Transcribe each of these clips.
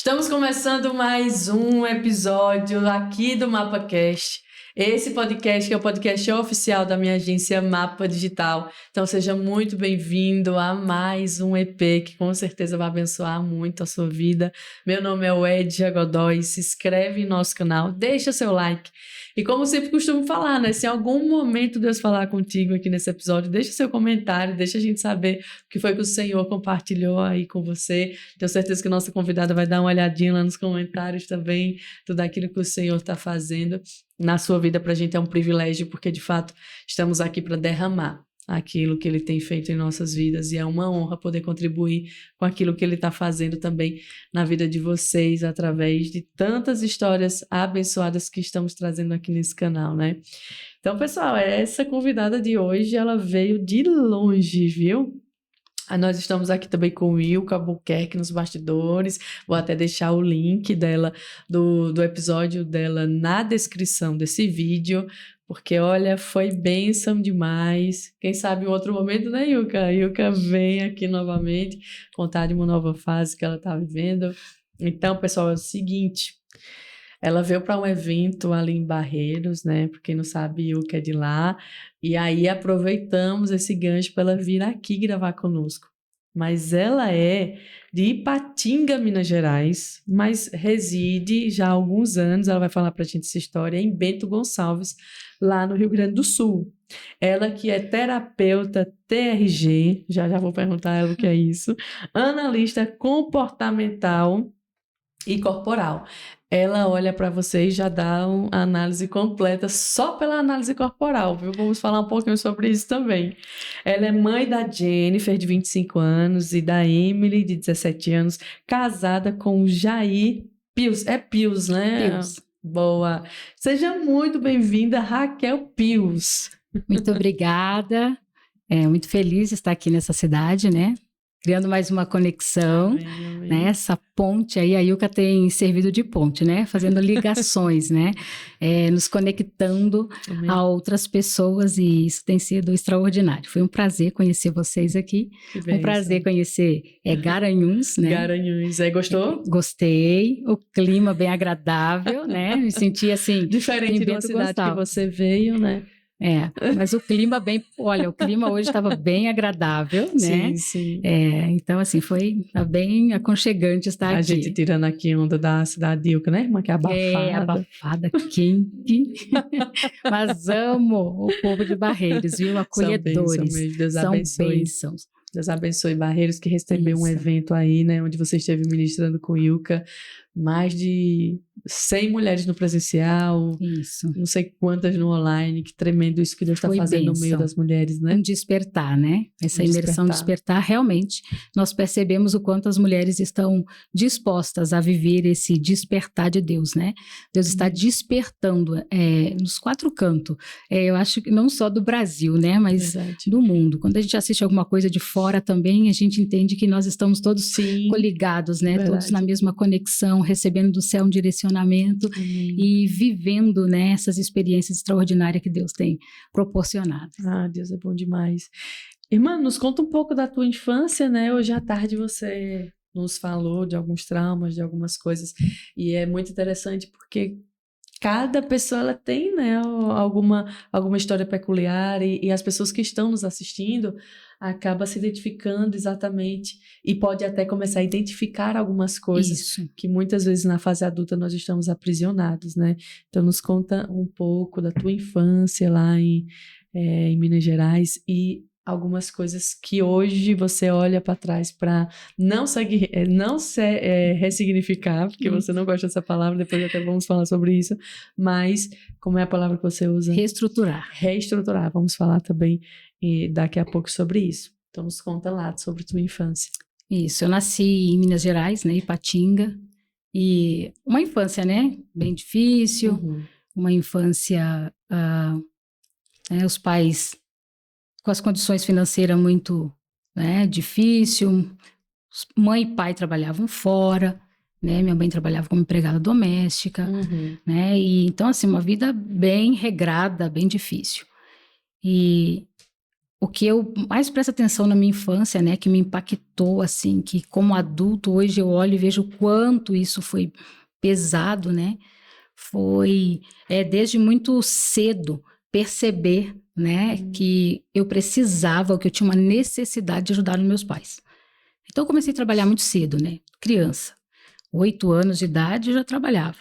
Estamos começando mais um episódio aqui do MapaCast. Esse podcast que é o podcast oficial da minha agência Mapa Digital. Então seja muito bem-vindo a mais um EP que com certeza vai abençoar muito a sua vida. Meu nome é Edja Godoy, se inscreve em nosso canal, deixa seu like. E como sempre costumo falar, né? Se em algum momento Deus falar contigo aqui nesse episódio, deixa seu comentário, deixa a gente saber o que foi que o Senhor compartilhou aí com você. Tenho certeza que a nossa convidada vai dar uma olhadinha lá nos comentários também, tudo aquilo que o Senhor está fazendo na sua vida. Para a gente é um privilégio, porque de fato estamos aqui para derramar aquilo que Ele tem feito em nossas vidas, e é uma honra poder contribuir com aquilo que Ele está fazendo também na vida de vocês, através de tantas histórias abençoadas que estamos trazendo aqui nesse canal, né? Então, pessoal, essa convidada de hoje, ela veio de longe, viu? Nós estamos aqui também com o Ilka Albuquerque nos bastidores. Vou até deixar o link dela, do episódio dela na descrição desse vídeo, porque, olha, foi bênção demais. Quem sabe em outro momento, né, Ilka? A Ilka vem aqui novamente contar de uma nova fase que ela está vivendo. Então, pessoal, é o seguinte... Ela veio para um evento ali em Barreiros, né? Para quem não sabe, o que é de lá. E aí aproveitamos esse gancho para ela vir aqui gravar conosco. Mas ela é de Ipatinga, Minas Gerais, mas reside já há alguns anos, ela vai falar para a gente essa história, em Bento Gonçalves, lá no Rio Grande do Sul. Ela que é terapeuta TRG, já vou perguntar a ela o que é isso, analista comportamental e corporal. Ela olha para você e já dá uma análise completa só pela análise corporal, viu? Vamos falar um pouquinho sobre isso também. Ela é mãe da Jennifer, de 25 anos, e da Emily, de 17 anos, casada com o Jair Pius. É Pius, né? Pius. Boa. Seja muito bem-vinda, Raquel Pius. Muito obrigada. Muito feliz de estar aqui nessa cidade, né? Criando mais uma conexão, Amém. né? Essa ponte aí, a Ilka tem servido de ponte, né? Fazendo ligações, né? Nos conectando Amém. a outras pessoas, e isso tem sido extraordinário. Foi um prazer conhecer vocês aqui. Um prazer conhecer Garanhuns, né? Garanhuns. Gostou? Gostei. O clima bem agradável, né? Me senti assim... Diferente de uma cidade que você veio, né? Mas o clima o clima hoje estava bem agradável, né? Sim, sim. Então, assim, tá bem aconchegante estar aqui. A gente tirando aqui onda da cidade de Ilka, né, irmã? Que é abafada. Abafada, quente. Mas amo o povo de Barreiros, viu? Acolhedores. Deus abençoe. Bênçãos. Deus abençoe Barreiros, que recebeu um evento aí, né? Onde você esteve ministrando com Ilka. Mais de 100 mulheres no presencial. Isso. Não sei quantas no online. Que tremendo isso que Deus está fazendo no meio das mulheres, né? Um despertar, né? Essa imersão despertar, realmente, nós percebemos o quanto as mulheres estão dispostas a viver esse despertar de Deus, né? Deus está despertando nos quatro cantos. Eu acho que não só do Brasil, né? Mas do mundo. Quando a gente assiste alguma coisa de fora também, a gente entende que nós estamos todos coligados, né? Verdade. Todos na mesma conexão, recebendo do céu um direcionamento e vivendo, né, essas experiências extraordinárias que Deus tem proporcionado. Deus é bom demais. Irmã, nos conta um pouco da tua infância, né? Hoje à tarde você nos falou de alguns traumas, de algumas coisas, e é muito interessante porque cada pessoa ela tem, né, alguma história peculiar, e as pessoas que estão nos assistindo acabam se identificando exatamente, e pode até começar a identificar algumas coisas que muitas vezes na fase adulta nós estamos aprisionados, né? Então nos conta um pouco da tua infância lá em Minas Gerais, e algumas coisas que hoje você olha para trás para não ressignificar, porque você não gosta dessa palavra, depois até vamos falar sobre isso, mas como é a palavra que você usa? Reestruturar, vamos falar também daqui a pouco sobre isso. Então nos conta lá sobre tua infância. Isso, eu nasci em Minas Gerais, né, Ipatinga, e uma infância, né, bem difícil, uma infância, os pais com as condições financeiras muito, né, difícil. Mãe e pai trabalhavam fora, né? Minha mãe trabalhava como empregada doméstica, né? E então, assim, uma vida bem regrada, bem difícil. E o que eu mais presto atenção na minha infância, né, que me impactou, assim, que como adulto hoje eu olho e vejo o quanto isso foi pesado, né, foi desde muito cedo perceber, né, que eu precisava, que eu tinha uma necessidade de ajudar os meus pais. Então eu comecei a trabalhar muito cedo, né, criança, 8 anos de idade eu já trabalhava.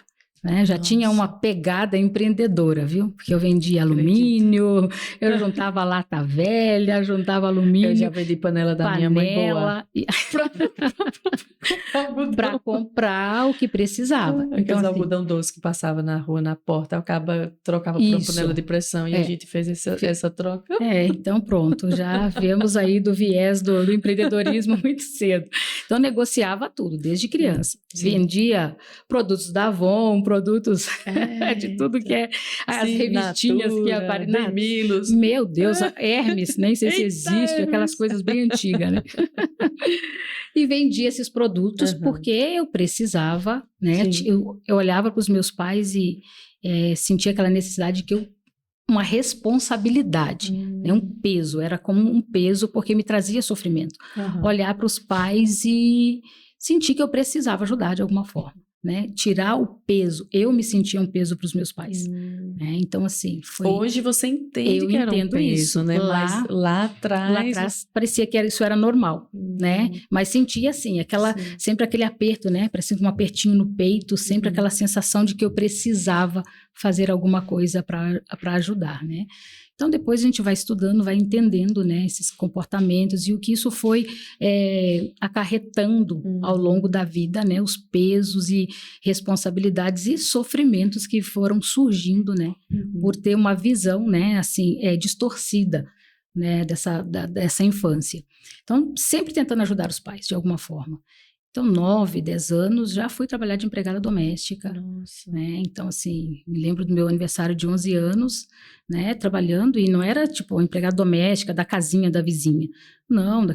Né? Já tinha uma pegada empreendedora, viu? Porque eu vendia alumínio, eu juntava lata velha, juntava alumínio. Eu já vendi panela da minha mãe boa. Para comprar o que precisava. Então, assim, algodão doce que passava na rua, na porta, acaba trocava por uma panela de pressão e a gente fez essa troca. Então pronto, já vemos aí do viés do empreendedorismo muito cedo. Então negociava tudo, desde criança. Sim. Vendia produtos da Avon, produtos de tudo que é as revistinhas Natura, que aparecem. Milos. Meu Deus, Hermes, nem sei se existe, aquelas coisas bem antigas, né? E vendia esses produtos porque eu precisava, né? Eu olhava para os meus pais e sentia aquela necessidade que uma responsabilidade, né? Um peso, era como um peso porque me trazia sofrimento. Olhar para os pais e sentir que eu precisava ajudar de alguma forma. Né? Tirar o peso, eu me sentia um peso para os meus pais, né? Então assim, foi... Hoje você entende que era um peso, isso, né? Mas lá atrás parecia que isso era normal, né? Mas sentia assim, sempre aquele aperto, né? Parecia um apertinho no peito, sempre aquela sensação de que eu precisava fazer alguma coisa para ajudar, né? Então, depois a gente vai estudando, vai entendendo, né, esses comportamentos e o que isso foi acarretando ao longo da vida, né, os pesos e responsabilidades e sofrimentos que foram surgindo, né, por ter uma visão, né, assim, distorcida, né, dessa infância. Então, sempre tentando ajudar os pais, de alguma forma. Então, 9, 10 anos, já fui trabalhar de empregada doméstica. Nossa. Né? Então, assim, me lembro do meu aniversário de 11 anos, né, trabalhando, e não era, tipo, empregada doméstica da casinha da vizinha. Não, da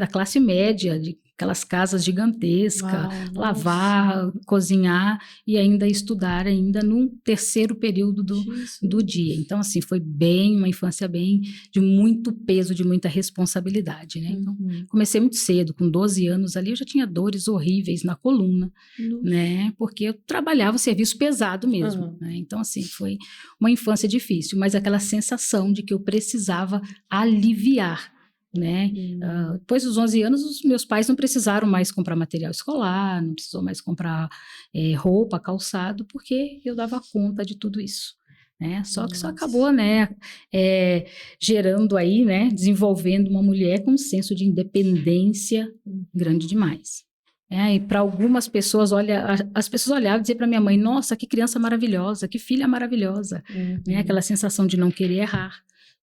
classe média, de aquelas casas gigantescas, lavar, cozinhar e ainda estudar ainda no terceiro período do dia. Então, assim, foi uma infância de muito peso, de muita responsabilidade, né? Então, comecei muito cedo, com 12 anos ali, eu já tinha dores horríveis na coluna, né? Porque eu trabalhava serviço pesado mesmo, né? Então, assim, foi uma infância difícil, mas aquela sensação de que eu precisava aliviar, né? Depois dos 11 anos, os meus pais não precisaram mais comprar material escolar, não precisou mais comprar roupa, calçado, porque eu dava conta de tudo isso. Né? Só que isso acabou, né, gerando aí, né, desenvolvendo uma mulher com um senso de independência grande demais. E para algumas pessoas, as pessoas olhavam e diziam para minha mãe, nossa, que criança maravilhosa, que filha maravilhosa. Né? Aquela sensação de não querer errar,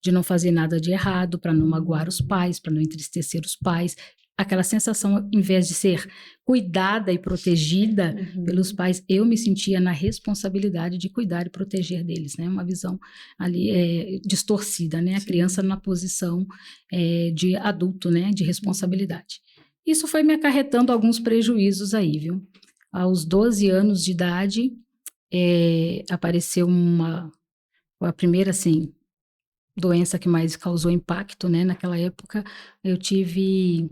de não fazer nada de errado, para não magoar os pais, para não entristecer os pais. Aquela sensação, em vez de ser cuidada e protegida pelos pais, eu me sentia na responsabilidade de cuidar e proteger deles, né? Uma visão ali distorcida, né? A criança na posição de adulto, né? De responsabilidade. Isso foi me acarretando alguns prejuízos aí, viu? Aos 12 anos de idade, apareceu a primeira, assim, doença que mais causou impacto, né? Naquela época, eu tive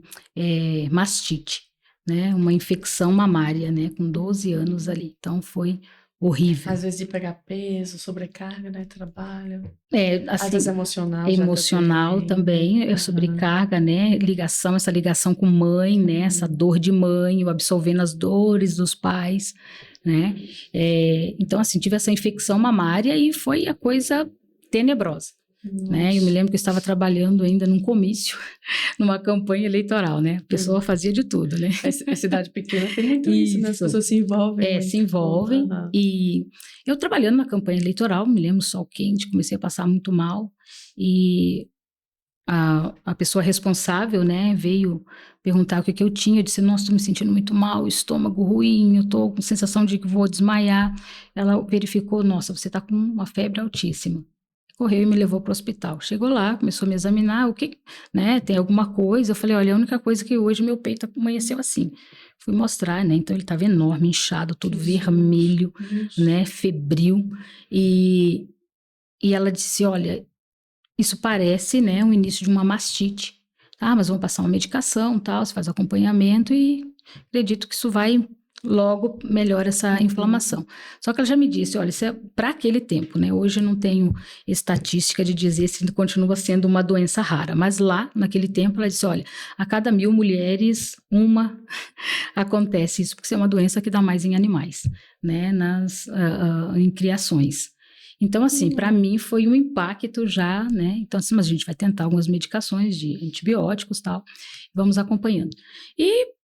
mastite, né? Uma infecção mamária, né? Com 12 anos ali. Então, foi horrível. Às vezes de pegar peso, sobrecarga, né? Trabalho. Assim, às vezes emocional. Emocional também, sobrecarga, né? Essa ligação com mãe, né? Essa dor de mãe, eu absorvendo as dores dos pais, né? Então, assim, tive essa infecção mamária e foi a coisa tenebrosa. Né? Eu me lembro que eu estava trabalhando ainda num comício, numa campanha eleitoral, né? A pessoa fazia de tudo, né? A cidade pequena tem muito isso, né? As pessoas se envolvem. Se envolvem. E eu trabalhando na campanha eleitoral, me lembro, sol quente, comecei a passar muito mal. E a pessoa responsável, né, veio perguntar o que eu tinha. Eu disse, nossa, estou me sentindo muito mal, estômago ruim, eu estou com sensação de que vou desmaiar. Ela verificou, nossa, você está com uma febre altíssima. Correu e me levou para o hospital. Chegou lá, começou a me examinar, né, tem alguma coisa? Eu falei, olha, a única coisa é que hoje meu peito amanheceu assim. Fui mostrar, né, então ele estava enorme, inchado, todo vermelho, né, febril. E ela disse, olha, isso parece, né, o início de uma mastite. Mas vamos passar uma medicação, tal, você faz acompanhamento e acredito que isso vai logo melhora essa inflamação. Só que ela já me disse, olha, isso é para aquele tempo, né? Hoje eu não tenho estatística de dizer se continua sendo uma doença rara, mas lá, naquele tempo, ela disse, olha, a cada 1000 mulheres, uma acontece isso, porque isso é uma doença que dá mais em animais, né? Em criações. Então, assim, para mim foi um impacto já, né? Então, assim, mas a gente vai tentar algumas medicações de antibióticos e tal, vamos acompanhando. E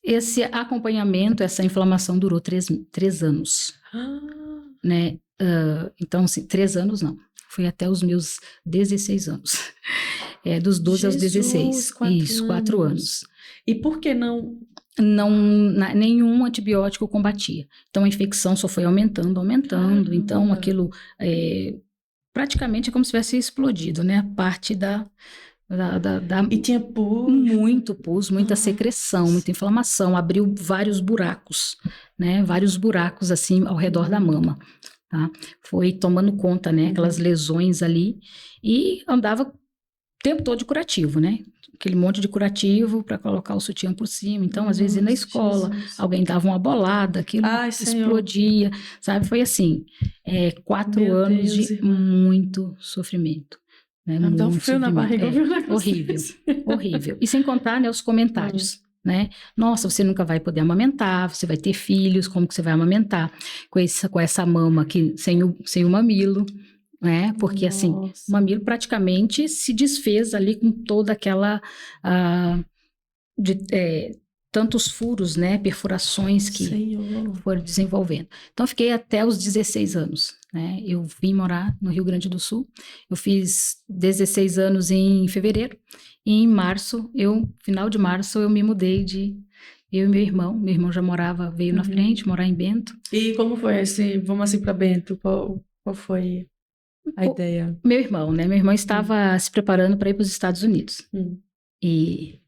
esse acompanhamento, essa inflamação durou 3 anos, né? Então, assim, 3 anos não, foi até os meus 16 anos, dos 12 aos 16, 4 anos. E por que não? Nenhum antibiótico combatia. Então, a infecção só foi aumentando. Então, aquilo praticamente é como se tivesse explodido, né? A parte E tinha pus? Muito pus, muita secreção, muita inflamação. Abriu vários buracos, né? Vários buracos, assim, ao redor da mama, tá? Foi tomando conta, né? Aquelas lesões ali. E andava o tempo todo de curativo, né? Aquele monte de curativo para colocar o sutiã por cima. Então, às vezes, na escola, alguém dava uma bolada, aquilo explodia, sabe? Foi assim, 4 anos de muito sofrimento. Né? Dá um frio na barriga. Horrível. E sem contar, né, os comentários. Né? Nossa, você nunca vai poder amamentar, você vai ter filhos, como que você vai amamentar? Com essa mama aqui, sem o mamilo. Né? Porque assim, o mamilo praticamente se desfez ali com toda aquela tantos furos, né, perfurações que foram desenvolvendo. Então, eu fiquei até os 16 anos, né? Eu vim morar no Rio Grande do Sul. Eu fiz 16 anos em fevereiro e em março, final de março, eu me mudei eu e meu irmão já veio na frente, morar em Bento. E como foi vamos assim para Bento, qual foi a ideia? Meu irmão, né? Meu irmão estava se preparando para ir para os Estados Unidos. E,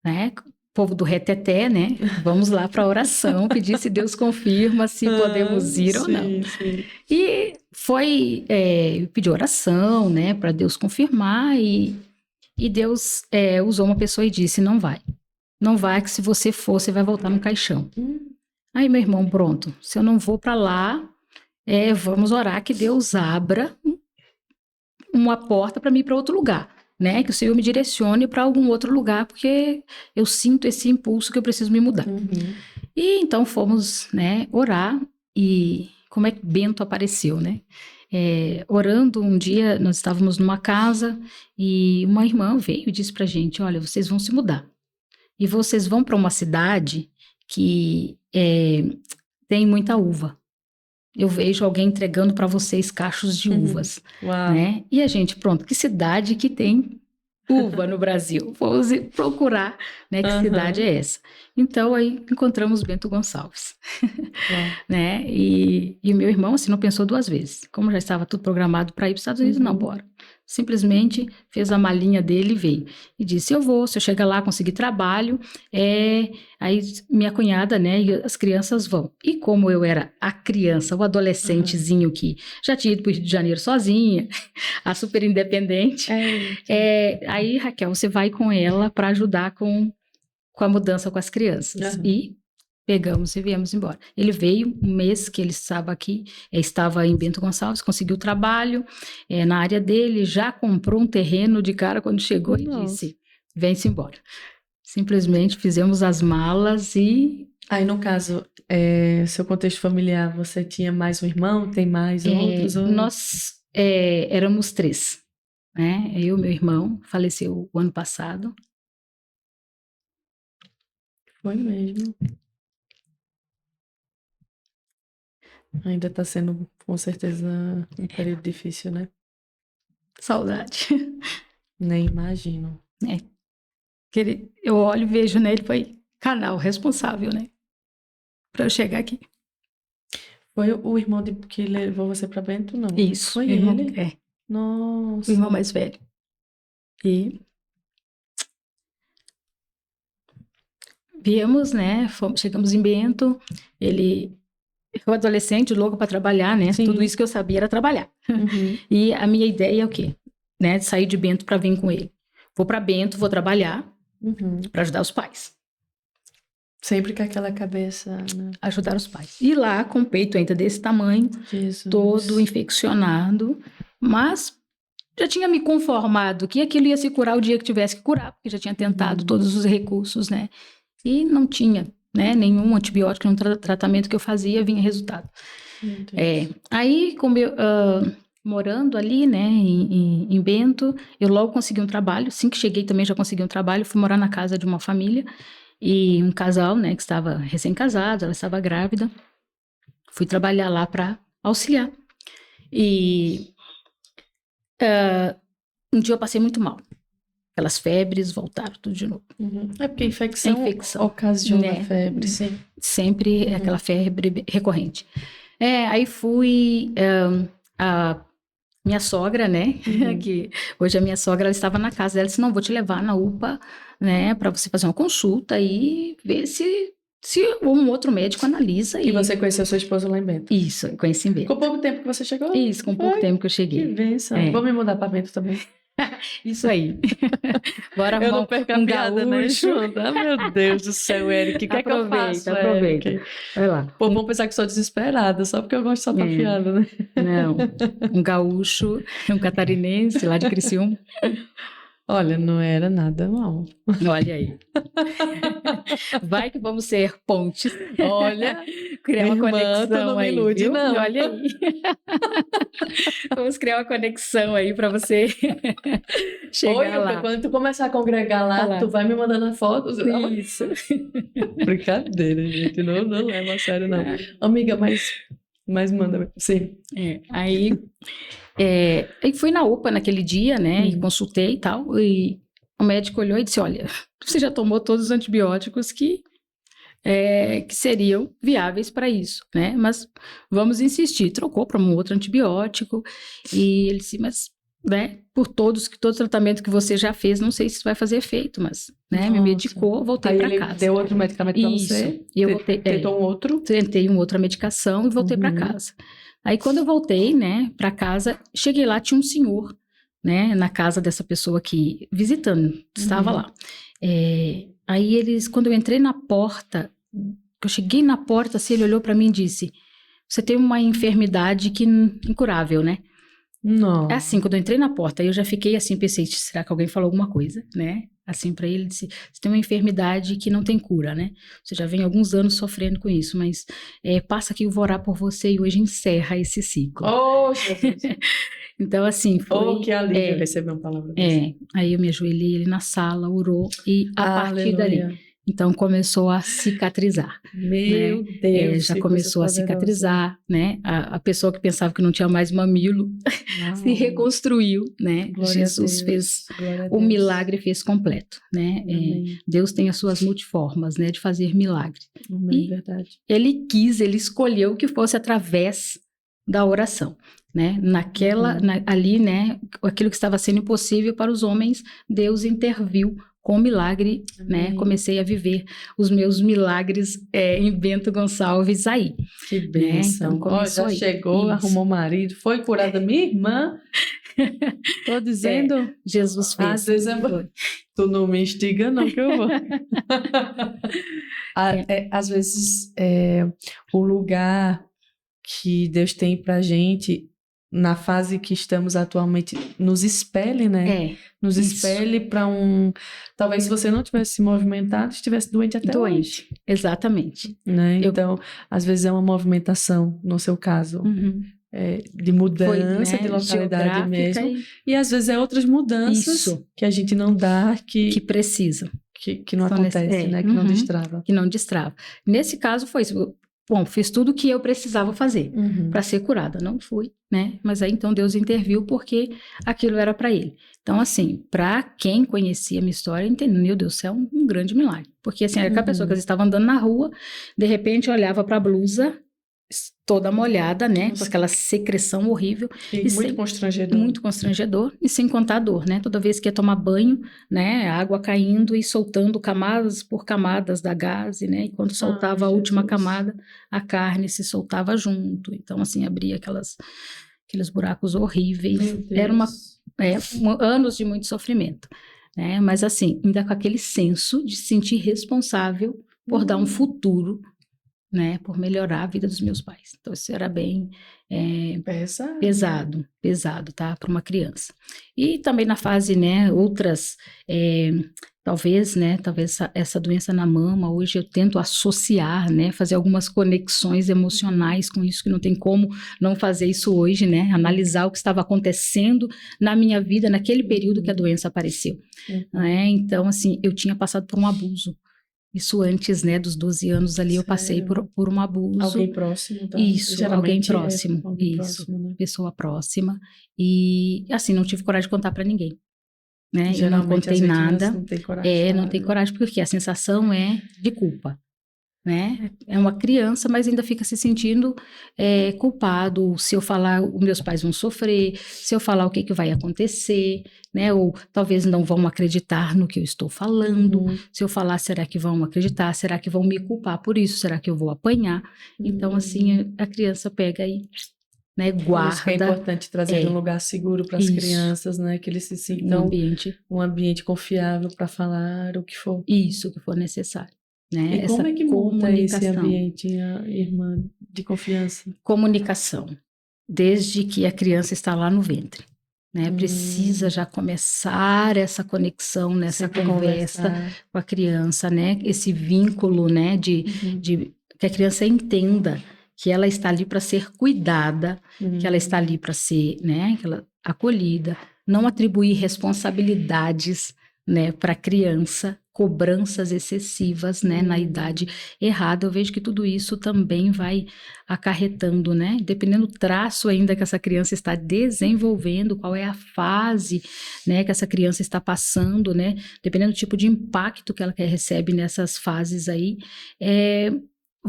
né, povo do reteté, né? Vamos lá para a oração, pedir se Deus confirma se podemos ir ou não. Sim. E foi, pedir oração, né, para Deus confirmar e Deus usou uma pessoa e disse, não vai. Não vai, que se você for, você vai voltar no caixão. Aí meu irmão, pronto, se eu não vou para lá, vamos orar que Deus abra uma porta para mim ir para outro lugar. Né, que o Senhor me direcione para algum outro lugar, porque eu sinto esse impulso que eu preciso me mudar. E então fomos, né, orar, e como é que Bento apareceu, né? Orando um dia, nós estávamos numa casa, e uma irmã veio e disse pra gente, olha, vocês vão se mudar, e vocês vão para uma cidade que tem muita uva. Eu vejo alguém entregando para vocês cachos de uvas, né? E a gente, pronto, que cidade que tem uva no Brasil? Vamos procurar, né, que cidade é essa. Então, aí encontramos Bento Gonçalves, né? E o meu irmão, assim, não pensou 2 vezes. Como já estava tudo programado para ir para os Estados Unidos, não, bora. Simplesmente fez a malinha dele e veio. E disse, se eu chegar lá, conseguir trabalho, aí minha cunhada, né, e as crianças vão. E como eu era a criança, o adolescentezinho que já tinha ido para o Rio de Janeiro sozinha, a super independente, aí, Raquel, você vai com ela para ajudar com a mudança com as crianças. E pegamos e viemos embora. Ele veio um mês que ele estava aqui, estava em Bento Gonçalves, conseguiu trabalho na área dele, já comprou um terreno de cara quando chegou e disse, vem-se embora. Simplesmente fizemos as malas e... Aí, no caso, seu contexto familiar, você tinha mais um irmão, tem mais outros? Nós éramos 3, né? Eu, meu irmão, faleceu o ano passado. Foi mesmo. Ainda está sendo, com certeza, um período difícil, né? Saudade. Nem imagino. Eu olho e vejo, né? Ele foi canal responsável, né? Para eu chegar aqui. Foi o irmão que levou você para Bento, não? Isso. Foi irmão, ele? Nossa. O irmão mais velho. E viemos, né? Chegamos em Bento. Ele... Eu adolescente, louco para trabalhar, né? Sim. Tudo isso que eu sabia era trabalhar. E a minha ideia é o quê? né, sair de Bento para vir com ele. Vou para Bento, vou trabalhar para ajudar os pais. Sempre com aquela cabeça, né? Ajudar os pais. E lá, com o peito ainda desse tamanho, Jesus. todo infeccionado, mas já tinha me conformado que aquilo ia se curar o dia que tivesse que curar, porque já tinha tentado todos os recursos, né? E não tinha, né, nenhum antibiótico, nenhum tratamento que eu fazia, vinha resultado. Aí, como eu, morando ali, né, em Bento, eu logo consegui um trabalho. Assim que cheguei também já consegui um trabalho. Fui morar na casa de uma família e um casal, né, que estava recém-casado, ela estava grávida. Fui trabalhar lá para auxiliar. E um dia eu passei muito mal. Aquelas febres voltaram tudo de novo. É porque a infecção ocasiona febre, sim. Sempre aquela febre recorrente. Aí fui... a minha sogra, né, que hoje a minha sogra, ela estava na casa dela, disse, não, vou te levar na UPA, né, para você fazer uma consulta e ver se um outro médico analisa. E você conheceu sua esposa lá em Bento? Isso, eu conheci em Bento. Com pouco tempo que você chegou? Isso, com pouco tempo que eu cheguei. Que bênção. Vou me mudar para Bento também. Isso aí. Bora eu não perco a piada, gaúcho. Né? Ah, meu Deus do céu, Eric. O que é que eu faço, Aproveita. Eric? Vai lá. Pô, vão pensar que sou desesperada, só porque eu gosto de soltar piada, né? Não. Um gaúcho, um catarinense lá de Criciúma. Olha, não era nada mal. Olha aí. Vai que vamos ser pontes. Olha, criar uma conexão não aí, me ilude, viu? não. Olha aí. Vamos criar uma conexão aí para você chegar lá. Quando tu começar a congregar lá, tu vai me mandando a foto. Isso. Brincadeira, gente. Não leva a sério, não. Amiga, mas manda. Sim. Aí fui na UPA naquele dia, né? E consultei e tal. E o médico olhou e disse, olha, você já tomou todos os antibióticos que seriam viáveis para isso, né? Mas vamos insistir. Trocou para um outro antibiótico. E ele disse, mas, né? Por todo o tratamento que você já fez, não sei se isso vai fazer efeito, mas, né? Me medicou, voltei para casa. Deu outro medicamento para você? E eu voltei. Tentou um outro? Tentei uma outra medicação e voltei para casa. Aí, quando eu voltei, né, para casa, cheguei lá, tinha um senhor, né, na casa dessa pessoa que, visitando, estava lá. Aí, quando eu entrei na porta, eu cheguei na porta, assim, ele olhou para mim e disse, você tem uma enfermidade incurável, né? Não. É assim, quando eu entrei na porta, eu já fiquei assim, pensei, será que alguém falou alguma coisa, né? Assim, para ele, disse, você tem uma enfermidade que não tem cura, né? Você já vem alguns anos sofrendo com isso, mas passa aqui, eu vou orar por você e hoje encerra esse ciclo. Oh, Jesus! Então, assim, foi... Oh, que alívio receber uma palavra dessa. Aí eu me ajoelhei ali na sala, orou, e a partir dali... Então, começou a cicatrizar. Meu Deus! Já começou a cicatrizar, né? A pessoa que pensava que não tinha mais mamilo se reconstruiu, né? Glória Jesus fez o milagre, fez completo, né? Deus tem as suas multiformas, né? De fazer milagre. E verdade. Ele escolheu que fosse através da oração, né? Ali, né? Aquilo que estava sendo impossível para os homens, Deus interviu com milagre, né? Comecei a viver os meus milagres em Bento Gonçalves aí. Que bênção. Então, começou já aí. chegou, arrumou marido, foi curada minha irmã. Tô dizendo. Jesus fez. Às vezes tu não me instiga não que eu vou. Às vezes o lugar que Deus tem pra gente na fase que estamos atualmente, nos espelhe, né? Nos espelhe para talvez se você não tivesse se movimentado, estivesse doente até hoje. Exatamente. Né? Então, às vezes é uma movimentação, no seu caso, de mudança de localidade mesmo. E às vezes é outras mudanças que a gente não dá, que precisam. Que não acontece, né? Que não destrava. Que não destrava. Nesse caso foi isso. Bom, fiz tudo o que eu precisava fazer para ser curada. Não fui, né? Mas aí então Deus interviu porque aquilo era para ele. Então, assim, para quem conhecia a minha história, entendeu? Meu Deus do céu, um grande milagre. Porque, assim, era aquela pessoa que estava andando na rua, de repente olhava para a blusa toda molhada, né? Com aquela secreção horrível. E muito constrangedor. Muito constrangedor. E sem contar a dor, né? Toda vez que ia tomar banho, né? A água caindo e soltando camadas por camadas da gaze, né? E quando soltava a última camada, a carne se soltava junto. Então, assim, abria aqueles buracos horríveis. Era anos de muito sofrimento, né? Mas assim, ainda com aquele senso de se sentir responsável por dar um futuro, né? Por melhorar a vida dos meus pais. Então isso era bem pesado, tá? Para uma criança. E também na fase, né? Outras, talvez essa doença na mama, hoje eu tento associar, né? Fazer algumas conexões emocionais com isso, que não tem como não fazer isso hoje, né? Analisar o que estava acontecendo na minha vida naquele período que a doença apareceu, né? Então, assim, eu tinha passado por um abuso. Isso antes, né, dos 12 anos ali. Sério? Eu passei por um abuso. Alguém próximo? Tá? Isso, alguém próximo. Alguém isso, próximo, né? pessoa próxima. E, assim, não tive coragem de contar para ninguém, né? Eu não contei nada. Não tem coragem de falar, não tem coragem, porque a sensação é de culpa, né? É uma criança, mas ainda fica se sentindo culpado. Se eu falar, os meus pais vão sofrer. Se eu falar, o que vai acontecer, né? Ou talvez não vão acreditar no que eu estou falando. Se eu falar, será que vão acreditar? Será que vão me culpar por isso? Será que eu vou apanhar? Então, assim, a criança pega e, né, guarda. Por isso que é importante trazer um lugar seguro para as crianças, né? Que eles se sintam um ambiente confiável para falar o que for. Isso, o que for necessário. Né? E como é que monta esse ambiente, irmã, de confiança? Comunicação. Desde que a criança está lá no ventre. Né? Precisa já começar essa conexão, nessa conversa com a criança, né? Esse vínculo, né? De que a criança entenda que ela está ali para ser cuidada, que ela está ali para ser, né? Acolhida. Não atribuir responsabilidades, né, para a criança, cobranças excessivas, né, na idade errada. Eu vejo que tudo isso também vai acarretando, né, dependendo do traço ainda que essa criança está desenvolvendo, qual é a fase, né, que essa criança está passando, né, dependendo do tipo de impacto que ela recebe nessas fases aí,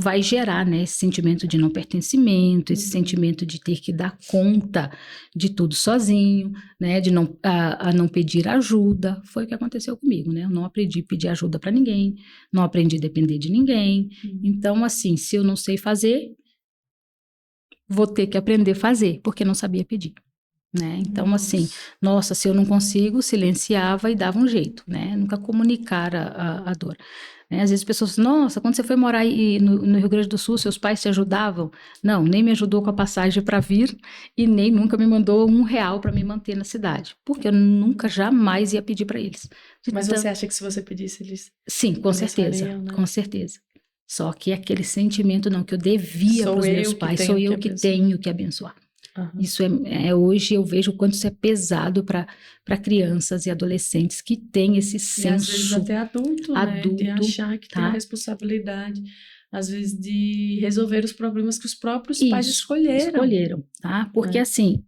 vai gerar, né, esse sentimento de não pertencimento, esse sentimento de ter que dar conta de tudo sozinho, né, de não pedir ajuda. Foi o que aconteceu comigo, né? Eu não aprendi a pedir ajuda para ninguém, não aprendi a depender de ninguém. Então, assim, se eu não sei fazer, vou ter que aprender a fazer, porque não sabia pedir. Né? Então, assim, se eu não consigo, silenciava e dava um jeito, né? Nunca comunicar a dor. Né? Às vezes as pessoas falam, nossa, quando você foi morar no Rio Grande do Sul, seus pais te ajudavam? Não, nem me ajudou com a passagem para vir e nem nunca me mandou R$1 para me manter na cidade, porque eu nunca, jamais ia pedir para eles. Mas você acha que se você pedisse, eles... Sim, com certeza, né? Com certeza. Só que aquele sentimento, não, que eu devia para os meus pais, sou eu que tenho que abençoar. Isso hoje eu vejo o quanto isso é pesado para crianças e adolescentes que têm esse senso. E às vezes até adulto, né? De achar que tem a responsabilidade, às vezes, de resolver os problemas que os próprios pais escolheram, tá? Porque assim,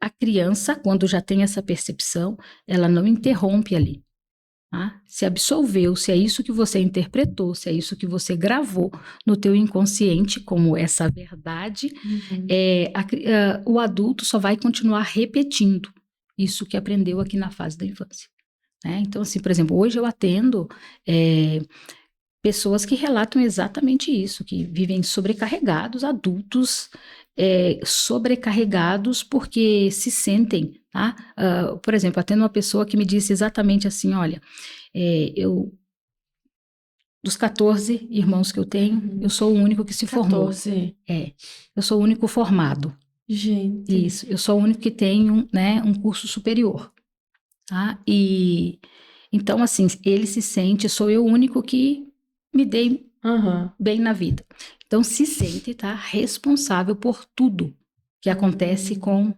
a criança, quando já tem essa percepção, ela não interrompe ali. Tá? Se absolveu, se é isso que você interpretou, se é isso que você gravou no teu inconsciente como essa verdade, o adulto só vai continuar repetindo isso que aprendeu aqui na fase da infância. Né? Então, assim, por exemplo, hoje eu atendo pessoas que relatam exatamente isso, que vivem sobrecarregados, adultos sobrecarregados porque se sentem, tá? Por exemplo, atendo uma pessoa que me disse exatamente assim, olha, dos 14 irmãos que eu tenho, eu sou o único que se formou. Eu sou o único formado. Gente. Isso, eu sou o único que tenho, né, um curso superior. Tá? E então, assim, ele se sente, sou eu o único que me dei bem na vida. Então, se sente, tá, responsável por tudo que acontece com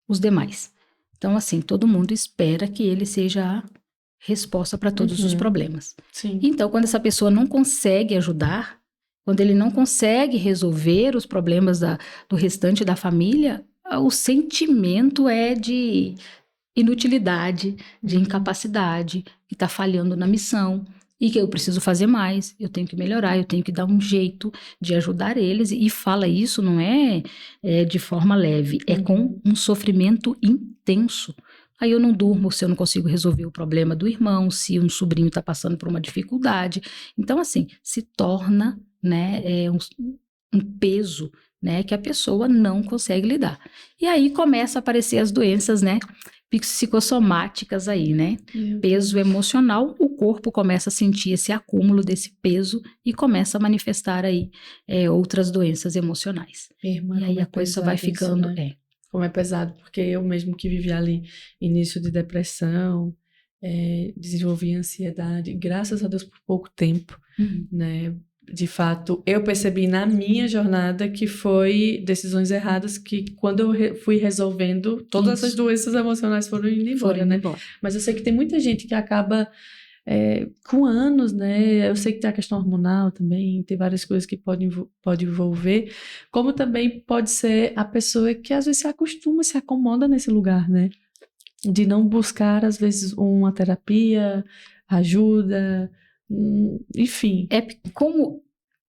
os demais. Então, assim, todo mundo espera que ele seja a resposta para todos os problemas. Sim. Então, quando essa pessoa não consegue ajudar, quando ele não consegue resolver os problemas do restante da família, o sentimento é de inutilidade, de incapacidade, que está falhando na missão e que eu preciso fazer mais, eu tenho que melhorar, eu tenho que dar um jeito de ajudar eles. E fala isso não é de forma leve, é com um sofrimento intenso. Aí eu não durmo se eu não consigo resolver o problema do irmão, se um sobrinho está passando por uma dificuldade. Então, assim, se torna, né, um peso né, que a pessoa não consegue lidar. E aí começa a aparecer as doenças, né, psicossomáticas aí, né? Peso emocional, o corpo começa a sentir esse acúmulo desse peso e começa a manifestar aí outras doenças emocionais. Irmã, e aí a coisa só vai ficando... Isso, né? Como é pesado, porque eu mesmo que vivi ali início de depressão, desenvolvi ansiedade, graças a Deus por pouco tempo, né? De fato, eu percebi na minha jornada que foi decisões erradas que quando eu fui resolvendo, todas essas doenças emocionais foram indo embora, né? Mas eu sei que tem muita gente que acaba com anos, né? Eu sei que tem a questão hormonal também, tem várias coisas que pode envolver, como também pode ser a pessoa que às vezes se acostuma, se acomoda nesse lugar, né? De não buscar, às vezes, uma terapia, ajuda, enfim. É como,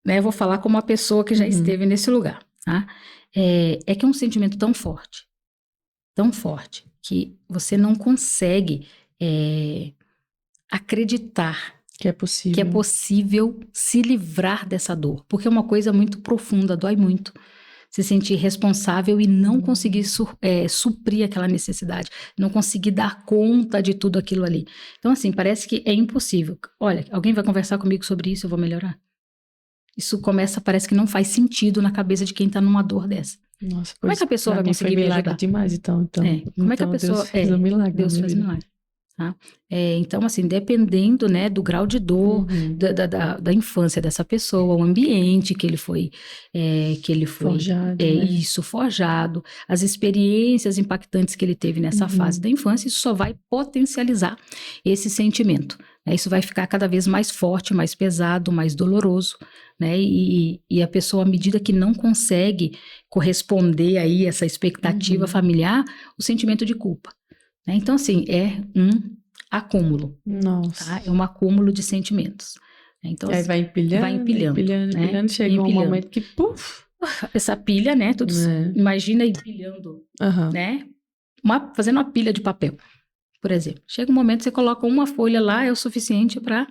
né, eu vou falar como uma pessoa que já esteve nesse lugar, tá? É que é um sentimento tão forte, que você não consegue acreditar que é possível se livrar dessa dor, porque é uma coisa muito profunda, dói muito. Se sentir responsável e não conseguir suprir aquela necessidade, não conseguir dar conta de tudo aquilo ali. Então, assim, parece que é impossível. Olha, alguém vai conversar comigo sobre isso, eu vou melhorar? Isso parece que não faz sentido na cabeça de quem está numa dor dessa. Nossa, como é que a pessoa vai conseguir me ajudar? Demais, então. Como é que a pessoa... Deus fez um milagre. Deus fez um milagre. Tá? Então, assim, dependendo, né, do grau de dor da infância dessa pessoa, o ambiente que ele foi forjado, né? Isso, forjado, as experiências impactantes que ele teve nessa fase da infância, isso só vai potencializar esse sentimento, né? Isso vai ficar cada vez mais forte, mais pesado, mais doloroso, né? E a pessoa, à medida que não consegue corresponder aí essa expectativa familiar, o sentimento de culpa. Então, assim, é um acúmulo. Nossa. Tá? É um acúmulo de sentimentos. Então, aí vai empilhando, né? Chega um momento que, puf! Essa pilha, né? Imagina empilhando, né? Fazendo uma pilha de papel, por exemplo. Chega um momento que você coloca uma folha lá, é o suficiente para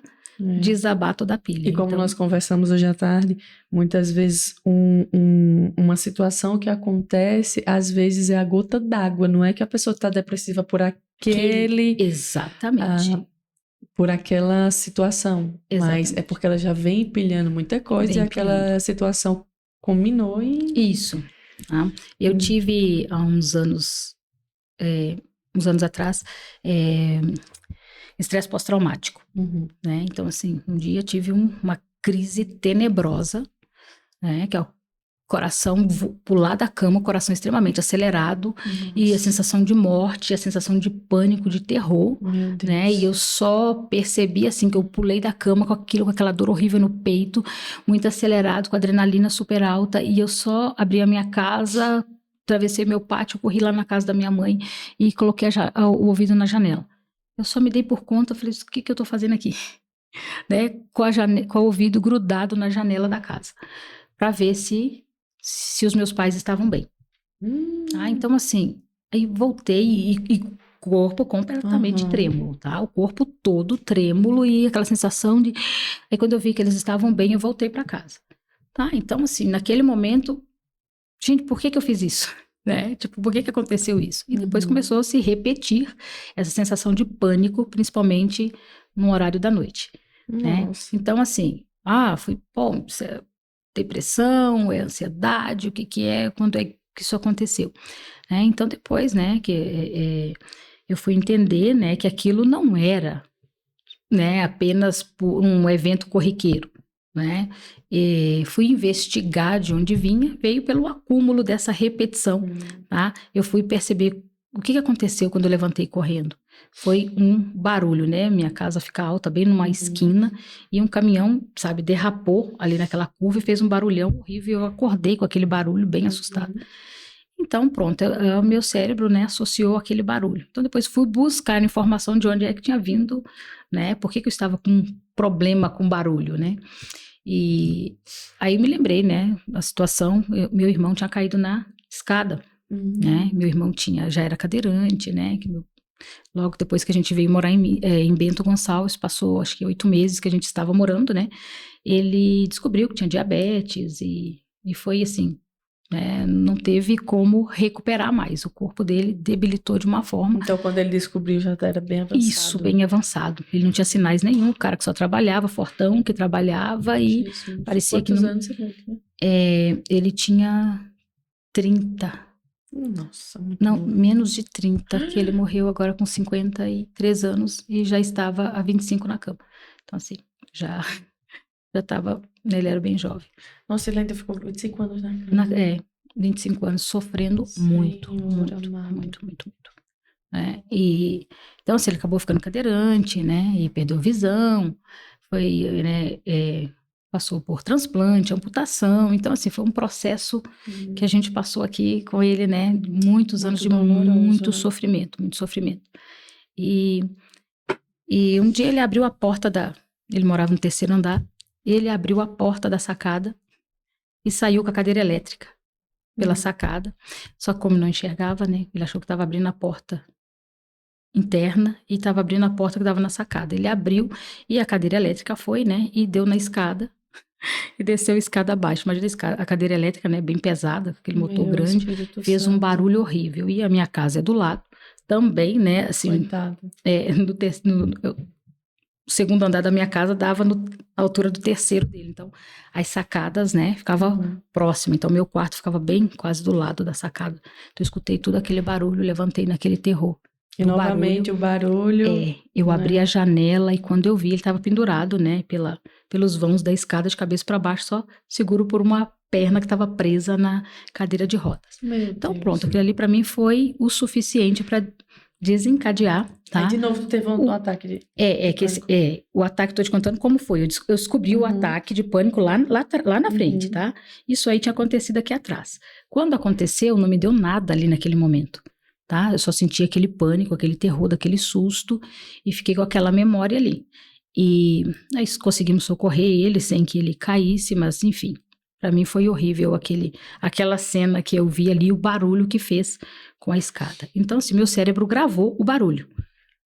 desabar toda a pilha. E como nós conversamos hoje à tarde, muitas vezes uma situação que acontece, às vezes é a gota d'água, não é que a pessoa está depressiva por exatamente. Por aquela situação, exatamente. Mas é porque ela já vem empilhando muita coisa e aquela situação culminou em... Isso. Tá? Eu tive há uns anos atrás, estresse pós-traumático, né? Então, assim, um dia tive uma crise tenebrosa, né? Que é o coração pular da cama, o coração extremamente acelerado, e a sensação de morte, a sensação de pânico, de terror, né? E eu só percebi, assim, que eu pulei da cama com aquela dor horrível no peito, muito acelerado, com a adrenalina super alta, e eu só abri a minha casa, atravessei meu pátio, corri lá na casa da minha mãe e coloquei o ouvido na janela. Eu só me dei por conta, falei, o que eu tô fazendo aqui? Né? Com o ouvido grudado na janela da casa, para ver se os meus pais estavam bem. Então, assim, aí voltei e corpo completamente trêmulo, tá? O corpo todo trêmulo e aquela sensação de... Aí quando eu vi que eles estavam bem, eu voltei para casa, tá? Então, assim, naquele momento, gente, por que eu fiz isso? Né? Tipo, por que aconteceu isso? E depois começou a se repetir essa sensação de pânico, principalmente no horário da noite, né? Então, assim, isso é depressão, é ansiedade, o que é, quando é que isso aconteceu? Né? Então, depois, né, que eu fui entender, né, que aquilo não era, né, apenas por um evento corriqueiro, né? E fui investigar de onde veio pelo acúmulo dessa repetição, tá? Eu fui perceber o que aconteceu quando eu levantei correndo. Foi um barulho, né? Minha casa fica alta, bem numa esquina, e um caminhão, sabe, derrapou ali naquela curva e fez um barulhão horrível. Eu acordei com aquele barulho, bem assustada. Então, pronto, o meu cérebro, né, associou aquele barulho. Então, depois fui buscar informação de onde é que tinha vindo, né? Por que eu estava com um problema com barulho, né? E aí me lembrei, né, da situação, meu irmão tinha caído na escada, né? Meu irmão já era cadeirante, né? Logo depois que a gente veio morar em Bento Gonçalves, passou acho que 8 meses que a gente estava morando, né? Ele descobriu que tinha diabetes e foi assim, Não teve como recuperar mais. O corpo dele debilitou de uma forma. Então, quando ele descobriu, já era bem avançado. Isso, bem avançado. Ele não tinha sinais nenhum, o cara que só trabalhava, fortão, que trabalhava e parecia que não... Quantos anos você tem? Ele tinha 30. Nossa, muito Não, bom. menos de 30, que ele morreu agora com 53 anos e já estava há 25 na cama. Então, assim, já estava... Ele era bem jovem. Nossa, ele ainda ficou 25 anos na cama. 25 anos sofrendo muito. Então, assim, ele acabou ficando cadeirante, né? E perdeu visão. Passou por transplante, amputação. Então, assim, foi um processo que a gente passou aqui com ele, né? Muitos anos de muito sofrimento, muito sofrimento. E um dia ele abriu a porta ele morava no 3º andar. Ele abriu a porta da sacada e saiu com a cadeira elétrica pela sacada. Só que como não enxergava, né? Ele achou que estava abrindo a porta interna e estava abrindo a porta que dava na sacada. Ele abriu e a cadeira elétrica foi, né? E deu na escada e desceu a escada abaixo. Imagina a cadeira elétrica, né? Bem pesada, aquele motor grande. Fez um barulho horrível. E a minha casa é do lado também, né? Assim, coitado. O 2º andar da minha casa dava na altura do 3º dele. Então, as sacadas, né, ficavam próximas. Então, meu quarto ficava bem quase do lado da sacada. Então, eu escutei todo aquele barulho, levantei naquele terror. E novamente o barulho. Eu abri a janela e quando eu vi, ele estava pendurado, né, pelos vãos da escada de cabeça para baixo, só seguro por uma perna que estava presa na cadeira de rodas. Então, pronto, aquilo ali para mim foi o suficiente para desencadear, tá? Aí de novo tu teve um ataque de o ataque, tô te contando como foi. Eu descobri o ataque de pânico lá na frente, tá? Isso aí tinha acontecido aqui atrás. Quando aconteceu, não me deu nada ali naquele momento, tá? Eu só senti aquele pânico, aquele terror, daquele susto e fiquei com aquela memória ali. E aí conseguimos socorrer ele sem que ele caísse, mas enfim, para mim foi horrível aquela cena que eu vi ali, o barulho que fez com a escada. Então, assim, meu cérebro gravou o barulho,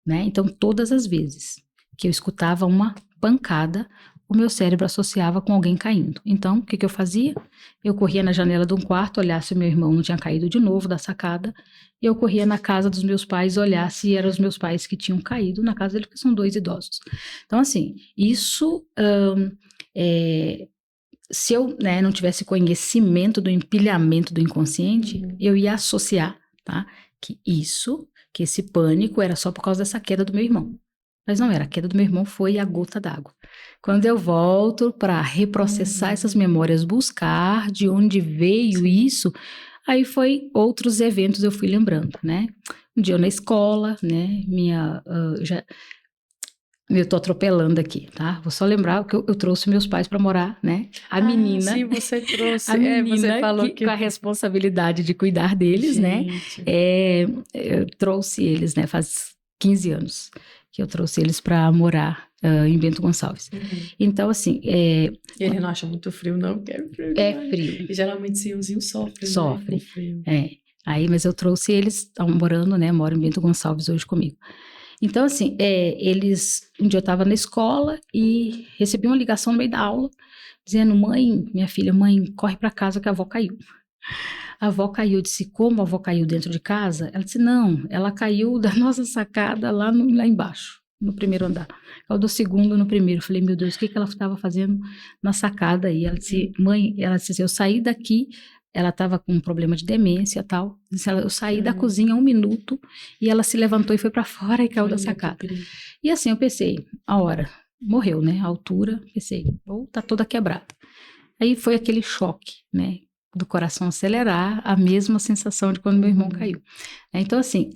né? Então, todas as vezes que eu escutava uma pancada, o meu cérebro associava com alguém caindo. Então, o que eu fazia? Eu corria na janela de um quarto, olhar se o meu irmão não tinha caído de novo da sacada, e eu corria na casa dos meus pais, olhar se eram os meus pais que tinham caído na casa deles, porque são 2 idosos. Então, assim, isso... se eu, né, não tivesse conhecimento do empilhamento do inconsciente, eu ia associar, tá? Que esse pânico era só por causa dessa queda do meu irmão. Mas não era, a queda do meu irmão foi a gota d'água. Quando eu volto para reprocessar essas memórias, buscar de onde veio isso, aí foi outros eventos eu fui lembrando, né? Um dia eu na escola, né, eu tô atropelando aqui, tá? Vou só lembrar que eu trouxe meus pais para morar, né? A menina... Sim, você trouxe. A menina você falou que... com a responsabilidade de cuidar deles, Gente. né? Eu trouxe eles, né? Faz 15 anos que eu trouxe eles para morar em Bento Gonçalves. Então, assim... Ele não acha muito frio, não? Porque é frio. É frio. E geralmente Sionzinho sofre, Sofre. Né? Com frio. Aí, mas eu trouxe eles, estão morando, né? Moram em Bento Gonçalves hoje comigo. Então, assim, um dia eu estava na escola e recebi uma ligação no meio da aula, dizendo, minha filha, corre para casa que a avó caiu. A avó caiu, eu disse, como a avó caiu dentro de casa? Ela disse, não, ela caiu da nossa sacada lá embaixo, no 1º andar. Caiu do 2º no 1º. Eu falei, meu Deus, o que ela estava fazendo na sacada aí? Ela disse, eu saí daqui... Ela estava com um problema de demência e tal. Eu saí da cozinha 1 minuto e ela se levantou e foi para fora e caiu da sacada. E assim eu pensei, a hora, morreu, né? A altura, pensei, tá toda quebrada. Aí foi aquele choque, né? Do coração acelerar, a mesma sensação de quando meu irmão caiu. Então, assim,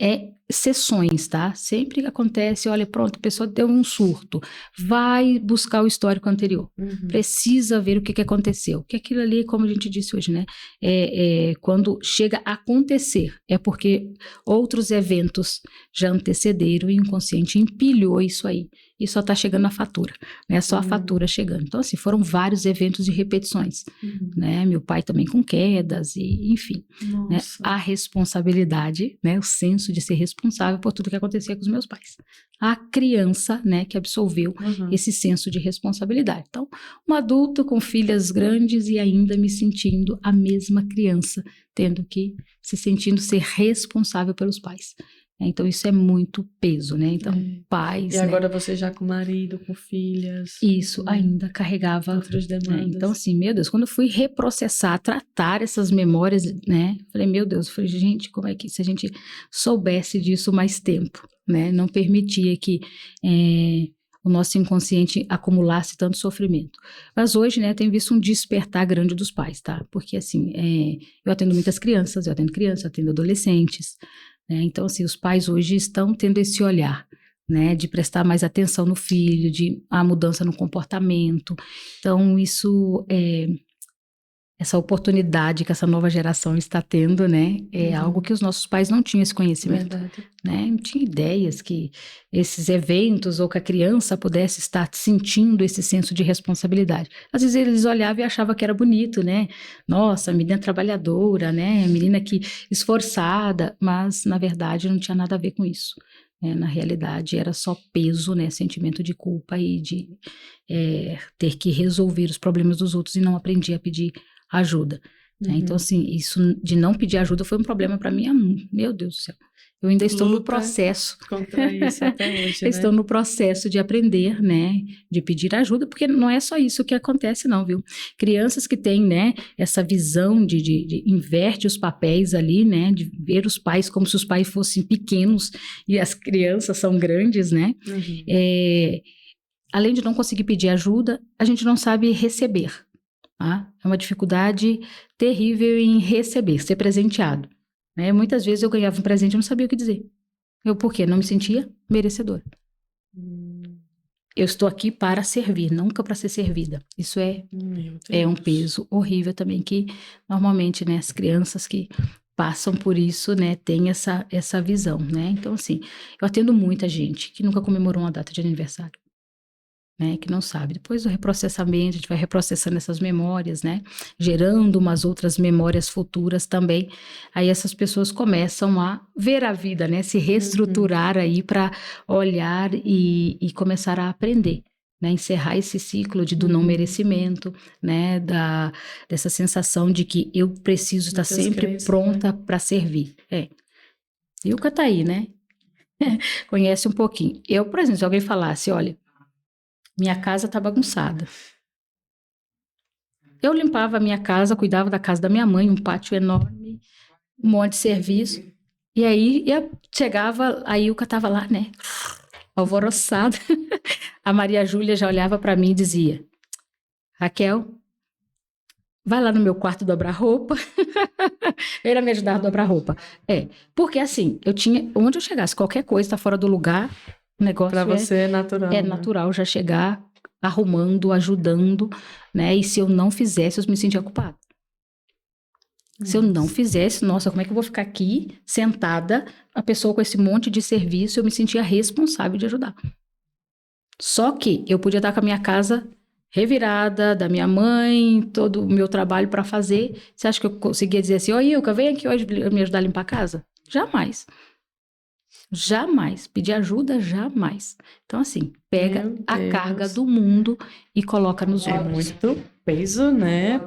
sessões, tá? Sempre acontece, olha, pronto, a pessoa deu um surto, vai buscar o histórico anterior, precisa ver o que aconteceu, porque aquilo ali, como a gente disse hoje, né, quando chega a acontecer, é porque outros eventos já antecederam e o inconsciente empilhou isso aí, e só está chegando a fatura, né? Só a fatura chegando. Então, assim, foram vários eventos de repetições, né? Meu pai também com quedas, e enfim. Né? A responsabilidade, né? O senso de ser responsável por tudo que acontecia com os meus pais. A criança, né? Que absorveu esse senso de responsabilidade. Então, um adulto com filhas grandes e ainda me sentindo a mesma criança, se sentindo ser responsável pelos pais. Então, isso é muito peso, né? Então, pais... E agora você já com marido, com filhas... Isso, ainda carregava... outras demandas. Né? Então, assim, meu Deus, quando eu fui reprocessar, tratar essas memórias, né? Falei, meu Deus, gente, como é que... Se a gente soubesse disso mais tempo, né? Não permitia que o nosso inconsciente acumulasse tanto sofrimento. Mas hoje, né, eu tenho visto um despertar grande dos pais, tá? Porque, assim, eu atendo muitas crianças, eu atendo adolescentes... Então, assim, os pais hoje estão tendo esse olhar, né, de prestar mais atenção no filho, de a mudança no comportamento. Então, isso, essa oportunidade que essa nova geração está tendo, né, é algo que os nossos pais não tinham esse conhecimento. Né? Não tinha ideias que esses eventos ou que a criança pudesse estar sentindo esse senso de responsabilidade. Às vezes eles olhavam e achavam que era bonito, né? Nossa, menina trabalhadora, né? Menina que esforçada, mas na verdade não tinha nada a ver com isso. Na realidade era só peso, né? Sentimento de culpa e de ter que resolver os problemas dos outros e não aprendia a pedir ajuda. Né? Então, assim, isso de não pedir ajuda foi um problema para mim, meu Deus do céu. Eu ainda estou no processo. Contra isso até hoje, né? Estou no processo de aprender, né? De pedir ajuda, porque não é só isso que acontece, não, viu? Crianças que têm, né? Essa visão de inverte os papéis ali, né? De ver os pais como se os pais fossem pequenos e as crianças são grandes, né? Além de não conseguir pedir ajuda, a gente não sabe receber. Tá? É uma dificuldade terrível em receber, ser presenteado. Né? Muitas vezes eu ganhava um presente e não sabia o que dizer. Por quê? Não me sentia merecedora. Eu estou aqui para servir, nunca para ser servida. Isso é um peso horrível também que, normalmente, né, as crianças que passam por isso, né, têm essa visão, né? Então, assim, eu atendo muita gente que nunca comemorou uma data de aniversário. Né, que não sabe. Depois do reprocessamento, a gente vai reprocessando essas memórias, né, gerando umas outras memórias futuras também. Aí essas pessoas começam a ver a vida, né, se reestruturar aí para olhar e começar a aprender, né, encerrar esse ciclo do não merecimento, né, dessa sensação de que eu preciso estar sempre pronta para servir. E o Cataí, né, conhece um pouquinho. Eu, por exemplo, se alguém falasse, olha, minha casa tá bagunçada. Eu limpava a minha casa, cuidava da casa da minha mãe, um pátio enorme, um monte de serviço. E aí, chegava, a Ilka tava lá, né, alvoroçada. A Maria Júlia já olhava para mim e dizia, Raquel, vai lá no meu quarto dobrar roupa. Ele me ajudar a dobrar roupa. Porque assim, onde eu chegasse, qualquer coisa tá fora do lugar, o negócio pra você é natural. É natural já chegar arrumando, ajudando, né? E se eu não fizesse, eu me sentia culpada. Se eu não fizesse, nossa, como é que eu vou ficar aqui sentada, a pessoa com esse monte de serviço, eu me sentia responsável de ajudar. Só que eu podia estar com a minha casa revirada, da minha mãe, todo o meu trabalho para fazer. Você acha que eu conseguia dizer assim, Ilka, vem aqui hoje me ajudar a limpar a casa? Jamais. Jamais. Pedir ajuda, jamais. Então, assim, pega a carga do mundo e coloca nos ombros. É muito peso, né?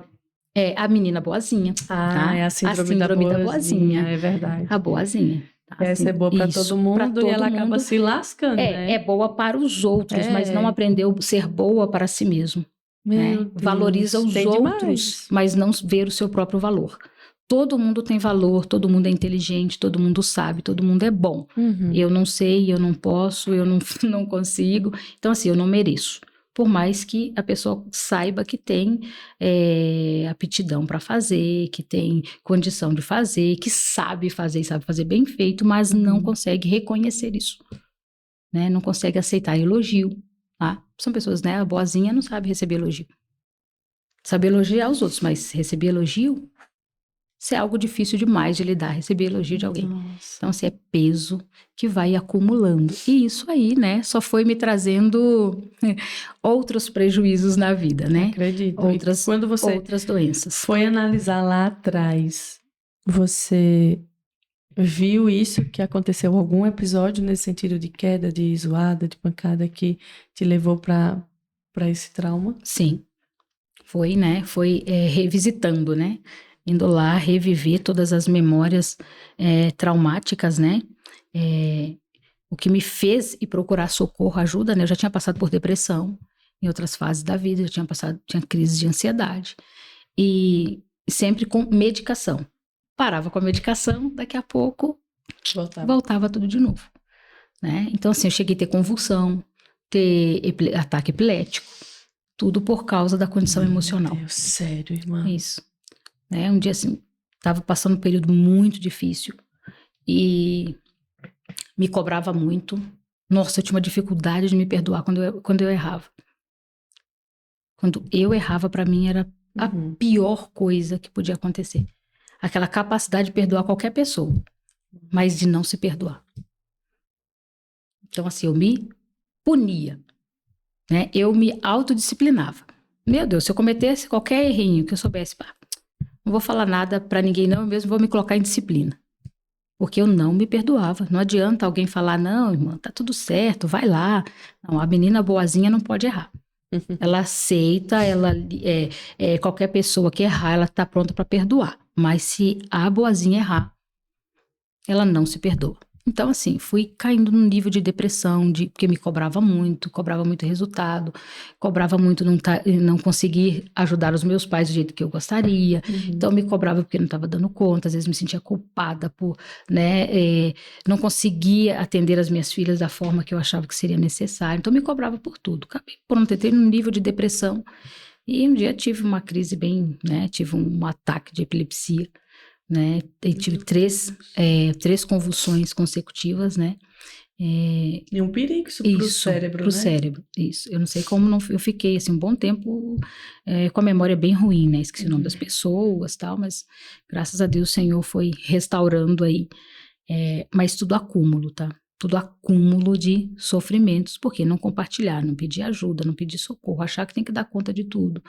É a menina boazinha. Tá? É a síndrome da boazinha. É verdade. A boazinha. Essa é boa para todo mundo e ela acaba se lascando, né? É boa para os outros, mas não aprendeu a ser boa para si mesmo. Né? Valoriza os outros, mas não ver o seu próprio valor. Todo mundo tem valor, todo mundo é inteligente, todo mundo sabe, todo mundo é bom. Eu não sei, eu não posso, eu não consigo. Então, assim, eu não mereço. Por mais que a pessoa saiba que tem aptidão para fazer, que tem condição de fazer, que sabe fazer e sabe fazer bem feito, mas não consegue reconhecer isso. Né? Não consegue aceitar elogio. Tá? São pessoas, né? A boazinha não sabe receber elogio. Sabe elogiar os outros, mas receber elogio... isso é algo difícil demais de lidar, receber elogio de alguém. Nossa. Então, assim, é peso que vai acumulando. E isso aí, né, só foi me trazendo outros prejuízos na vida, né? Acredito. Outras doenças. Foi analisar lá atrás, você viu isso, que aconteceu algum episódio nesse sentido de queda, de zoada, de pancada que te levou para esse trauma? Sim. Foi, né? Foi revisitando, né? Indo lá reviver todas as memórias traumáticas, né? O que me fez ir procurar socorro, ajuda, né? Eu já tinha passado por depressão em outras fases da vida, eu tinha crise de ansiedade. E sempre com medicação. Parava com a medicação, daqui a pouco voltava tudo de novo, né? Então, assim, eu cheguei a ter convulsão, ter ataque epilético, tudo por causa da condição emocional. Meu Deus, sério, irmã? Isso. Né? Um dia, assim, estava passando um período muito difícil e me cobrava muito. Nossa, eu tinha uma dificuldade de me perdoar quando eu errava. Quando eu errava, para mim, era a pior coisa que podia acontecer. Aquela capacidade de perdoar qualquer pessoa, mas de não se perdoar. Então, assim, eu me punia, né? Eu me autodisciplinava. Meu Deus, se eu cometesse qualquer errinho que eu soubesse, não vou falar nada pra ninguém não, eu mesmo vou me colocar em disciplina. Porque eu não me perdoava. Não adianta alguém falar, não, irmã, tá tudo certo, vai lá. Não, a menina boazinha não pode errar. Ela aceita, qualquer pessoa que errar, ela tá pronta pra perdoar. Mas se a boazinha errar, ela não se perdoa. Então, assim, fui caindo num nível de depressão, porque me cobrava muito resultado, cobrava muito não conseguir ajudar os meus pais do jeito que eu gostaria. Então, me cobrava porque não estava dando conta, às vezes me sentia culpada por, né, não conseguia atender as minhas filhas da forma que eu achava que seria necessário. Então, me cobrava por tudo. Pronto, entrei num nível de depressão e um dia tive uma crise tive um ataque de epilepsia. Né? Eu tive três convulsões consecutivas, né? E um perigo isso pro cérebro, pro cérebro, isso. Eu não sei como eu fiquei, assim, um bom tempo com a memória bem ruim, né? Esqueci o nome das pessoas, tal, mas graças a Deus o Senhor foi restaurando aí. Mas tudo acúmulo, tá? Tudo acúmulo de sofrimentos, porque não compartilhar, não pedir ajuda, não pedir socorro, achar que tem que dar conta de tudo,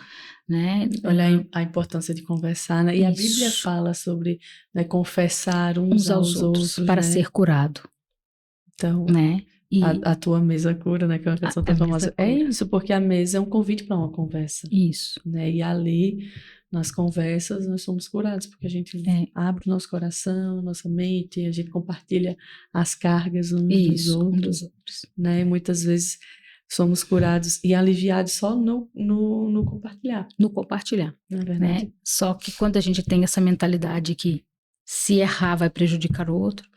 né? Olha a importância de conversar, né? E a Bíblia fala sobre, né, confessar uns aos outros para né? ser curado. Então, né? A tua mesa cura, né? Que é uma canção tão famosa. É isso, porque a mesa é um convite para uma conversa. Isso. Né? E ali, nas conversas, nós somos curados, porque a gente abre o nosso coração, nossa mente, a gente compartilha as cargas uns dos outros. Né? E muitas vezes somos curados e aliviados só no compartilhar. No compartilhar. Na verdade. Né? Só que quando a gente tem essa mentalidade que se errar vai prejudicar o outro,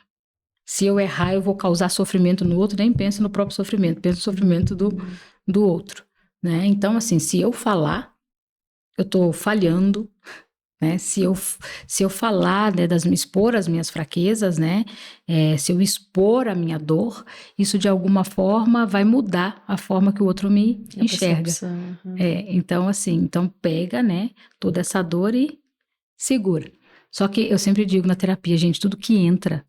se eu errar, eu vou causar sofrimento no outro, nem penso no próprio sofrimento, penso no sofrimento do outro, né? Então, assim, se eu falar, eu tô falhando, né? Se eu falar, né, expor as minhas fraquezas, né? Se eu expor a minha dor, isso de alguma forma vai mudar a forma que o outro me enxerga. Então, assim, pega, né, toda essa dor e segura. Só que eu sempre digo na terapia, gente, tudo que entra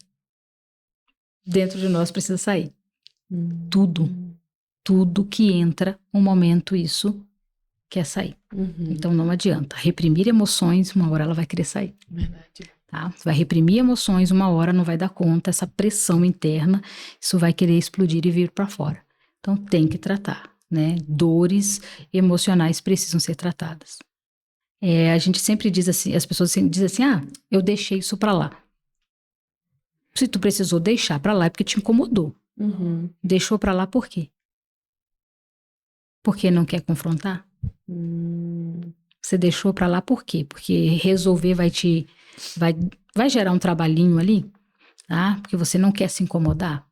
dentro de nós precisa sair. Tudo que entra, um momento isso quer sair. Então não adianta. Reprimir emoções, uma hora ela vai querer sair. Verdade. Tá? Você vai reprimir emoções, uma hora não vai dar conta, essa pressão interna, isso vai querer explodir e vir para fora. Então tem que tratar, né? Dores emocionais precisam ser tratadas. A gente sempre diz assim, as pessoas sempre dizem assim, eu deixei isso para lá. Se tu precisou deixar pra lá é porque te incomodou. Deixou pra lá por quê? Porque não quer confrontar? Você deixou pra lá por quê? Porque resolver vai gerar um trabalhinho ali, tá? Porque você não quer se incomodar?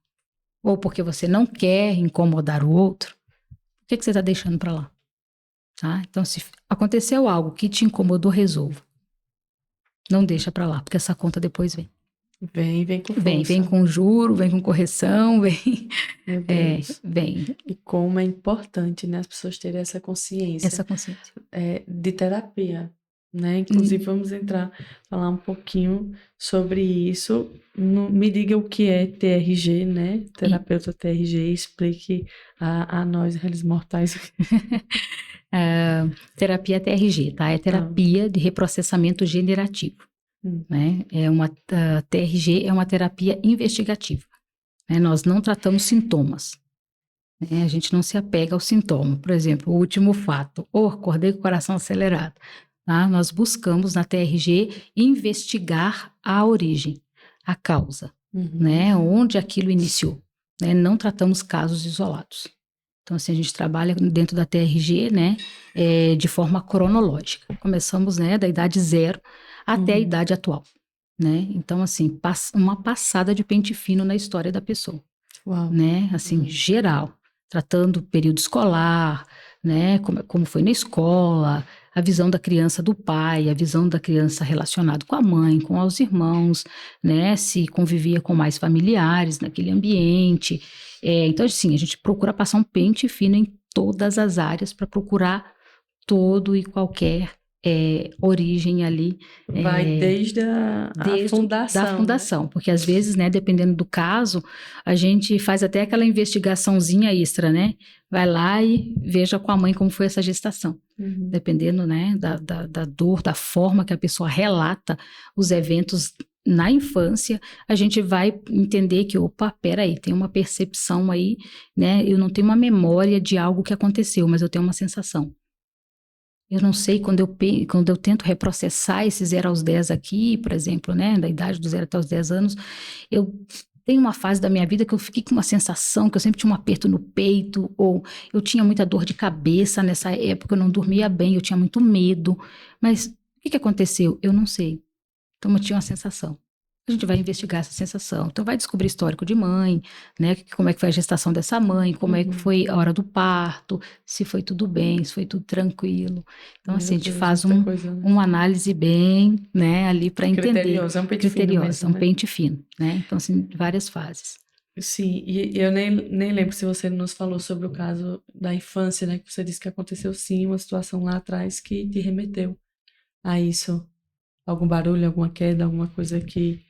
Ou porque você não quer incomodar o outro? Por que você tá deixando pra lá? Tá? Então, se aconteceu algo que te incomodou, resolva. Não deixa pra lá, porque essa conta depois vem. Vem com força. Vem com juro, vem com correção, vem. Meu Deus. Vem. E como é importante, né, as pessoas terem essa consciência. Essa consciência. De terapia. né? Inclusive, vamos falar um pouquinho sobre isso. Me diga o que é TRG, né? Terapeuta TRG, explique a nós, réis mortais. Terapia TRG, tá? É terapia de reprocessamento generativo, né? TRG é uma terapia investigativa, né? Nós não tratamos sintomas, né? A gente não se apega ao sintoma. Por exemplo, o último fato, acordei com o coração acelerado. Tá? Nós buscamos na TRG investigar a origem, a causa, né? Onde aquilo iniciou, né? Não tratamos casos isolados. Então, assim, a gente trabalha dentro da TRG, né, de forma cronológica. Começamos, né, da idade 0 até a idade atual, né? Então, assim, uma passada de pente fino na história da pessoa, né? Assim, geral, tratando o período escolar, né, como foi na escola, a visão da criança do pai, a visão da criança relacionada com a mãe, com os irmãos, né, se convivia com mais familiares naquele ambiente. Então, assim, a gente procura passar um pente fino em todas as áreas para procurar todo e qualquer origem ali. Vai desde a fundação. Da fundação, né? Porque às vezes, né, dependendo do caso, a gente faz até aquela investigaçãozinha extra, né? Vai lá e veja com a mãe como foi essa gestação. Dependendo, né, da dor, da forma que a pessoa relata os eventos na infância, a gente vai entender que, peraí, tem uma percepção aí, né? Eu não tenho uma memória de algo que aconteceu, mas eu tenho uma sensação. Eu não sei, quando eu tento reprocessar esse 0 aos 10 aqui, por exemplo, né, da idade do 0 até os 10 anos, eu tenho uma fase da minha vida que eu fiquei com uma sensação que eu sempre tinha um aperto no peito, ou eu tinha muita dor de cabeça nessa época, eu não dormia bem, eu tinha muito medo, mas o que aconteceu? Eu não sei. Então eu tinha uma sensação. A gente vai investigar essa sensação. Então vai descobrir histórico de mãe, né? Como é que foi a gestação dessa mãe, como é que foi a hora do parto, se foi tudo bem, se foi tudo tranquilo. Então, assim, a gente faz uma análise bem, né, ali para entender. Criteriosa, é um pente fino mesmo, um pente fino, né? Então, assim, várias fases. Sim, e eu nem lembro se você nos falou sobre o caso da infância, né? Que você disse que aconteceu sim, uma situação lá atrás que te remeteu a isso. Algum barulho, alguma queda, alguma coisa que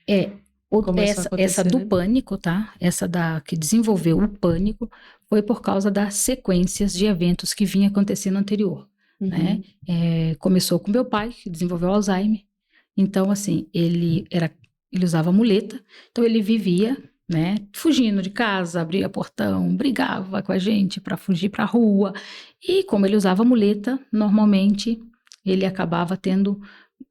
começou a acontecer, essa do pânico, tá? Essa que desenvolveu o pânico foi por causa das sequências de eventos que vinha acontecendo anterior, né? Começou com meu pai, que desenvolveu Alzheimer. Então, assim, ele usava muleta, então ele vivia, né, fugindo de casa, abria portão, brigava com a gente para fugir para a rua. E como ele usava muleta, normalmente ele acabava tendo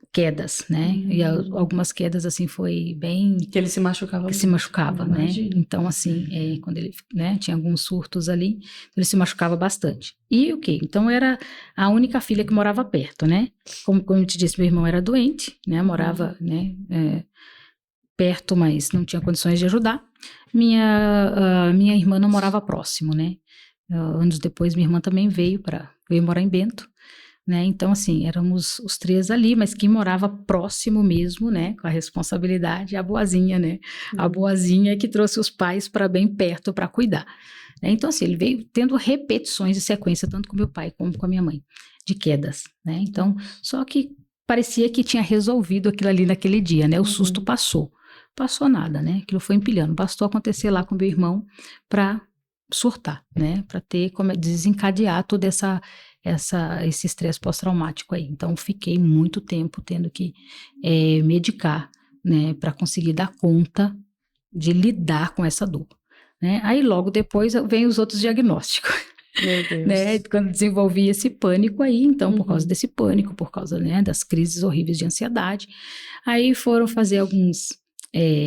quedas, né? E algumas quedas, assim, foi bem... Que ele se machucava. Que se machucava, né? Então, assim, quando ele, né, tinha alguns surtos ali, ele se machucava bastante. E o quê? Então, era a única filha que morava perto, né? Como eu te disse, meu irmão era doente, né? Morava, né, perto, mas não tinha condições de ajudar. Minha irmã não morava próximo, né? Anos depois, minha irmã também veio morar em Bento. Né? Então, assim, éramos os 3 ali, mas quem morava próximo mesmo, né, com a responsabilidade, a boazinha, né? A boazinha que trouxe os pais para bem perto para cuidar. Né? Então, assim, ele veio tendo repetições de sequência, tanto com meu pai como com a minha mãe, de quedas, né? Então, só que parecia que tinha resolvido aquilo ali naquele dia, né? O susto passou. Passou nada, né? Aquilo foi empilhando. Bastou acontecer lá com meu irmão para surtar, né? Para ter como desencadear toda esse estresse pós-traumático aí. Então, fiquei muito tempo tendo que medicar, né, para conseguir dar conta de lidar com essa dor, né? Aí, logo depois, vem os outros diagnósticos. Meu Deus. Né? Quando desenvolvi esse pânico aí, então, por causa desse pânico, por causa, né, das crises horríveis de ansiedade, aí foram fazer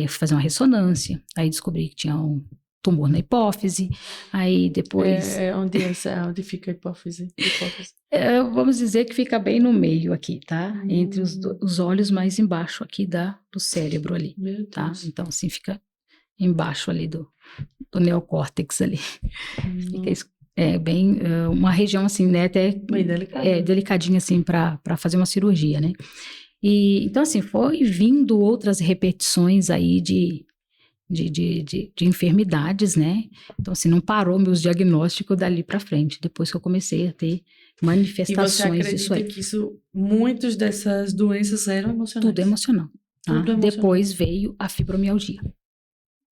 fazer uma ressonância, aí descobri que tinha um tumor na hipófise, aí depois... Onde fica a hipófise? Vamos dizer que fica bem no meio aqui, tá? Entre os olhos, mais embaixo aqui do cérebro ali, tá? Então, assim, fica embaixo ali do neocórtex ali. Fica bem, uma região assim, né? Até bem delicada. Delicadinha, assim, para fazer uma cirurgia, né? E, então, assim, foi vindo outras repetições aí de enfermidades, né? Então, assim, não parou meus diagnósticos dali para frente, depois que eu comecei a ter manifestações disso aí. E você acredita que muitas dessas doenças eram emocionais? Tudo emocional. Tá? Tudo emocional. Depois veio a fibromialgia.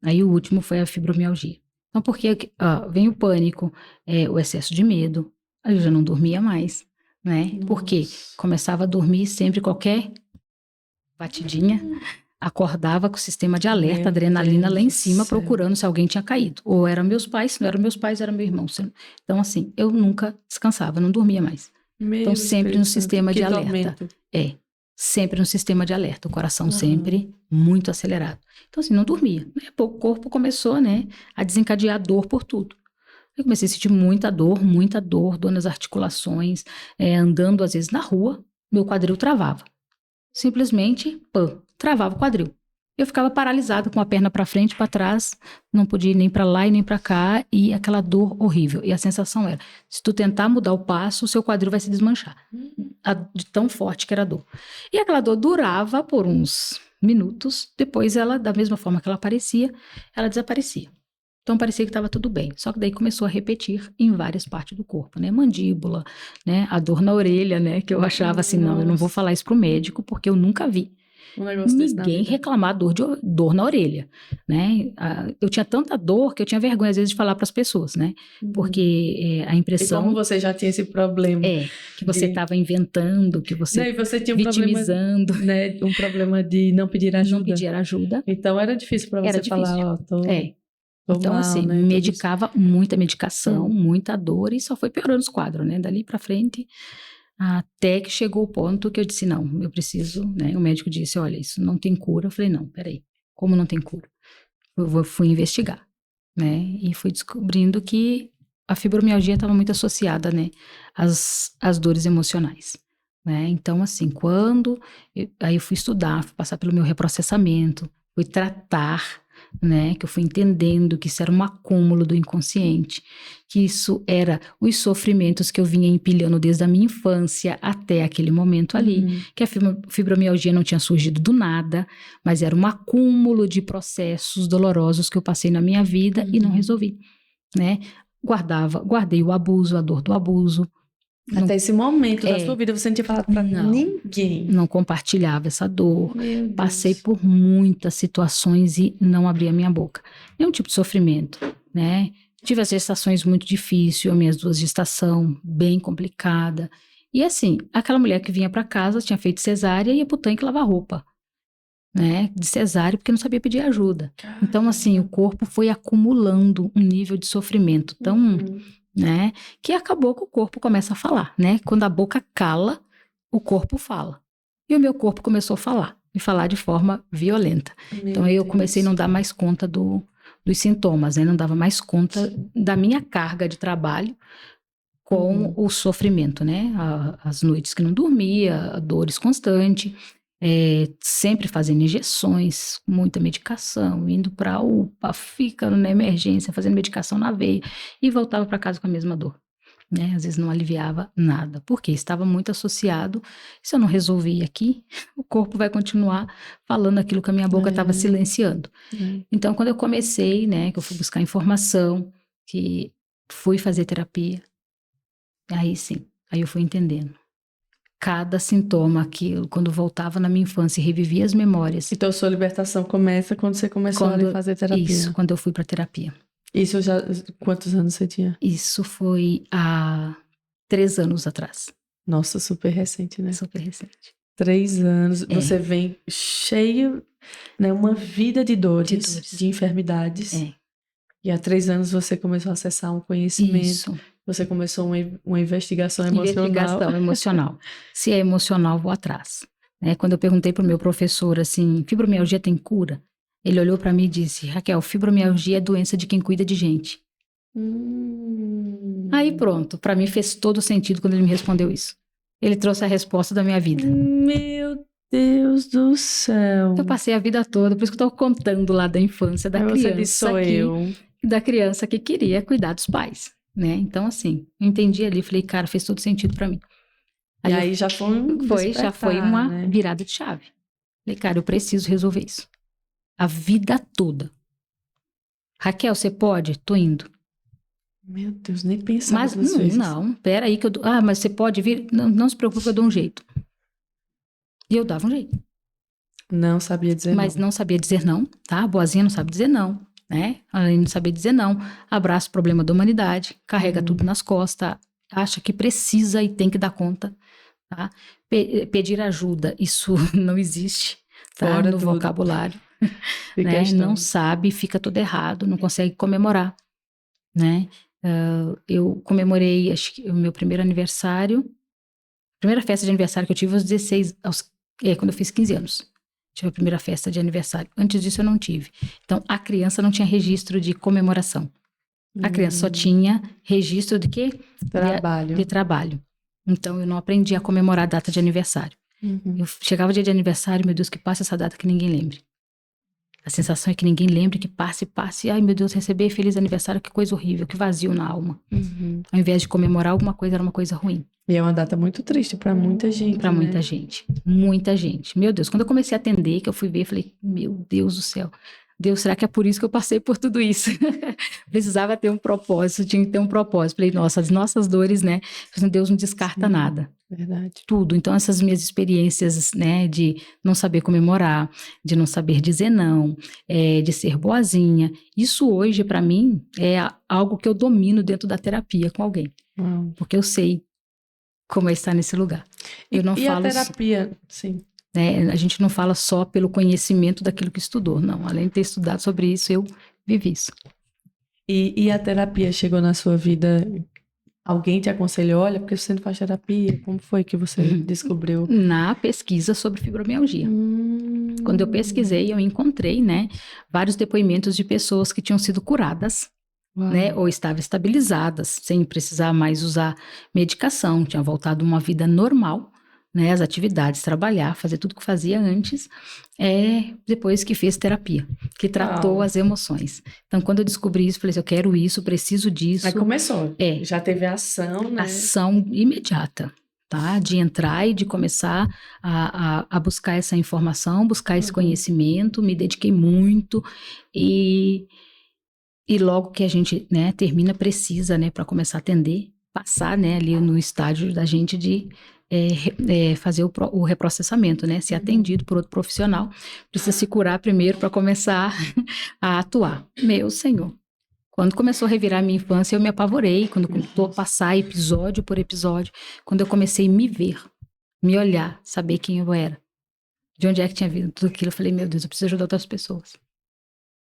Aí o último foi a fibromialgia. Então, porque vem o pânico, o excesso de medo, aí eu já não dormia mais, né? Nossa. Porque começava a dormir sempre qualquer batidinha, acordava com o sistema de alerta, adrenalina lá em cima, procurando se alguém tinha caído. Ou eram meus pais, se não eram meus pais, era meu irmão. Então, assim, eu nunca descansava, não dormia mais. Então, sempre no sistema de alerta. Sempre no sistema de alerta, o coração sempre muito acelerado. Então, assim, não dormia. O corpo começou, né, a desencadear dor por tudo. Eu comecei a sentir muita dor nas articulações, andando às vezes na rua, meu quadril travava. Simplesmente, travava o quadril. Eu ficava paralisada com a perna para frente e para trás, não podia ir nem para lá e nem para cá, e aquela dor horrível. E a sensação era, se tu tentar mudar o passo, o seu quadril vai se desmanchar. De tão forte que era a dor. E aquela dor durava por uns minutos, depois ela, da mesma forma que ela aparecia, ela desaparecia. Então parecia que estava tudo bem, só que daí começou a repetir em várias partes do corpo, né? Mandíbula, né? A dor na orelha, né? Que eu achava assim, não, eu não vou falar isso pro médico porque eu nunca vi ninguém reclamar dor na orelha, né? Eu tinha tanta dor que eu tinha vergonha às vezes de falar para as pessoas, né? Porque a impressão... E como você já tinha esse problema? Que você estava inventando, que você tinha vitimizando. Um problema de não pedir ajuda. Não pedir ajuda. Então era difícil para você falar, Então, assim, né? medicava, muita medicação, muita dor, e só foi piorando os quadros, né? Dali pra frente, até que chegou o ponto que eu disse, não, eu preciso, né? O médico disse, olha, isso não tem cura. Eu falei, não, peraí, como não tem cura? Fui investigar, né? E fui descobrindo que a fibromialgia estava muito associada, né? Às dores emocionais, né? Então, assim, aí eu fui estudar, fui passar pelo meu reprocessamento, fui tratar, né, que eu fui entendendo que isso era um acúmulo do inconsciente, que isso era os sofrimentos que eu vinha empilhando desde a minha infância até aquele momento ali, que a fibromialgia não tinha surgido do nada, mas era um acúmulo de processos dolorosos que eu passei na minha vida e não resolvi, né? Guardei o abuso, a dor do abuso. Até esse momento da sua vida você não tinha falado pra ninguém. Não compartilhava essa dor. Passei por muitas situações e não abria minha boca. Nenhum tipo de sofrimento, né? Tive as gestações muito difíceis, as minhas 2 gestações bem complicada. E assim, aquela mulher que vinha para casa, tinha feito cesárea e ia pro tanque lavar roupa, né? De cesárea, porque não sabia pedir ajuda. Então, assim, o corpo foi acumulando um nível de sofrimento tão... né? Que acabou que o corpo começa a falar, né? Quando a boca cala, o corpo fala. E o meu corpo começou a falar, e falar de forma violenta. Então aí eu comecei a não dar mais conta dos sintomas, né? Não dava mais conta da minha carga de trabalho com o sofrimento, né? As noites que não dormia, dores constantes, sempre fazendo injeções, muita medicação, indo para a UPA, ficando na emergência, fazendo medicação na veia, e voltava para casa com a mesma dor, né? Às vezes não aliviava nada, porque estava muito associado. Se eu não resolver aqui, o corpo vai continuar falando aquilo que a minha boca estava silenciando. Então, quando eu comecei, né, que eu fui buscar informação, que fui fazer terapia, aí sim, aí eu fui entendendo. Cada sintoma que quando voltava na minha infância e revivia as memórias. Então, sua libertação começa quando você começou a fazer terapia? Isso, quando eu fui para terapia. Isso já... Quantos anos você tinha? Isso foi há 3 anos atrás. Nossa, super recente, né? Super recente. 3 anos. Você vem cheio, né? Uma vida de dores, de enfermidades. E há 3 anos você começou a acessar um conhecimento. Isso. Você começou uma investigação emocional. Investigação emocional. Se é emocional, vou atrás. Né? Quando eu perguntei para o meu professor, assim, fibromialgia tem cura? Ele olhou para mim e disse, Raquel, fibromialgia é doença de quem cuida de gente. Aí pronto, para mim fez todo sentido quando ele me respondeu isso. Ele trouxe a resposta da minha vida. Meu Deus do céu. Eu passei a vida toda, por isso que eu estou contando lá da infância, da criança. Você disse, sou eu. Da criança que queria cuidar dos pais. Né? Então, assim, eu entendi ali, falei, cara, fez todo sentido pra mim. Aí já foi uma virada de chave. Falei, cara, eu preciso resolver isso. A vida toda. Raquel, você pode? Tô indo. Meu Deus, nem pensava Mas duas vezes. não, peraí que eu... mas você pode vir? Não se preocupe, eu dou um jeito. E eu dava um jeito. Não sabia dizer Mas não. não sabia dizer não, tá? Boazinha não sabe dizer não, né? Além de não saber dizer não, abraça o problema da humanidade, carrega tudo nas costas, acha que precisa e tem que dar conta, tá? Pedir ajuda, isso não existe, tá? Fora No tudo. vocabulário, Que né? questão. Não sabe, fica tudo errado, não consegue comemorar, né? Eu comemorei, acho que o meu primeiro aniversário, primeira festa de aniversário que eu tive aos 16, quando eu fiz 15 anos. Tive a primeira festa de aniversário. Antes disso eu não tive. Então, a criança não tinha registro de comemoração. A criança só tinha registro de quê? Trabalho. De trabalho. Então, eu não aprendi a comemorar a data de aniversário. Eu chegava o dia de aniversário, meu Deus, que passe essa data que ninguém lembre. A sensação é que ninguém lembre, que passe. Ai, meu Deus, receber feliz aniversário, que coisa horrível, que vazio na alma. Ao invés de comemorar alguma coisa, era uma coisa ruim. E é uma data muito triste para muita gente, Para né? muita gente. Muita gente. Meu Deus, quando eu comecei a atender, que eu fui ver, falei, meu Deus do céu. Deus, será que é por isso que eu passei por tudo isso? Precisava ter um propósito, tinha que ter um propósito. Falei, nossa, as nossas dores, né? Deus não descarta nada. Verdade. Tudo. Então, essas minhas experiências, né, de não saber comemorar, de não saber dizer não, de ser boazinha, isso hoje, para mim, é algo que eu domino dentro da terapia com alguém. Porque eu sei como é estar nesse lugar. Eu não falo a terapia, sim. Né, a gente não fala só pelo conhecimento daquilo que estudou, não. Além de ter estudado sobre isso, eu vivi isso. E a terapia chegou na sua vida? Alguém te aconselhou? Olha, porque você não faz terapia? Como foi que você descobriu? Na pesquisa sobre fibromialgia. Quando eu pesquisei, eu encontrei, né, vários depoimentos de pessoas que tinham sido curadas, né, ou estavam estabilizadas, sem precisar mais usar medicação, tinham voltado a uma vida normal, né, as atividades, trabalhar, fazer tudo que fazia antes, depois que fez terapia, que tratou as emoções. Então, quando eu descobri isso, falei assim, eu quero isso, preciso disso. Aí começou. Já teve ação, né? Ação imediata, tá? De entrar e de começar a buscar essa informação, buscar esse conhecimento, me dediquei muito e logo que a gente, né, termina, precisa, né, para começar a atender, passar, né, ali no estágio da gente de fazer o reprocessamento, né, ser atendido por outro profissional, precisa se curar primeiro para começar a atuar. Meu Senhor. Quando começou a revirar a minha infância, eu me apavorei, quando começou a passar episódio por episódio, quando eu comecei a me ver, me olhar, saber quem eu era, de onde é que tinha vindo tudo aquilo, eu falei, meu Deus, eu preciso ajudar outras pessoas.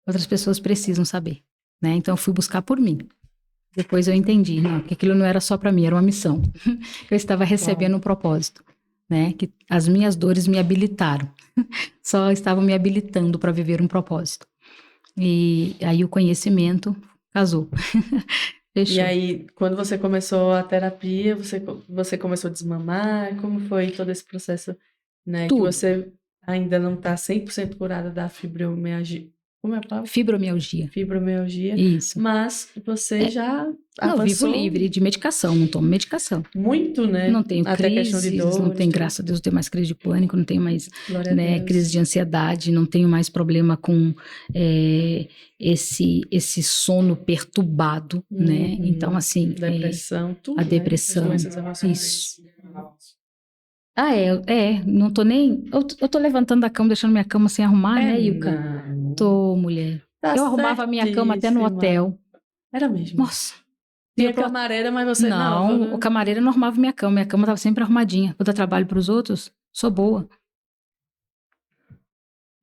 Outras pessoas precisam saber. Né? Então, eu fui buscar por mim. Depois eu entendi, não, que aquilo não era só para mim, era uma missão. Eu estava recebendo um propósito, né? Que as minhas dores me habilitaram. Só estavam me habilitando para viver um propósito. E aí o conhecimento casou. Fechou. E aí, quando você começou a terapia, você começou a desmamar? Como foi todo esse processo, né? Tudo. Que você ainda não está 100% curada da fibromialgia. Como é a palavra? Fibromialgia. Fibromialgia. Isso. Mas você já Não, avançou... vivo livre de medicação, não tomo medicação. Muito, né? Não tenho até crises, questão de dor, não tenho, graças a Deus, não tenho mais crise de pânico, não tenho mais, né, crise de ansiedade, não tenho mais problema com esse sono perturbado, né? Então, assim... Depressão, tudo, a depressão, né? As doenças emocionais. Isso. Não tô nem... Eu tô levantando da cama, deixando minha cama sem arrumar, né, Ilka? Não. Tô, mulher. Tá eu arrumava a minha cama até no hotel. Era mesmo? Nossa. Tinha camareira, mas você não. O camareira não arrumava minha cama tava sempre arrumadinha. Vou dar trabalho pros outros, sou boa.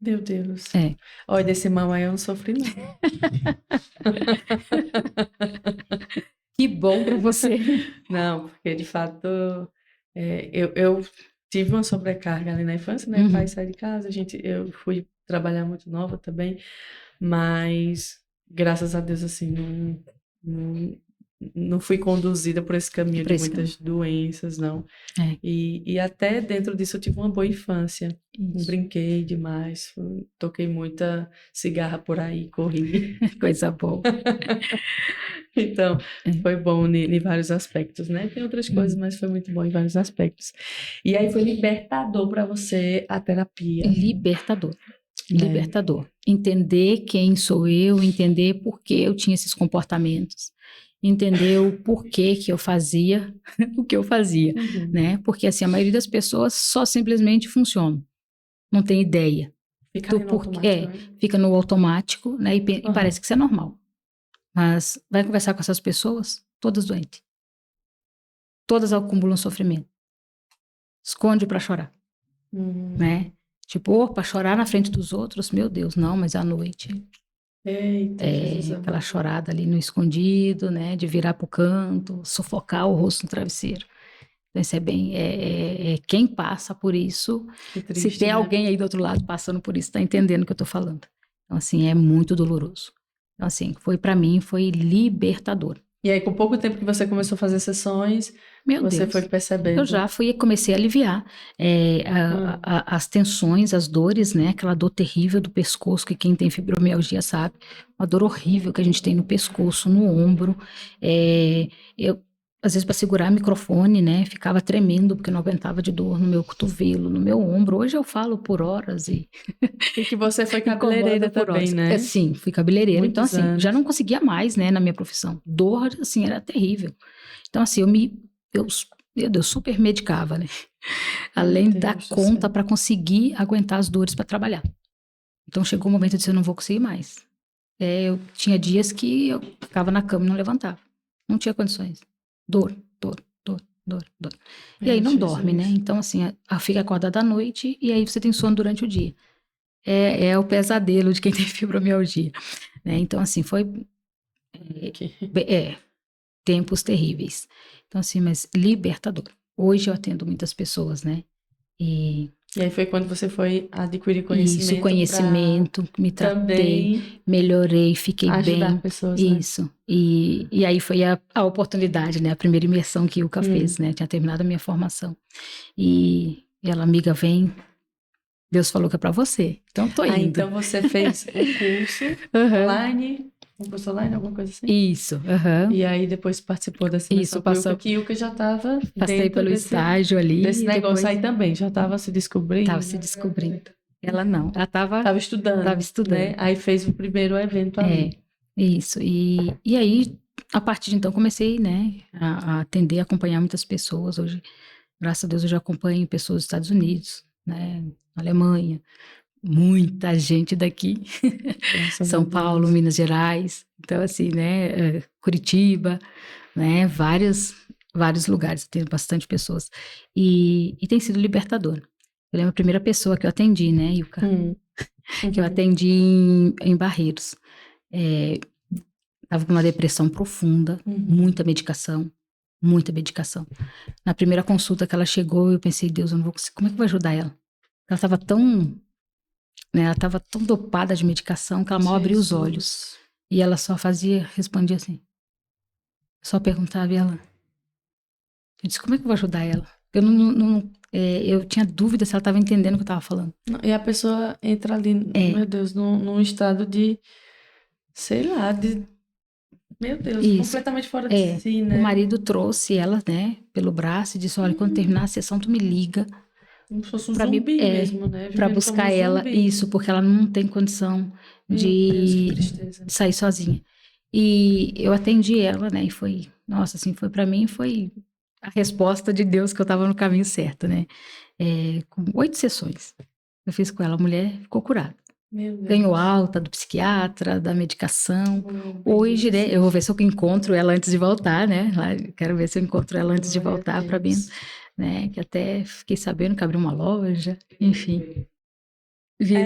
Meu Deus. Olha, desse mal aí eu não sofri, não. Que bom pra você. Não, porque de fato eu tive uma sobrecarga ali na infância, né? O pai saiu de casa, eu fui trabalhar muito nova também, mas graças a Deus, assim, não fui conduzida por esse caminho de muitas doenças, não. E até dentro disso eu tive uma boa infância. Brinquei demais, toquei muita cigarra por aí, corri. Coisa boa. Então, foi bom em vários aspectos, né? Tem outras coisas, mas foi muito bom em vários aspectos. E aí foi libertador para você a terapia. Libertador. Libertador. Entender quem sou eu, entender por que eu tinha esses comportamentos. entender o porquê que eu fazia o que eu fazia, né? Porque, assim, a maioria das pessoas só simplesmente funciona, não tem ideia Fica do ali no porquê. automático, né? Fica no automático, né? E parece que isso é normal. Mas vai conversar com essas pessoas, todas doentes. Todas acumulam sofrimento. Esconde pra chorar, né? Tipo, pra chorar na frente dos outros, meu Deus, não, mas à noite Eita, Jesus amado. aquela chorada ali no escondido, né? De virar pro canto, sufocar o rosto no travesseiro. Então, isso é bem. Quem passa por isso, Que triste, se tem né? alguém aí do outro lado passando por isso, tá entendendo o que eu tô falando. Então, assim, é muito doloroso. Então, assim, pra mim, foi libertador. E aí, com pouco tempo que você começou a fazer sessões, Meu você Deus. foi percebendo. Eu já comecei a aliviar as tensões, as dores, né? Aquela dor terrível do pescoço, que quem tem fibromialgia sabe. Uma dor horrível que a gente tem no pescoço, no ombro. Eu, às vezes, para segurar o microfone, né? Ficava tremendo, porque não aguentava de dor no meu cotovelo, no meu ombro. Hoje eu falo por horas e que você foi cabeleireira também, né? Sim, fui cabeleireira. Muitos então, assim, anos. já não conseguia mais, né, na minha profissão. Dor, assim, era terrível. Então, assim, meu Deus, super medicava, né? Além da conta para conseguir aguentar as dores para trabalhar. Então, chegou o momento de dizer, eu não vou conseguir mais. Eu tinha dias que eu ficava na cama e não levantava. Não tinha condições. Dor. E aí não dorme, né? Então, assim, fica acordada à noite e aí você tem sono durante o dia. É o pesadelo de quem tem fibromialgia, né? Então, assim, foi tempos terríveis. Então, assim, mas libertador. Hoje eu atendo muitas pessoas, né? E aí foi quando você foi adquirir conhecimento. Isso, conhecimento, me tratei, melhorei, fiquei ajudar bem. pessoas, Isso. Né? E aí foi a oportunidade, né? A primeira imersão que Ilka fez, né? Tinha terminado a minha formação. E ela, amiga, vem. Deus falou que é pra você. Então, tô indo. Então você fez o curso online, um curso online, alguma coisa assim? Isso. E aí depois participou dessa imersão com Ilka, que Ilka já estava Passei pelo estágio ali. Desse negócio aí também, já estava se descobrindo. Estava se descobrindo. Ela não, ela estava estudando. Né? Aí fez o primeiro evento ali. Isso. E aí, a partir de então, comecei, né, a atender, a acompanhar muitas pessoas. Hoje, graças a Deus, eu já acompanho pessoas dos Estados Unidos, né, Alemanha, muita gente daqui, São Paulo, Minas Gerais, então assim, né, Curitiba, né, vários lugares, tem bastante pessoas, e tem sido libertador. Eu lembro a primeira pessoa que eu atendi, né, Ilka, que eu atendi em Barreiros, estava com uma depressão profunda, muita medicação. Na primeira consulta que ela chegou, eu pensei, Deus, eu não vou conseguir, como é que eu vou ajudar ela? Ela estava tão dopada de medicação que ela mal abria os olhos. E ela só respondia assim. Só perguntava e ela... Eu disse, como é que eu vou ajudar ela? Eu tinha dúvida se ela estava entendendo o que eu estava falando. E a pessoa entra ali, meu Deus, num estado de, sei lá, meu Deus, completamente fora de si, né? O marido trouxe ela, né, pelo braço e disse, olha, quando terminar a sessão, tu me liga. Como se fosse um zumbi mesmo, né? Para buscar ela, isso, porque ela não tem condição de sair sozinha. E eu atendi ela, né, e foi, nossa, assim, para mim, foi a resposta de Deus que eu estava no caminho certo, né? Com 8 sessões eu fiz com ela, a mulher ficou curada. Ganhou alta do psiquiatra, da medicação. Hoje, né, eu vou ver se eu encontro ela antes de voltar, né? Quero ver se eu encontro ela antes de voltar para mim, né? Que até fiquei sabendo que abriu uma loja, enfim.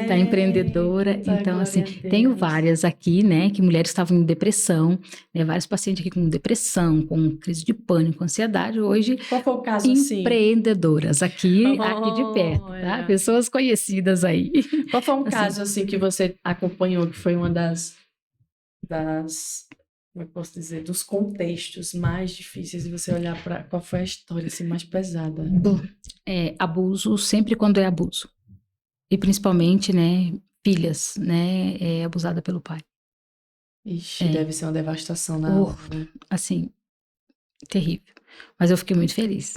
Tá empreendedora, então assim, tenho várias aqui, né, que mulheres estavam em depressão, né, vários pacientes aqui com depressão, com crise de pânico, ansiedade, hoje qual foi o caso, empreendedoras aqui de perto, tá? Pessoas conhecidas aí. Qual foi um caso assim que você acompanhou, que foi uma das como eu posso dizer, dos contextos mais difíceis de você olhar para qual foi a história assim mais pesada? Bom, abuso sempre quando é abuso. E principalmente, né, filhas, né, abusada pelo pai. Ixi, deve ser uma devastação na hora, né? Assim, terrível. Mas eu fiquei muito feliz.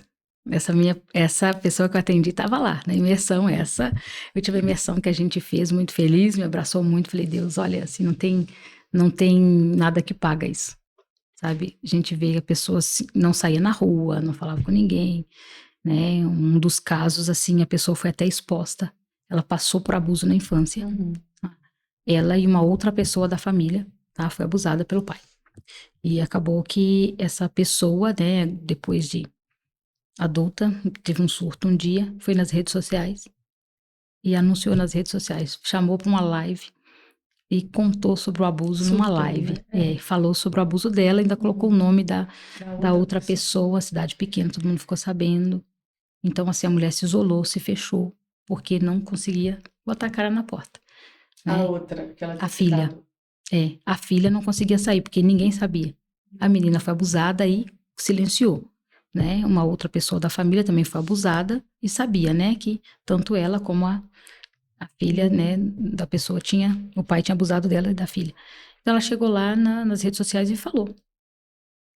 Essa pessoa que eu atendi estava lá, na imersão eu tive a imersão que a gente fez, muito feliz, me abraçou muito, falei, Deus, olha, assim, não tem nada que paga isso, sabe? A gente vê a pessoa não saía na rua, não falava com ninguém, né? Um dos casos, assim, a pessoa foi até exposta. Ela passou por abuso na infância. Ela e uma outra pessoa da família, tá? Foi abusada pelo pai. E acabou que essa pessoa, né, depois de adulta, teve um surto um dia, foi nas redes sociais e anunciou nas redes sociais, chamou para uma live e contou sobre o abuso numa live. Né? Falou sobre o abuso dela, ainda colocou o nome da outra pessoa, cidade pequena, todo mundo ficou sabendo. Então, assim, a mulher se isolou, se fechou, porque não conseguia botar a cara na porta. Né? A outra, que ela tinha a filha. citado. A filha não conseguia sair, porque ninguém sabia. A menina foi abusada e silenciou. Né? Uma outra pessoa da família também foi abusada e sabia, né, que tanto ela como a filha, né, da pessoa o pai tinha abusado dela e da filha. Então ela chegou lá nas redes sociais e falou.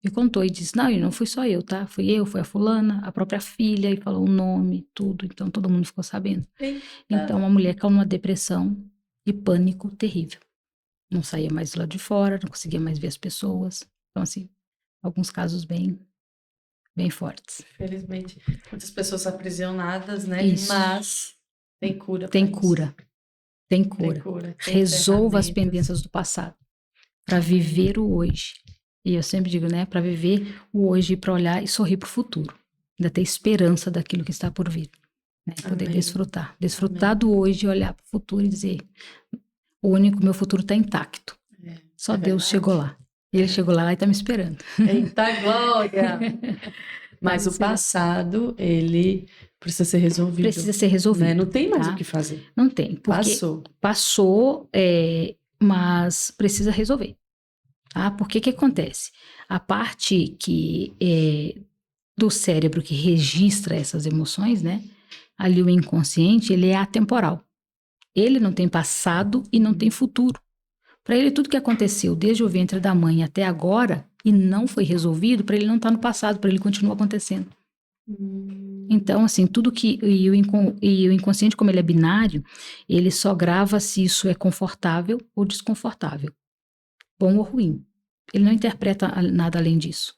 E contou e disse, não fui só eu, tá? Fui eu, foi a fulana, a própria filha, e falou o nome, tudo. Então todo mundo ficou sabendo. Eita. Então a mulher caiu numa depressão e pânico terrível. Não saía mais do lado de fora, não conseguia mais ver as pessoas. Então, assim, alguns casos bem fortes. Felizmente, muitas pessoas aprisionadas, né? Isso. Mas tem cura. Tem cura. Tem cura. Resolva as pendências do passado para viver o hoje. E eu sempre digo, né? Para viver o hoje, para olhar e sorrir para o futuro. Ainda ter esperança daquilo que está por vir. Né? Poder desfrutar. Desfrutar do hoje e olhar para o futuro e dizer: meu futuro está intacto. Só Deus chegou lá. Ele chegou lá e está me esperando. Eita glória! Mas o passado, ele precisa ser resolvido. Precisa ser resolvido. Né? Não tem mais o que fazer. Não tem. Passou, mas precisa resolver. Tá? Porque que acontece? A parte do cérebro que registra essas emoções, né? Ali o inconsciente, ele é atemporal. Ele não tem passado e não tem futuro. Para ele, tudo que aconteceu desde o ventre da mãe até agora e não foi resolvido, para ele não está no passado, para ele continua acontecendo. Então, assim, tudo que... E o inconsciente, como ele é binário, ele só grava se isso é confortável ou desconfortável. Bom ou ruim. Ele não interpreta nada além disso.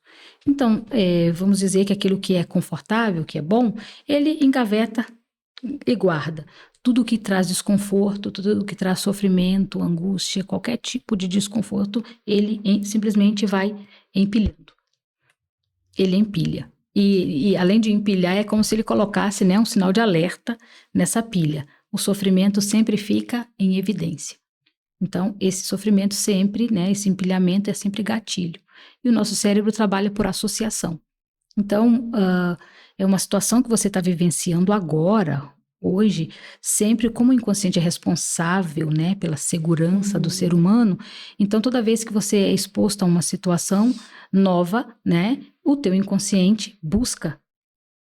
Então, vamos dizer que aquilo que é confortável, que é bom, ele engaveta e guarda. Tudo que traz desconforto, tudo que traz sofrimento, angústia, qualquer tipo de desconforto, ele simplesmente vai empilhando. Ele empilha. E além de empilhar, é como se ele colocasse, né, um sinal de alerta nessa pilha. O sofrimento sempre fica em evidência. Então, esse sofrimento sempre, né, esse empilhamento é sempre gatilho. E o nosso cérebro trabalha por associação. Então, é uma situação que você está vivenciando agora, hoje, sempre como o inconsciente é responsável, né, pela segurança do ser humano, então toda vez que você é exposto a uma situação nova, né, o teu inconsciente busca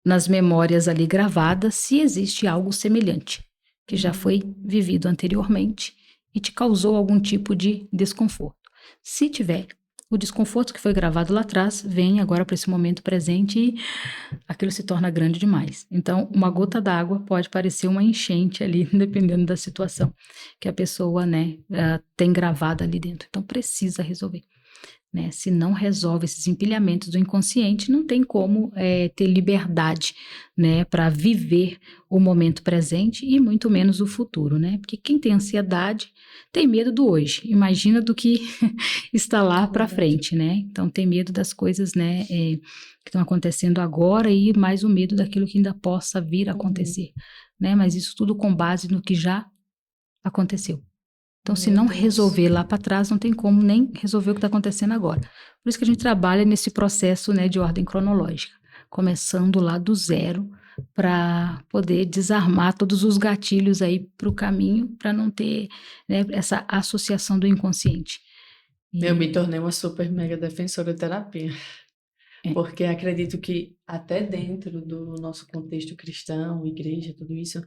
nas memórias ali gravadas se existe algo semelhante, que já foi vivido anteriormente e te causou algum tipo de desconforto. Se tiver, o desconforto que foi gravado lá atrás vem agora para esse momento presente e aquilo se torna grande demais. Então, uma gota d'água pode parecer uma enchente ali, dependendo da situação que a pessoa, né, tem gravada ali dentro. Então, precisa resolver. Né? Se não resolve esses empilhamentos do inconsciente, não tem como ter liberdade, né, para viver o momento presente e muito menos o futuro, né? Porque quem tem ansiedade tem medo do hoje, imagina do que está lá para frente, né? Então tem medo das coisas, né, que estão acontecendo agora e mais o medo daquilo que ainda possa vir a acontecer, né? Mas isso tudo com base no que já aconteceu. Então, se não resolver lá para trás, não tem como nem resolver o que está acontecendo agora. Por isso que a gente trabalha nesse processo, né, de ordem cronológica, começando lá do zero, para poder desarmar todos os gatilhos aí para o caminho, para não ter, né, essa associação do inconsciente. Eu me tornei uma super mega defensora de terapia. Porque acredito que até dentro do nosso contexto cristão, igreja, tudo isso,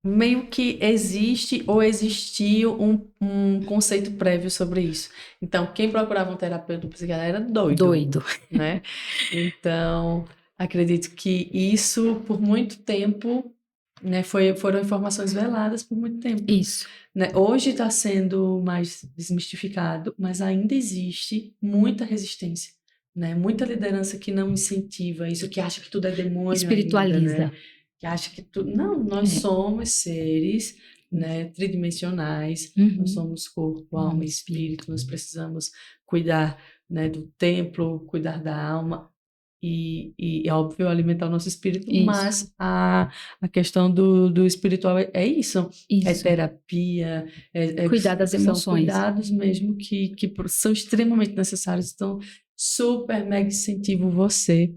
meio que existe ou existiu um conceito prévio sobre isso. Então, quem procurava um terapeuta psiquiatra era doido. Né? Então, acredito que isso, por muito tempo, né? Foram informações veladas por muito tempo. Isso. Né? Hoje está sendo mais desmistificado, mas ainda existe muita resistência, né? Muita liderança que não incentiva isso, que acha que tudo é demônio Espiritualiza. ainda, né? Que acha que tudo... Não, nós somos seres, né, tridimensionais, nós somos corpo, alma e espírito, nós precisamos cuidar, né, do templo, cuidar da alma e óbvio, alimentar o nosso espírito, mas a questão do espiritual é isso. É terapia, cuidar das emoções. São cuidados mesmo que são extremamente necessários. Então, super mega incentivo você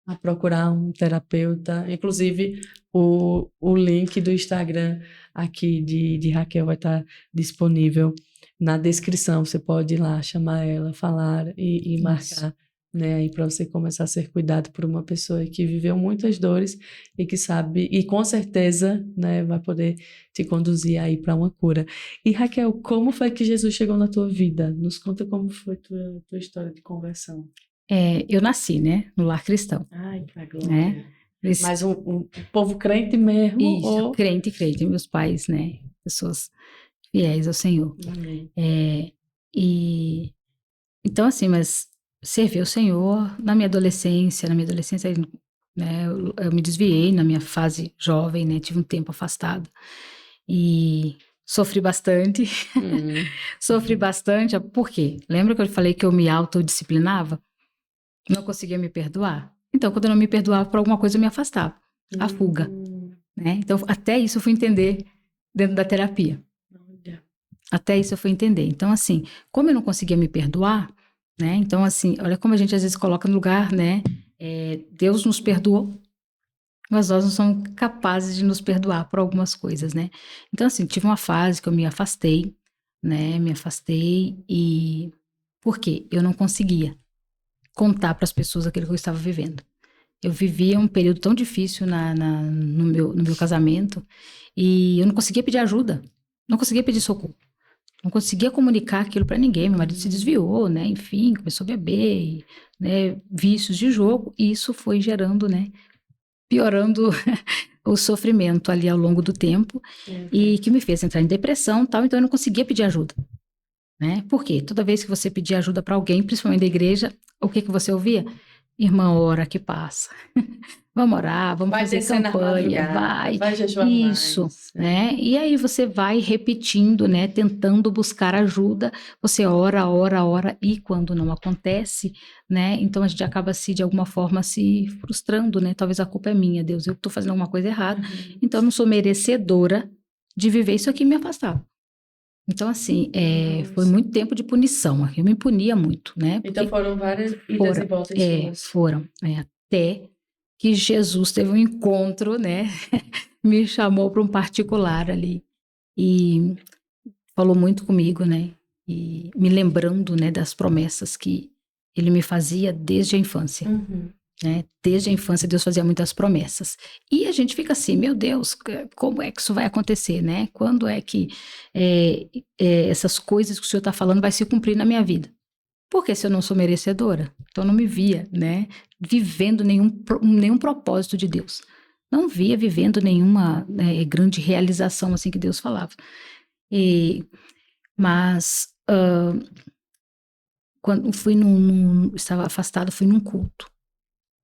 a procurar um terapeuta. Inclusive, o link do Instagram aqui de Raquel vai estar disponível na descrição. Você pode ir lá, chamar ela, falar e marcar, né, aí para você começar a ser cuidado por uma pessoa que viveu muitas dores e que sabe, e com certeza, né, vai poder te conduzir aí para uma cura. E Raquel, como foi que Jesus chegou na tua vida? Nos conta como foi tua história de conversão. Eu nasci, né, no lar cristão. Ai, que glória. Mas um povo crente mesmo? Isso, ou... crente. Meus pais, né, pessoas fiéis ao Senhor. Amém. Então, assim, mas servir o Senhor na minha adolescência, né, eu me desviei na minha fase jovem, né, tive um tempo afastado e sofri bastante. Sofri bastante, por quê? Lembra que eu falei que eu me autodisciplinava? Não conseguia me perdoar. Então, quando eu não me perdoava por alguma coisa, eu me afastava. A fuga. Né? Então, até isso eu fui entender dentro da terapia. Até isso eu fui entender. Então, assim, como eu não conseguia me perdoar, né? Então, assim, olha como a gente às vezes coloca no lugar, né? Deus nos perdoou, mas nós não somos capazes de nos perdoar por algumas coisas, né? Então, assim, tive uma fase que eu me afastei, né? E... Por quê? Eu não conseguia contar para as pessoas aquilo que eu estava vivendo. Eu vivia um período tão difícil no meu casamento e eu não conseguia pedir ajuda, não conseguia pedir socorro, não conseguia comunicar aquilo para ninguém. Meu marido se desviou, né? Enfim, começou a beber, né? Vícios de jogo, e isso foi gerando, né? Piorando o sofrimento ali ao longo do tempo e que me fez entrar em depressão, tal. Então eu não conseguia pedir ajuda, né? Por quê? Toda vez que você pedia ajuda para alguém, principalmente da igreja, o que você ouvia? Irmã, ora que passa. Vamos orar, vamos fazer campanha, vai jejuar isso, mais, né? E aí você vai repetindo, né? Tentando buscar ajuda, você ora, e quando não acontece, né? Então a gente acaba de alguma forma se frustrando, né? Talvez a culpa é minha, Deus, eu estou fazendo alguma coisa errada, então eu não sou merecedora de viver isso aqui e me afastar. Então, assim, foi muito tempo de punição. Eu me punia muito, né? Então foram várias idas e voltas suas. Foram. Até que Jesus teve um encontro, né? Me chamou para um particular ali. E falou muito comigo, né? E me lembrando, né, das promessas que ele me fazia desde a infância. Né? Desde a infância Deus fazia muitas promessas e a gente fica assim, meu Deus, como é que isso vai acontecer, né? Quando é que essas coisas que o Senhor está falando vai se cumprir na minha vida? Porque se eu não sou merecedora, então eu não me via, né, vivendo nenhum propósito de Deus, não via vivendo nenhuma grande realização assim que Deus falava. Mas quando fui estava afastado, fui num culto.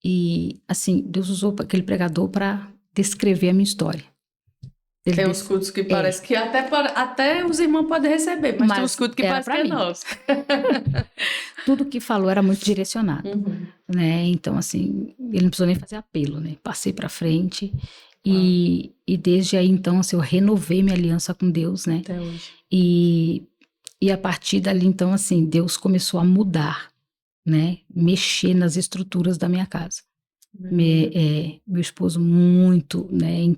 E, assim, Deus usou aquele pregador para descrever a minha história. Tem uns cultos que parece que até os irmãos podem receber, mas tem uns cultos que parece que é nosso. Tudo que falou era muito direcionado, né? Então, assim, ele não precisou nem fazer apelo, né? Passei para frente e desde aí, então, assim, eu renovei minha aliança com Deus, né? Até hoje. E a partir dali, então, assim, Deus começou a mudar, né? Mexer nas estruturas da minha casa. Meu esposo muito, né?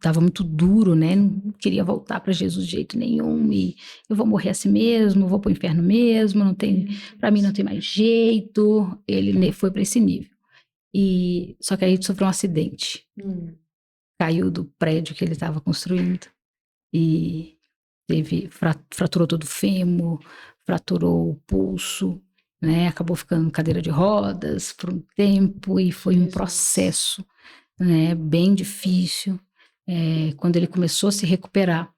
Tava muito duro, né? Não queria voltar para Jesus de jeito nenhum. E eu vou morrer assim mesmo, vou para o inferno mesmo. Não tem, para mim não tem mais jeito. Ele foi para esse nível. E só que aí ele sofreu um acidente. Caiu do prédio que ele estava construindo e fraturou todo o fêmur, fraturou o pulso, né? Acabou ficando em cadeira de rodas por um tempo e foi um processo, né, bem difícil. Quando ele começou a se recuperar,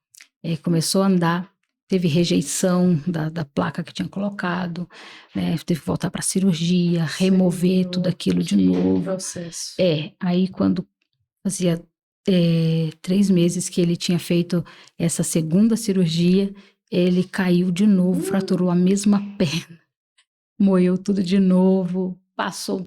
começou a andar, teve rejeição da placa que tinha colocado, né, teve que voltar para a cirurgia, remover tudo aquilo de novo. Processo. Aí quando fazia 3 meses que ele tinha feito essa segunda cirurgia, ele caiu de novo, fraturou a mesma perna, moeu tudo de novo, passou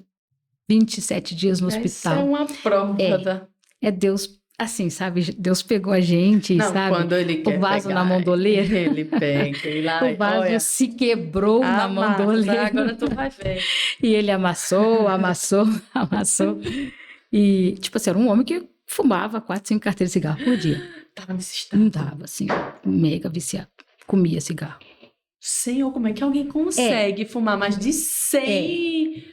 27 dias no hospital. Essa é uma prova. Deus, assim, sabe? Deus pegou a gente, não, sabe? Quando ele quer o vaso pegar, na mandoleira. Ele pega e lá, o vaso se quebrou na mandoleira. Agora tu vai ver. E ele amassou. E, tipo assim, era um homem que fumava 4, 5 carteiras de cigarro por dia. Tava nesse estado. Não tava, assim, mega viciado. Comia cigarro. Senhor, como é que alguém consegue fumar mais de 100?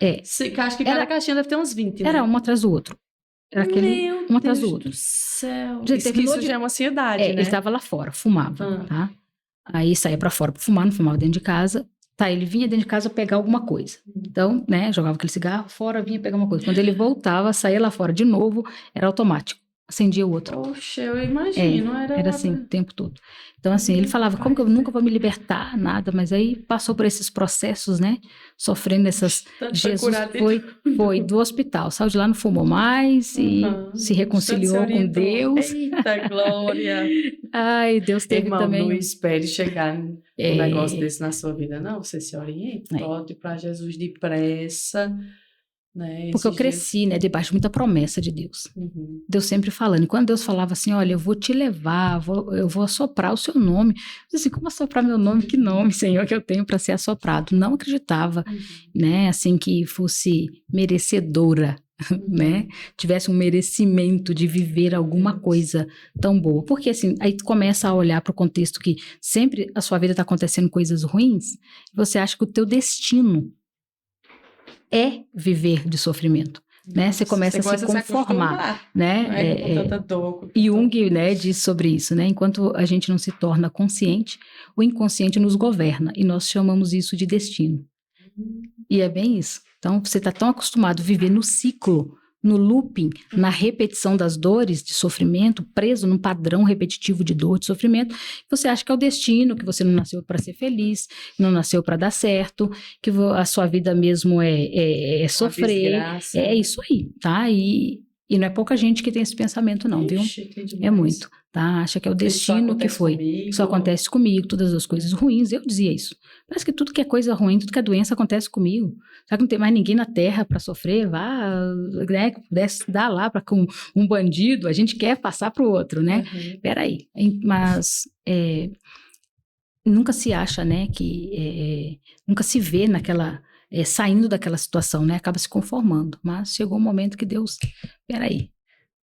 Acho que cada caixinha deve ter uns 20, né? Era um atrás do outro. Era aquele um atrás do outro. Meu Deus do céu. Isso já é uma ansiedade, né? Ele estava lá fora, fumava, tá? Aí saía pra fora pra fumar, não fumava dentro de casa. Tá, ele vinha dentro de casa pegar alguma coisa. Então, né, jogava aquele cigarro fora, vinha pegar uma coisa. Quando ele voltava, saía lá fora de novo, era automático. Acendia o outro. Poxa, eu imagino. Era assim o tempo todo. Então, assim, ele falava, como que eu nunca vou me libertar, nada, mas aí passou por esses processos, né, sofrendo essas... Jesus foi do hospital, saiu de lá, não fumou mais e se reconciliou com Deus. Eita, glória! Ai, Deus teve também... Não espere chegar um negócio desse na sua vida, não, você se orienta, volte para Jesus depressa, né? Porque eu cresci, né, debaixo de muita promessa de Deus. Deus sempre falando. E quando Deus falava assim, olha, eu vou te levar, eu vou assoprar o seu nome. Eu disse assim, como assoprar meu nome? Que nome, Senhor, que eu tenho para ser assoprado? Não acreditava, né, assim, que fosse merecedora, né, tivesse um merecimento de viver alguma coisa tão boa. Porque assim, aí tu começa a olhar para o contexto que sempre a sua vida está acontecendo coisas ruins, e você acha que o teu destino é viver de sofrimento, né? Você começa a se conformar, né? Com tanta dor. Jung, né, diz sobre isso, né? Enquanto a gente não se torna consciente, o inconsciente nos governa e nós chamamos isso de destino. E é bem isso. Então, você está tão acostumado a viver no ciclo, no looping, na repetição das dores, de sofrimento, preso num padrão repetitivo de dor, de sofrimento, que você acha que é o destino, que você não nasceu para ser feliz, não nasceu para dar certo, que a sua vida mesmo é sofrer. É isso aí, tá? E não é pouca gente que tem esse pensamento não, viu? É muito, tá? Acha que é o destino que foi. Só acontece comigo, todas as coisas ruins. Eu dizia isso. Parece que tudo que é coisa ruim, tudo que é doença acontece comigo. Sabe que não tem mais ninguém na terra para sofrer? Vá, né? Pudesse dar lá para um bandido, a gente quer passar para o outro, né? Peraí. Mas nunca se acha, né? Nunca se vê naquela... saindo daquela situação, né? Acaba se conformando. Mas chegou um momento que Deus... Peraí.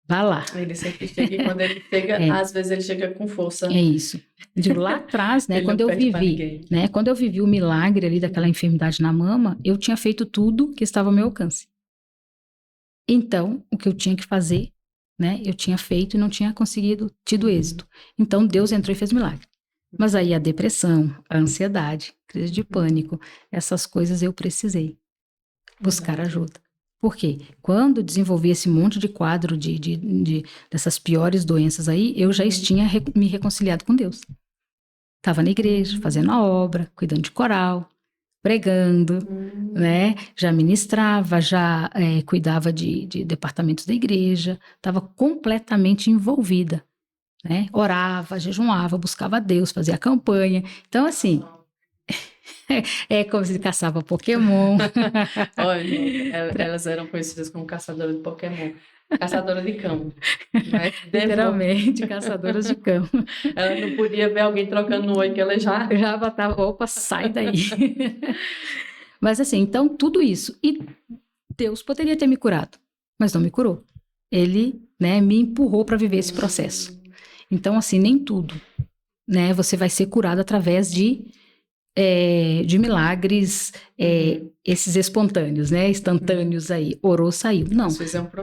Vá lá. Ele sempre chega e quando ele chega, às vezes ele chega com força. É isso. Digo, lá atrás, né, quando eu vivi o milagre ali daquela enfermidade na mama, eu tinha feito tudo que estava ao meu alcance. Então, o que eu tinha que fazer, né, eu tinha feito e não tinha tido êxito. Então, Deus entrou e fez milagre. Mas aí a depressão, a ansiedade, crise de pânico, essas coisas eu precisei buscar ajuda. Por quê? Quando desenvolvi esse monte de quadro dessas piores doenças aí, eu já tinha me reconciliado com Deus. Estava na igreja, fazendo a obra, cuidando de coral, pregando, né? Já ministrava, já cuidava de departamentos da igreja, estava completamente envolvida, né? Orava, jejuava, buscava a Deus, fazia campanha. Então, assim... É como se caçava Pokémon. Olha, elas eram conhecidas como caçadoras de Pokémon. Caçadora de cão. Né? Literalmente, caçadoras de cão. Ela não podia ver alguém trocando no olho que ela já botava, opa, sai daí. Mas assim, então tudo isso. E Deus poderia ter me curado, mas não me curou. Ele, né, me empurrou para viver esse processo. Então assim, nem tudo, né, você vai ser curado através de milagres, esses espontâneos, né, instantâneos aí, orou, saiu. Não,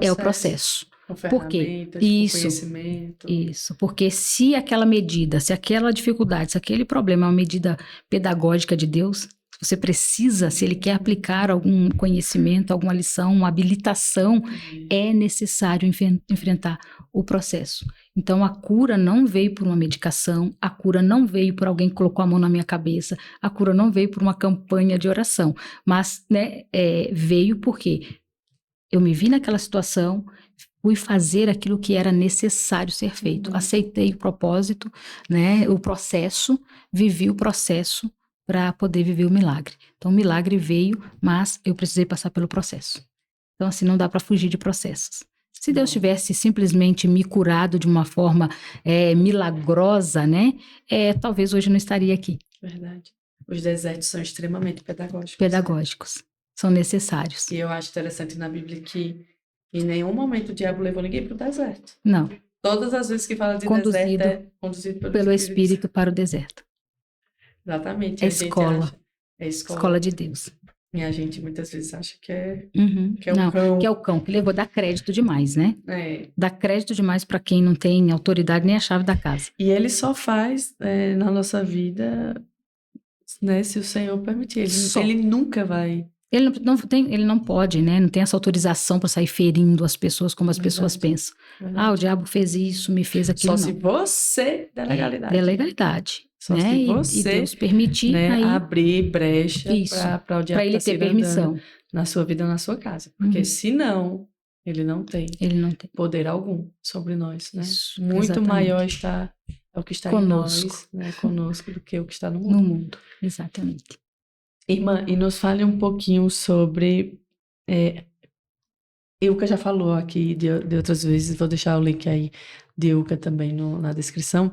é o processo. Por quê? Isso, porque se aquela medida, se aquela dificuldade, se aquele problema é uma medida pedagógica de Deus, Se você precisa, se ele quer aplicar algum conhecimento, alguma lição, uma habilitação, é necessário enfrentar o processo. Então, a cura não veio por uma medicação, a cura não veio por alguém que colocou a mão na minha cabeça, a cura não veio por uma campanha de oração, mas, né, veio porque eu me vi naquela situação, fui fazer aquilo que era necessário ser feito. Aceitei o propósito, né, o processo, vivi o processo para poder viver o milagre. Então, o milagre veio, mas eu precisei passar pelo processo. Então, assim, não dá para fugir de processos. Se Deus tivesse simplesmente me curado de uma forma milagrosa, né, talvez hoje eu não estaria aqui. Verdade. Os desertos são extremamente pedagógicos. Pedagógicos. São necessários. E eu acho interessante na Bíblia que em nenhum momento o diabo levou ninguém para o deserto. Não. Todas as vezes que fala de deserto é conduzido pelo Espírito para o deserto. Exatamente. É escola. É escola. Escola de Deus. E a gente muitas vezes acha que é Não, o cão. Que é o cão, que levou, dá crédito demais, né? É. Dá crédito demais para quem não tem autoridade nem a chave da casa. E ele só faz na nossa vida, né, se o Senhor permitir. Ele nunca vai... Ele não pode, né? Não tem essa autorização para sair ferindo as pessoas como as pessoas pensam. Verdade. O diabo fez isso, me fez aquilo. Só se você der legalidade. Der legalidade. Só né? se você, e Deus permitir, né, aí, abrir brecha para o diabo ele ter permissão na sua vida, na sua casa. Porque senão, ele não tem poder algum sobre nós, né? Isso, muito exatamente. maior está o que está conosco. em nós, né? Conosco, do que o que está no mundo. No mundo, exatamente. Irmã, e nos fale um pouquinho sobre... Ilka já falou aqui de outras vezes, vou deixar o link aí de Ilka também na descrição,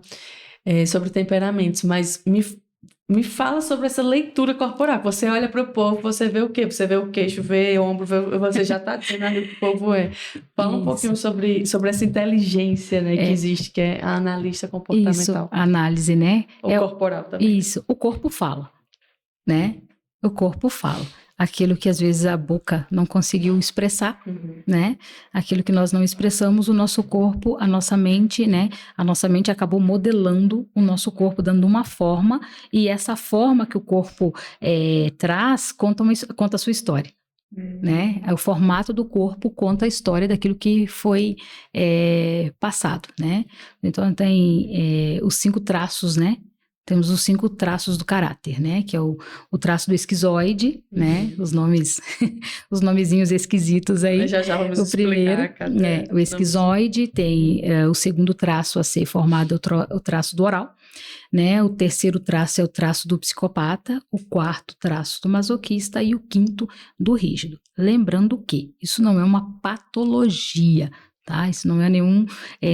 sobre temperamentos, mas me fala sobre essa leitura corporal. Você olha para o povo, você vê o quê? Você vê o queixo, vê o ombro, você já está dizendo ali o que o povo é. Fala um pouquinho sobre essa inteligência, né, que existe, que é a analista comportamental. Isso, a análise, né? Corporal também. Isso, o corpo fala, né? O corpo fala. Aquilo que às vezes a boca não conseguiu expressar, né? Aquilo que nós não expressamos, o nosso corpo, a nossa mente, né? A nossa mente acabou modelando o nosso corpo, dando uma forma, e essa forma que o corpo traz conta a sua história, né? O formato do corpo conta a história daquilo que foi passado, né? Então tem os 5 traços, né? Temos os 5 traços do caráter, né? Que é o traço do esquizoide, né? Os nomezinhos esquisitos aí. Já vamos o primeiro, o esquizoide, tem o segundo traço a ser formado, o traço do oral, né? O terceiro traço é o traço do psicopata, o quarto traço do masoquista e o quinto do rígido. Lembrando que isso não é uma patologia, tá? Isso não é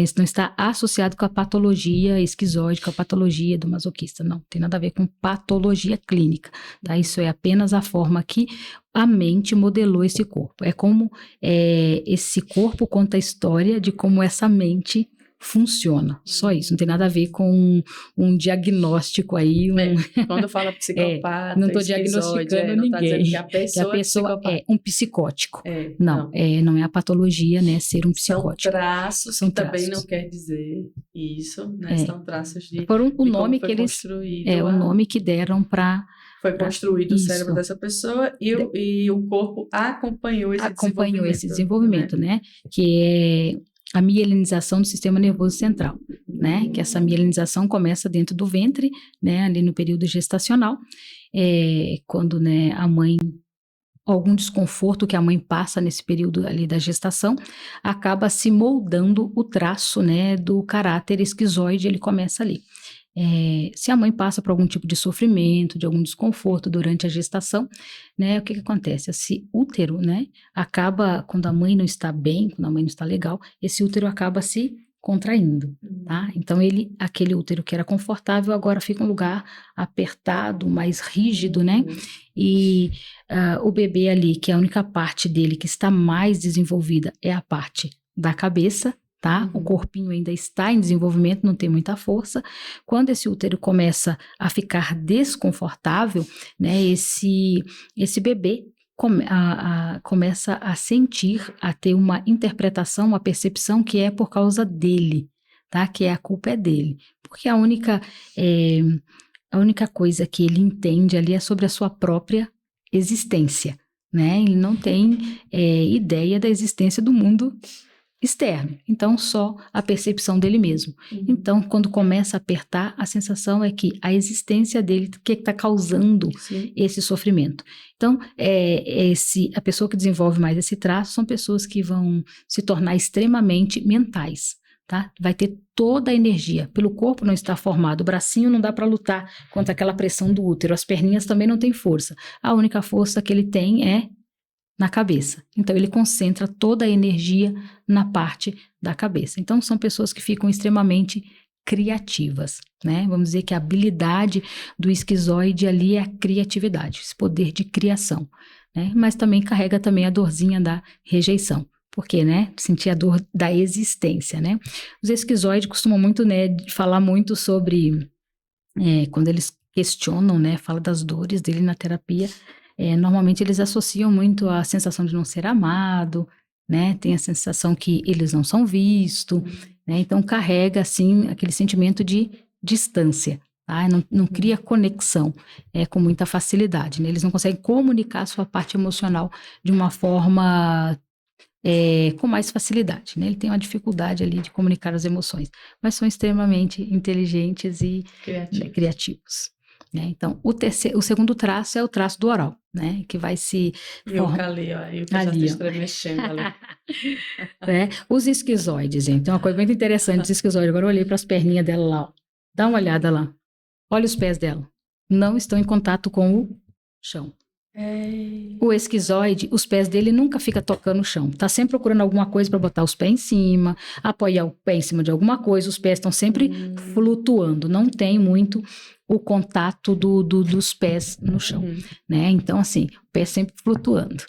isso não está associado com a patologia esquizoide, com a patologia do masoquista, não, tem nada a ver com patologia clínica, tá? Isso é apenas a forma que a mente modelou esse corpo, é como esse corpo conta a história de como essa mente funciona, só isso, não tem nada a ver com um diagnóstico aí. Quando fala psicopata, não estou diagnosticando ninguém, que a pessoa é um psicótico. Não é a patologia, né, ser um psicótico. São traços que também não quer dizer isso, né, são traços de o nome que eles o nome que deram para foi construído o cérebro dessa pessoa e o corpo acompanhou esse desenvolvimento, né? Que é a mielinização do sistema nervoso central, né? Que essa mielinização começa dentro do ventre, né? Ali no período gestacional, quando, né, a mãe, algum desconforto que a mãe passa nesse período ali da gestação, acaba se moldando o traço, né, do caráter esquizoide, ele começa ali. Se a mãe passa por algum tipo de sofrimento, de algum desconforto durante a gestação, né, o que acontece? Esse útero, né, acaba, quando a mãe não está bem, quando a mãe não está legal, esse útero acaba se contraindo, tá? Então aquele útero que era confortável agora fica um lugar apertado, mais rígido, né? E o bebê ali, que é a única parte dele que está mais desenvolvida é a parte da cabeça, tá? O corpinho ainda está em desenvolvimento, não tem muita força. Quando esse útero começa a ficar desconfortável, né, esse bebê começa a sentir, a ter uma interpretação, uma percepção que é por causa dele, tá? Que a culpa é dele. Porque a única a única coisa que ele entende ali é sobre a sua própria existência, né? Ele não tem ideia da existência do mundo externo, então só a percepção dele mesmo. Então, quando começa a apertar, a sensação é que a existência dele, que está causando esse sofrimento. Então, a pessoa que desenvolve mais esse traço são pessoas que vão se tornar extremamente mentais, tá? Vai ter toda a energia, pelo corpo não está formado, o bracinho não dá para lutar contra aquela pressão do útero, as perninhas também não têm força. A única força que ele tem é na cabeça. Então, ele concentra toda a energia na parte da cabeça. Então, são pessoas que ficam extremamente criativas, né? Vamos dizer que a habilidade do esquizoide ali é a criatividade, esse poder de criação, né? Mas também carrega também a dorzinha da rejeição. Porque, né? Sentir a dor da existência, né? Os esquizoides costumam muito, né? Falar muito sobre... quando eles questionam, né? Fala das dores dele na terapia... normalmente eles associam muito a sensação de não ser amado, né? Tem a sensação que eles não são vistos, né? Então carrega, assim, aquele sentimento de distância, tá? Não cria conexão com muita facilidade, né? Eles não conseguem comunicar a sua parte emocional de uma forma com mais facilidade, né? Ele tem uma dificuldade ali de comunicar as emoções, mas são extremamente inteligentes e criativos. Então, o segundo traço é o traço do oral, né? Que vai se... E o ali, ó. E o que já está estremecendo ali. Os esquizoides, gente. Tem uma coisa muito interessante dos esquizoides. Agora eu olhei para as perninhas dela lá, ó. Dá uma olhada lá. Olha os pés dela. Não estão em contato com o chão. O esquizoide, os pés dele nunca fica tocando o chão. Tá sempre procurando alguma coisa para botar os pés em cima, apoiar o pé em cima de alguma coisa. Os pés estão sempre flutuando. Não tem muito o contato dos pés no chão, né? Então, assim, o pé sempre flutuando.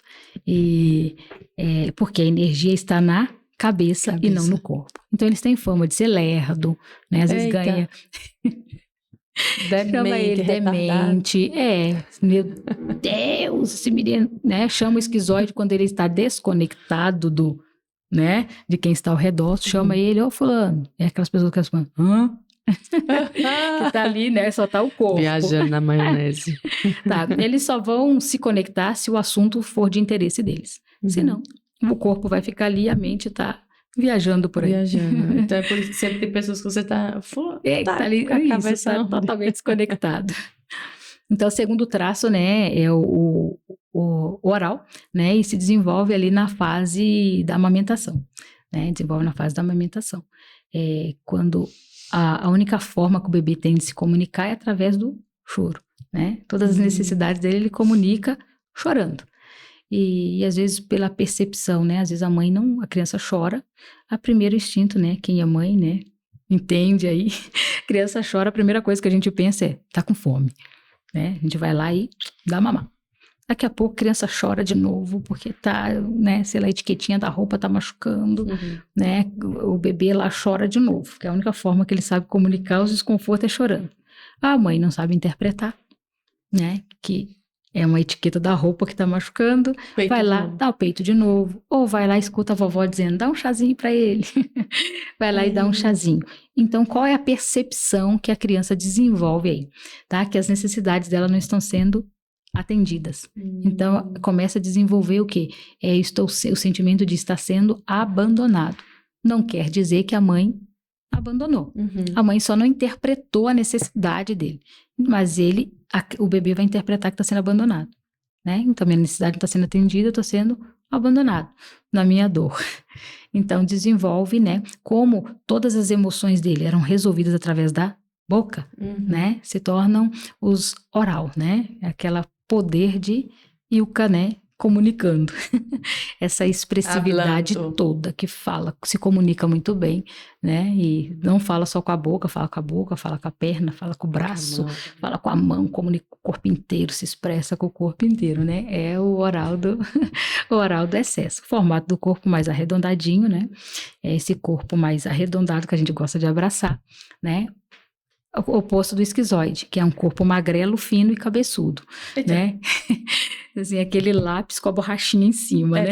Porque a energia está na cabeça e não no corpo. Então, eles têm fama de ser lerdo, né? Às vezes ganha... Chama ele demente. Meu Deus, esse menino, né? Chama o esquizoide quando ele está desconectado né? De quem está ao redor. Chama ele, fulano. Aquelas pessoas que falam, hã? Que tá ali, né? Só tá o corpo. Viajando na maionese. Tá, eles só vão se conectar se o assunto for de interesse deles. Senão, o corpo vai ficar ali e a mente tá viajando por aí. Viajando. Então é por isso que sempre tem pessoas que você tá ali com a cabeça tá totalmente desconectado. Então, o segundo traço, né, é o oral, né, e se desenvolve ali na fase da amamentação, né, desenvolve na fase da amamentação. Quando a única forma que o bebê tem de se comunicar é através do choro, né, todas as necessidades dele ele comunica chorando. E às vezes pela percepção, né, às vezes a criança chora, a primeiro instinto, né, quem é mãe, né, entende aí, a criança chora, a primeira coisa que a gente pensa é, tá com fome, né, a gente vai lá e dá mamar. Daqui a pouco a criança chora de novo, porque tá, né, sei lá, a etiquetinha da roupa tá machucando, né, o bebê lá chora de novo, que é a única forma que ele sabe comunicar os desconfortos é chorando. A mãe não sabe interpretar, né, que é uma etiqueta da roupa que tá machucando, vai lá, dá o peito de novo, ou vai lá e escuta a vovó dizendo, dá um chazinho para ele, vai lá e dá um chazinho. Então, qual é a percepção que a criança desenvolve aí, tá? Que as necessidades dela não estão sendo atendidas. Então, começa a desenvolver o quê? O sentimento de estar sendo abandonado. Não quer dizer que a mãe abandonou. A mãe só não interpretou a necessidade dele. Mas o bebê vai interpretar que está sendo abandonado, né? Então, minha necessidade não está sendo atendida, eu estou sendo abandonado na minha dor. Então, desenvolve, né? Como todas as emoções dele eram resolvidas através da boca, né? Se tornam os oral, né? Aquela poder de Ilka, né? Comunicando. Essa expressividade toda que fala, se comunica muito bem, né? E não fala só com a boca, fala com a perna, fala com o braço, fala com a mão, comunica com o corpo inteiro, se expressa com o corpo inteiro, né? É o oral o oral do excesso. O formato do corpo mais arredondadinho, né? É esse corpo mais arredondado que a gente gosta de abraçar, né? O oposto do esquizoide, que é um corpo magrelo, fino e cabeçudo, né? Assim, aquele lápis com a borrachinha em cima, né?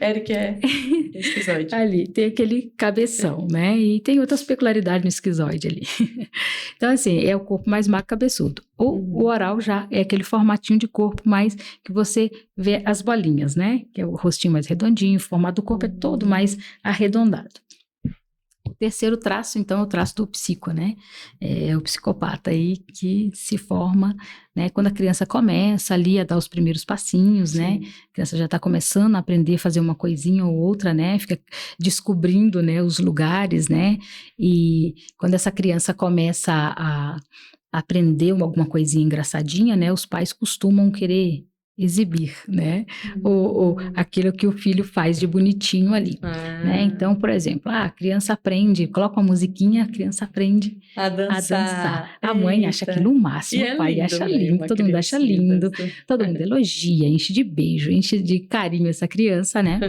Eric é... Esquizoide. Ali, tem aquele cabeção, né? E tem outras peculiaridades no esquizoide ali. Então, assim, é o corpo mais magro cabeçudo. O oral já é aquele formatinho de corpo mais que você vê as bolinhas, né? Que é o rostinho mais redondinho, o formato do corpo é todo mais arredondado. O terceiro traço, então, é o traço do psico, né? É o psicopata aí que se forma, né? Quando a criança começa ali a dar os primeiros passinhos, sim, né? A criança já está começando a aprender a fazer uma coisinha ou outra, né? Fica descobrindo, né, os lugares, né? E quando essa criança começa a aprender alguma coisinha engraçadinha, né? Os pais costumam querer exibir, né? Ou aquilo que o filho faz de bonitinho ali, né? Então, por exemplo, a criança aprende, coloca uma musiquinha, a criança aprende a dançar. A mãe acha aquilo o máximo, o pai acha lindo, todo mundo acha lindo, todo mundo elogia, enche de beijo, enche de carinho essa criança, né?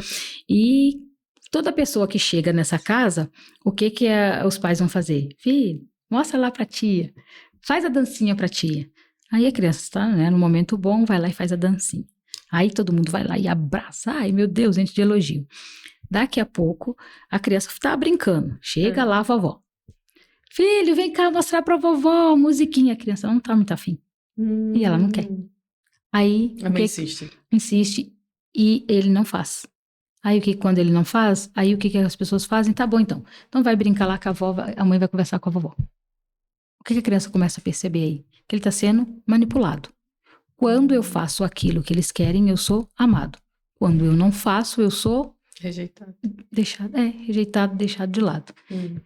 E toda pessoa que chega nessa casa, o que os pais vão fazer? Filho, mostra lá pra tia, faz a dancinha pra tia. Aí a criança está, né, no momento bom, vai lá e faz a dancinha. Aí todo mundo vai lá e abraça. Ai, meu Deus, gente de elogio. Daqui a pouco, a criança está brincando. Chega lá a vovó. Filho, vem cá mostrar pra vovó, musiquinha. A criança não tá muito afim. E ela não quer. Aí, a mãe insiste. Insiste e ele não faz. Aí, quando ele não faz, aí o que as pessoas fazem? Tá bom, então. Então vai brincar lá com a vovó, a mãe vai conversar com a vovó. O que a criança começa a perceber aí? Que ele está sendo manipulado. Quando eu faço aquilo que eles querem, eu sou amado. Quando eu não faço, eu sou rejeitado. Rejeitado, deixado de lado.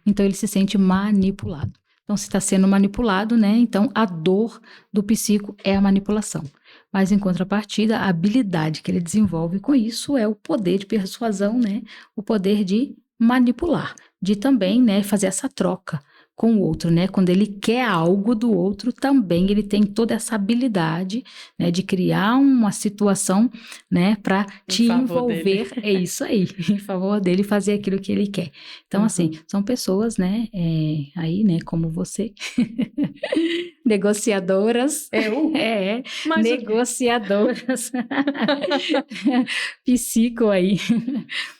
Então ele se sente manipulado. Então, se está sendo manipulado, né? Então a dor do psico é a manipulação. Mas em contrapartida, a habilidade que ele desenvolve com isso é o poder de persuasão, né? O poder de manipular, de também, né, fazer essa troca com o outro, né? Quando ele quer algo do outro, também ele tem toda essa habilidade, né, de criar uma situação, né, para te envolver. É isso aí, em favor dele fazer aquilo que ele quer. Então, assim, são pessoas, né, aí, né, como você, negociadoras. Mas negociadoras. Psico aí.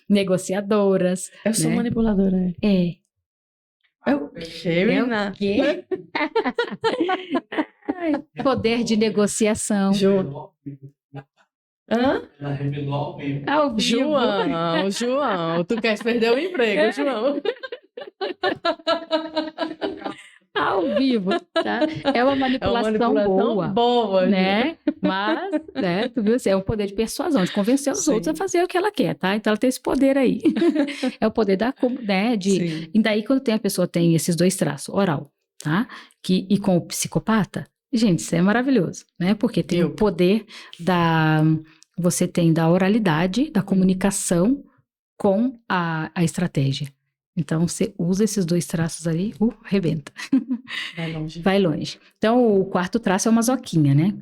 Negociadoras. Eu sou manipuladora. É o quê, menina? Poder de negociação. Hã? Ela revelou ao vivo. Ao vivo. João, tu queres perder o emprego, João? Ao vivo, tá? É uma manipulação boa, né? Mas, né, tu viu? É o poder de persuasão, de convencer os outros a fazer o que ela quer, tá? Então ela tem esse poder aí. É o poder né, de... E daí quando a pessoa tem esses dois traços, oral, tá? E com o psicopata, gente, isso é maravilhoso, né? Porque tem o poder você tem da oralidade, da comunicação com a estratégia. Então, você usa esses dois traços ali, rebenta. Vai longe. Vai longe. Então, o quarto traço é uma masoquinha, né?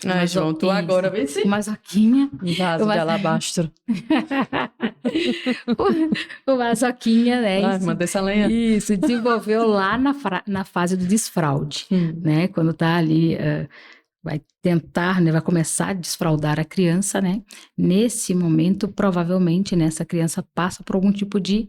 Ai, João, tu agora vem sim. Masoquinha. Vaso de alabastro. o masoquinha, né? Ai, manda essa lenha. Isso, desenvolveu lá na fase do desfraude, né? Quando tá ali... vai tentar, né, vai começar a desfraudar a criança, né? Nesse momento, provavelmente, né, essa criança passa por algum tipo de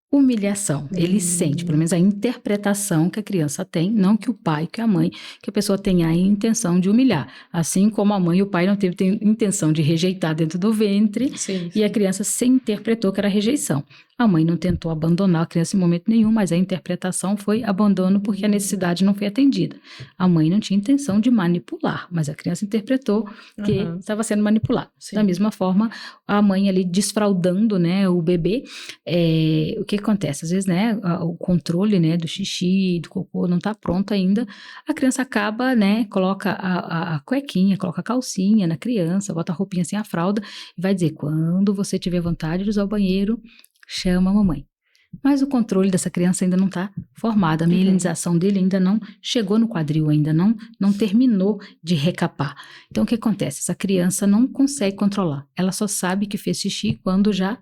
humilhação. Ele sente, pelo menos a interpretação que a criança tem, não que o pai, que a mãe, que a pessoa tenha a intenção de humilhar. Assim como a mãe e o pai não teve intenção de rejeitar dentro do ventre, e a criança se interpretou que era rejeição. A mãe não tentou abandonar a criança em momento nenhum, mas a interpretação foi abandono porque a necessidade não foi atendida. A mãe não tinha intenção de manipular, mas a criança interpretou que estava sendo manipulada. Da mesma forma, a mãe ali desfraudando, né, o bebê, o que acontece? Às vezes, né, o controle, né, do xixi, do cocô não está pronto ainda, a criança acaba, né, coloca a cuequinha, coloca a calcinha na criança, bota a roupinha sem a fralda e vai dizer, quando você tiver vontade de usar o banheiro, chama a mamãe. Mas o controle dessa criança ainda não está formado, a mielinização dele ainda não chegou no quadril, ainda não terminou de recapar. Então, o que acontece? Essa criança não consegue controlar. Ela só sabe que fez xixi quando já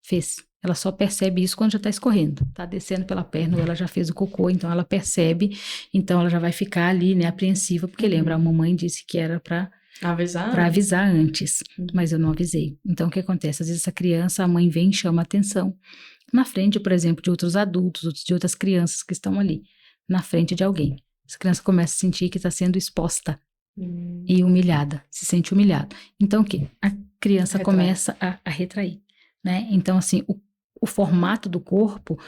fez. Ela só percebe isso quando já está escorrendo. Está descendo pela perna ou ela já fez o cocô, então ela percebe, então ela já vai ficar ali, né, apreensiva, porque lembra, a mamãe disse que era para Para avisar antes, mas eu não avisei. Então, o que acontece? Às vezes essa criança, a mãe vem e chama atenção na frente, por exemplo, de outros adultos, de outras crianças que estão ali, na frente de alguém. Essa criança começa a sentir que está sendo exposta e humilhada, se sente humilhada. Então, o quê? A criança começa a retrair, né? Então, assim, o formato do corpo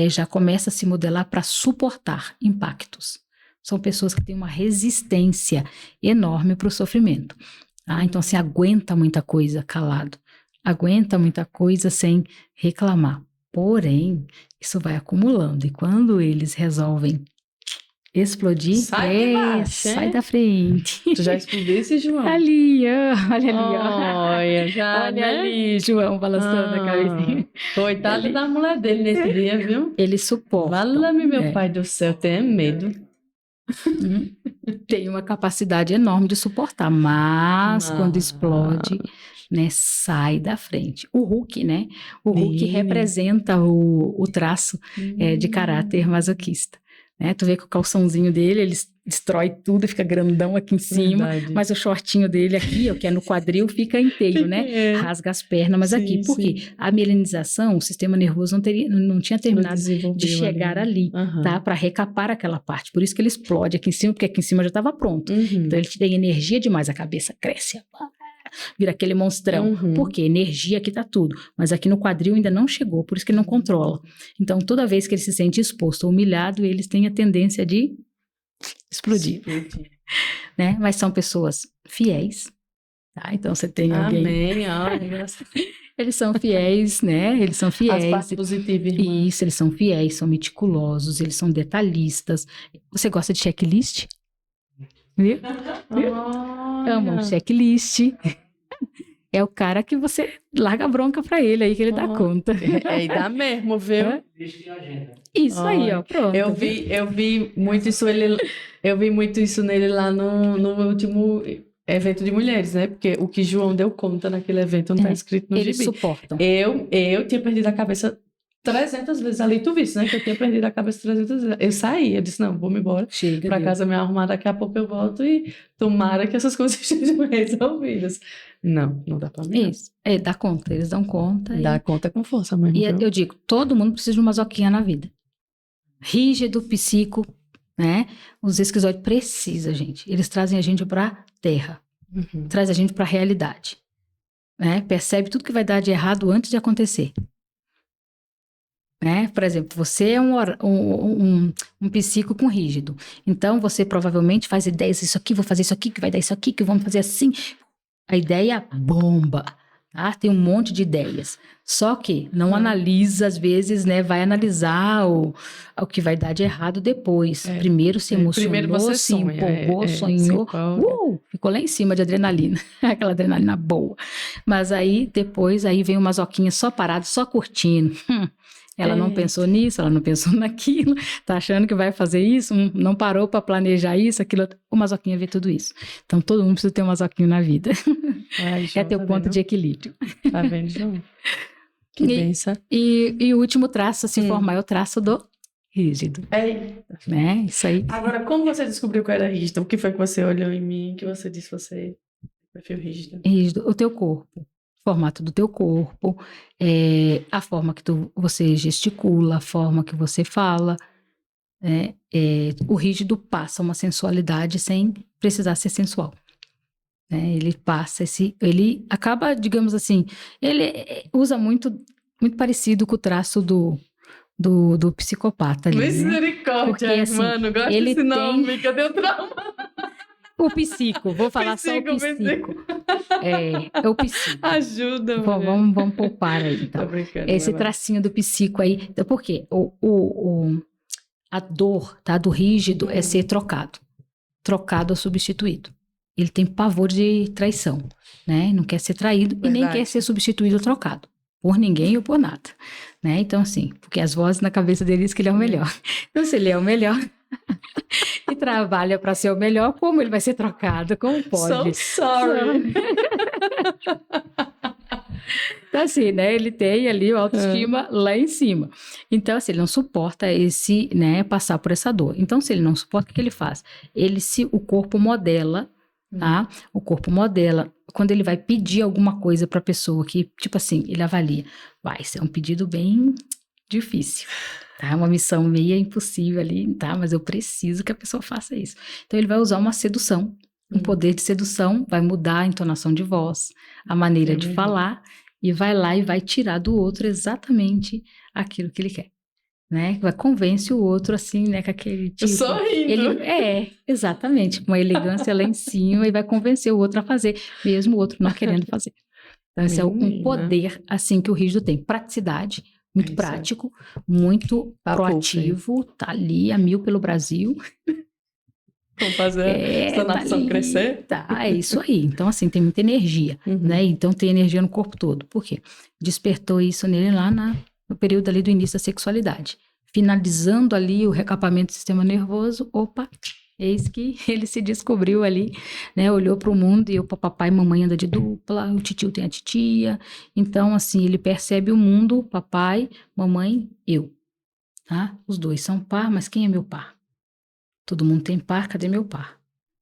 já começa a se modelar para suportar impactos. São pessoas que têm uma resistência enorme para o sofrimento. Tá? Então, assim, aguenta muita coisa calado. Aguenta muita coisa sem reclamar. Porém, isso vai acumulando. E quando eles resolvem explodir, sai da frente. Tu já explodisse, João? Ali, olha ali, Olha, já, olha né? ali, João, balançando a cabecinha. Coitado da mulher dele nesse dia, viu? Eles suportam. Fala-me, meu pai do céu, tenho medo. Tem uma capacidade enorme de suportar, mas quando explode, né, sai da frente. O Hulk, né? O Hulk representa o traço de caráter masoquista. Né? Tu vê que o calçãozinho dele, ele destrói tudo, fica grandão aqui em cima, mas o shortinho dele aqui, ó, que é no quadril, fica inteiro, né? Rasga as pernas, mas aqui. Por quê? A mielinização, o sistema nervoso não tinha terminado de chegar ali, tá? Para recapar aquela parte. Por isso que ele explode aqui em cima, porque aqui em cima já estava pronto. Então ele tem energia demais, a cabeça cresce, vira aquele monstrão. Por quê? Energia aqui tá tudo. Mas aqui no quadril ainda não chegou, por isso que ele não controla. Então, toda vez que ele se sente exposto ou humilhado, eles têm a tendência de explodir. Né? Mas são pessoas fiéis. Tá? Então, você tem alguém... Amém. Eles são fiéis, né? Eles são fiéis. As partes positivas, irmã. Isso, eles são fiéis, são meticulosos, eles são detalhistas. Você gosta de checklist? Viu? Amam checklist. É o cara que você larga a bronca pra ele aí, que ele dá conta. E dá mesmo, viu? Isso aí, ó, pronto. Eu vi muito isso nele lá no último evento de mulheres, né? Porque o que João deu conta naquele evento não tá escrito no gibi. Eles suportam. Eu tinha perdido a cabeça 300 vezes ali, tu visse, né? Que eu tinha perdido a cabeça 300 vezes. Eu saí, eu disse, não, vou me embora. Chega, pra casa me arrumar, daqui a pouco eu volto e tomara que essas coisas estejam resolvidas. Não dá pra mim. Isso, dá conta, eles dão conta. Dá conta com força mesmo. E eu digo, todo mundo precisa de uma masoquinha na vida. Rígido, psico, né? Os esquizoides precisam, gente. Eles trazem a gente pra terra. Traz a gente pra realidade. Né? Percebe tudo que vai dar de errado antes de acontecer. Né? Por exemplo, você é um psico com rígido. Então, você provavelmente faz ideias, isso aqui, vou fazer isso aqui, que vai dar isso aqui, que vamos fazer assim. A ideia bomba, tá? Tem um monte de ideias. Só que não analisa, às vezes, né? Vai analisar o que vai dar de errado depois. Primeiro se emocionou, primeiro você se empolgou, sonhou. Ficou lá em cima de adrenalina. Aquela adrenalina boa. Mas aí, depois, aí vem uma masoquinha só parada, só curtindo. Ela não pensou nisso, ela não pensou naquilo, tá achando que vai fazer isso, não parou para planejar isso, aquilo. O masoquinha vê tudo isso. Então, todo mundo precisa ter um masoquinho na vida. É teu ponto de equilíbrio. Tá vendo, João? Que benção. E o último traço a se formar é o traço do rígido. Né? Isso aí. Agora, como você descobriu que eu era rígido? O que foi que você olhou em mim, que você disse que você prefere rígido? Rígido, o teu corpo. Formato do teu corpo, a forma que você gesticula, a forma que você fala. O rígido passa uma sensualidade sem precisar ser sensual. Ele passa ele acaba, digamos assim, ele usa muito parecido com o traço do psicopata ali. Misericórdia, Porque, assim, mano, gosto desse nome, cadê o trauma? O psico, vou falar só o psico. É o psico. Ajuda, vamos poupar aí, então. Tô brincando, esse tracinho do psico aí. Então, por quê? A dor, tá, do rígido é ser trocado. Trocado ou substituído. Ele tem pavor de traição, né? Não quer ser traído e nem quer ser substituído ou trocado. Por ninguém ou por nada, né? Então, assim, porque as vozes na cabeça dele dizem que ele é o melhor. Então, se ele é o melhor... e trabalha para ser o melhor, como ele vai ser trocado? Como pode? So sorry. Então, assim, né? Ele tem ali a autoestima lá em cima. Então, assim, ele não suporta passar por essa dor. Então, se ele não suporta, o que ele faz? O corpo modela tá? O corpo modela. Quando ele vai pedir alguma coisa para a pessoa que, tipo assim, ele avalia, vai ser um pedido bem difícil, tá? Uma missão meio impossível ali, tá? Mas eu preciso que a pessoa faça isso. Então ele vai usar uma sedução, um poder de sedução, vai mudar a entonação de voz, a maneira de falar, e vai lá e vai tirar do outro exatamente aquilo que ele quer, né? Vai convence o outro assim, né? Com aquele tipo... Sorrindo. Exatamente, com uma elegância lá em cima, e vai convencer o outro a fazer, mesmo o outro não querendo fazer. Então esse é um poder, assim, que o rígido tem. Praticidade, muito prático, muito proativo, tá ali a 1000 pelo Brasil. Vamos fazer essa nação crescer. Tá, é isso aí. Então, assim, tem muita energia, né? Então, tem energia no corpo todo. Por quê? Despertou isso nele lá no período ali do início da sexualidade. Finalizando ali o recapamento do sistema nervoso, opa, eis que ele se descobriu ali, né? Olhou para o mundo e o papai e mamãe anda de dupla, o titio tem a titia. Então, assim, ele percebe o mundo, papai, mamãe, eu. Tá? Os dois são par, mas quem é meu par? Todo mundo tem par, cadê meu par?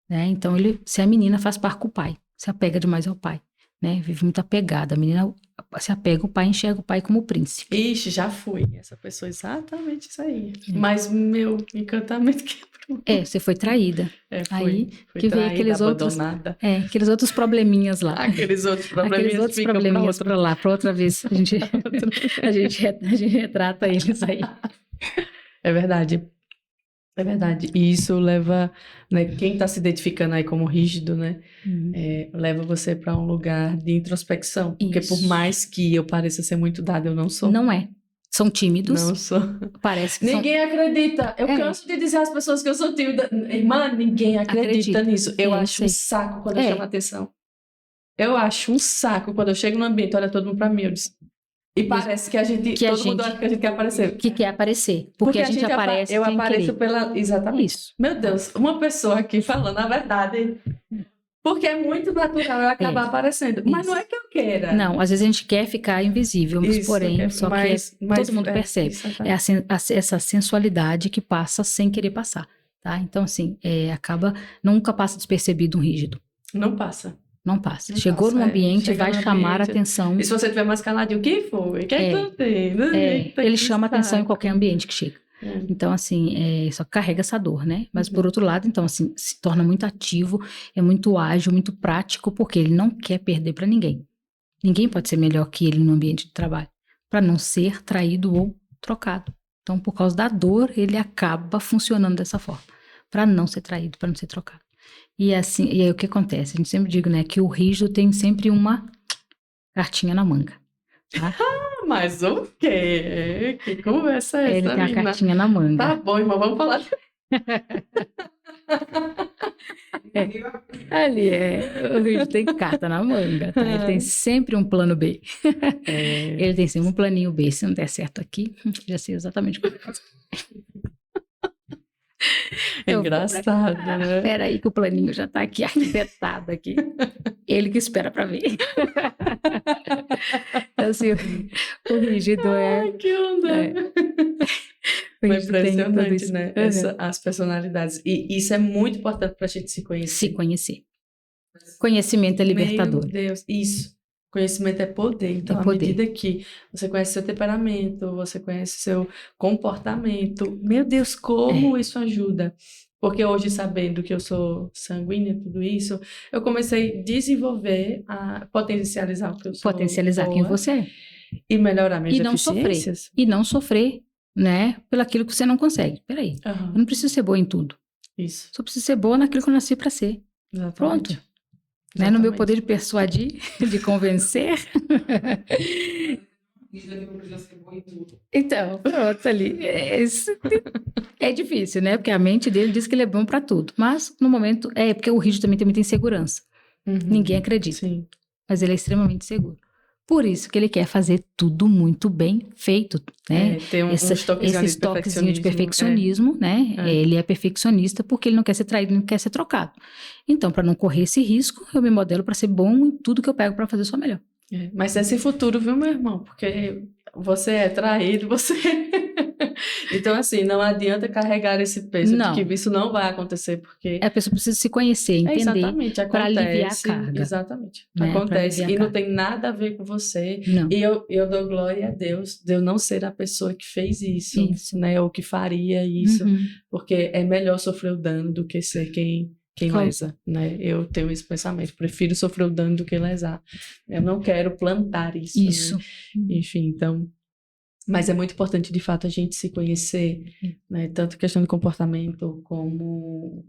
Né? Então, se a menina faz par com o pai, se apega demais ao pai, né? Vive muito apegada. A menina se apega ao pai, enxerga o pai como príncipe. Ixi, já fui essa pessoa, exatamente isso aí. Mas meu encantamento quebrou. Você foi traída. Fui que veio aqueles outros probleminhas lá. Aqueles outros probleminhas para lá, para outra vez. A gente retrata eles aí. É verdade. É verdade. E isso leva, né, quem está se identificando aí como rígido, né, leva você para um lugar de introspecção. Porque por mais que eu pareça ser muito dada, eu não sou. Não é. São tímidos. Não sou. Parece que ninguém acredita. Eu canso de dizer às pessoas que eu sou tímida. Irmã, ninguém acredita nisso. Eu acho um saco quando eu chamo a atenção. Eu acho um saco quando eu chego no ambiente, olha todo mundo para mim, eu disse... E parece que todo mundo acha que a gente quer aparecer. Que quer aparecer. Porque a gente aparece eu apareço pela... Exatamente. Isso. Meu Deus, uma pessoa aqui falando a verdade. Porque é muito natural eu acabar aparecendo. Mas não é que eu queira. Não, às vezes a gente quer ficar invisível, porém, todo mundo percebe. Essa sensualidade que passa sem querer passar, tá? Então, assim, nunca passa despercebido um rígido. Não passa. Não passa. Chegou no ambiente, vai chamar a atenção. E se você tiver mais caladinho, o que foi? Ele chama a atenção em qualquer ambiente que chega. Então, assim, só carrega essa dor, né? Mas, por outro lado, então, assim, se torna muito ativo, é muito ágil, muito prático, porque ele não quer perder para ninguém. Ninguém pode ser melhor que ele no ambiente de trabalho, para não ser traído ou trocado. Então, por causa da dor, ele acaba funcionando dessa forma, para não ser traído, para não ser trocado. E assim, e aí o que acontece? A gente sempre diz, né, que o rígido tem sempre uma cartinha na manga. Tá? Mas o quê? Que conversa é essa, Ele tem a cartinha na manga. Tá bom, irmão, vamos falar. Ali o rígido tem carta na manga, tá? Ele tem sempre um plano B. Ele tem sempre um planinho B. Se não der certo aqui, já sei exatamente como fazer. É engraçado, né? Espera aí que o planinho já tá aqui arquitetado aqui. Ele que espera para ver. Então, assim, o rígido Ai, que onda! É impressionante, né? As personalidades. E isso é muito importante para a gente se conhecer. Se conhecer. Conhecimento é libertador. Meu Deus, isso. Conhecimento é poder. Então, à medida que você conhece seu temperamento, você conhece seu comportamento, meu Deus, como isso ajuda. Porque hoje, sabendo que eu sou sanguínea, tudo isso, eu comecei a desenvolver, a potencializar o que eu sou. Potencializar quem você é. E melhorar minhas deficiências. E não sofrer, né, pelo aquilo que você não consegue. Peraí, eu não preciso ser boa em tudo. Isso. Só preciso ser boa naquilo que eu nasci para ser. Exatamente. Pronto. Né, no meu poder de persuadir, de convencer. Então, pronto, ali. É difícil, né? Porque a mente dele diz que ele é bom para tudo. Mas, no momento, porque o rígido também tem muita insegurança. Ninguém acredita. Sim. Mas ele é extremamente seguro. Por isso que ele quer fazer tudo muito bem feito, né? Tem esse toquezinho de perfeccionismo, né? Ele é perfeccionista porque ele não quer ser traído, não quer ser trocado. Então, para não correr esse risco, eu me modelo para ser bom em tudo que eu pego para fazer só melhor. Mas esse futuro, viu, meu irmão? Porque você é traído, você Então, assim, não adianta carregar esse peso Não. de que isso não vai acontecer, porque... A pessoa precisa se conhecer, entender, exatamente, para aliviar a acontece, carga. exatamente, Né? acontece, Pra e aliviar a não carga. tem nada a ver com você, Não. e eu dou glória a Deus de eu não ser a pessoa que fez isso. Né, ou que faria isso, porque é melhor sofrer o dano do que ser quem lesa, né? Eu tenho esse pensamento, prefiro sofrer o dano do que lesar. Eu não quero plantar isso. Né? Enfim, então... Mas é muito importante, de fato, a gente se conhecer, né? Tanto questão de comportamento como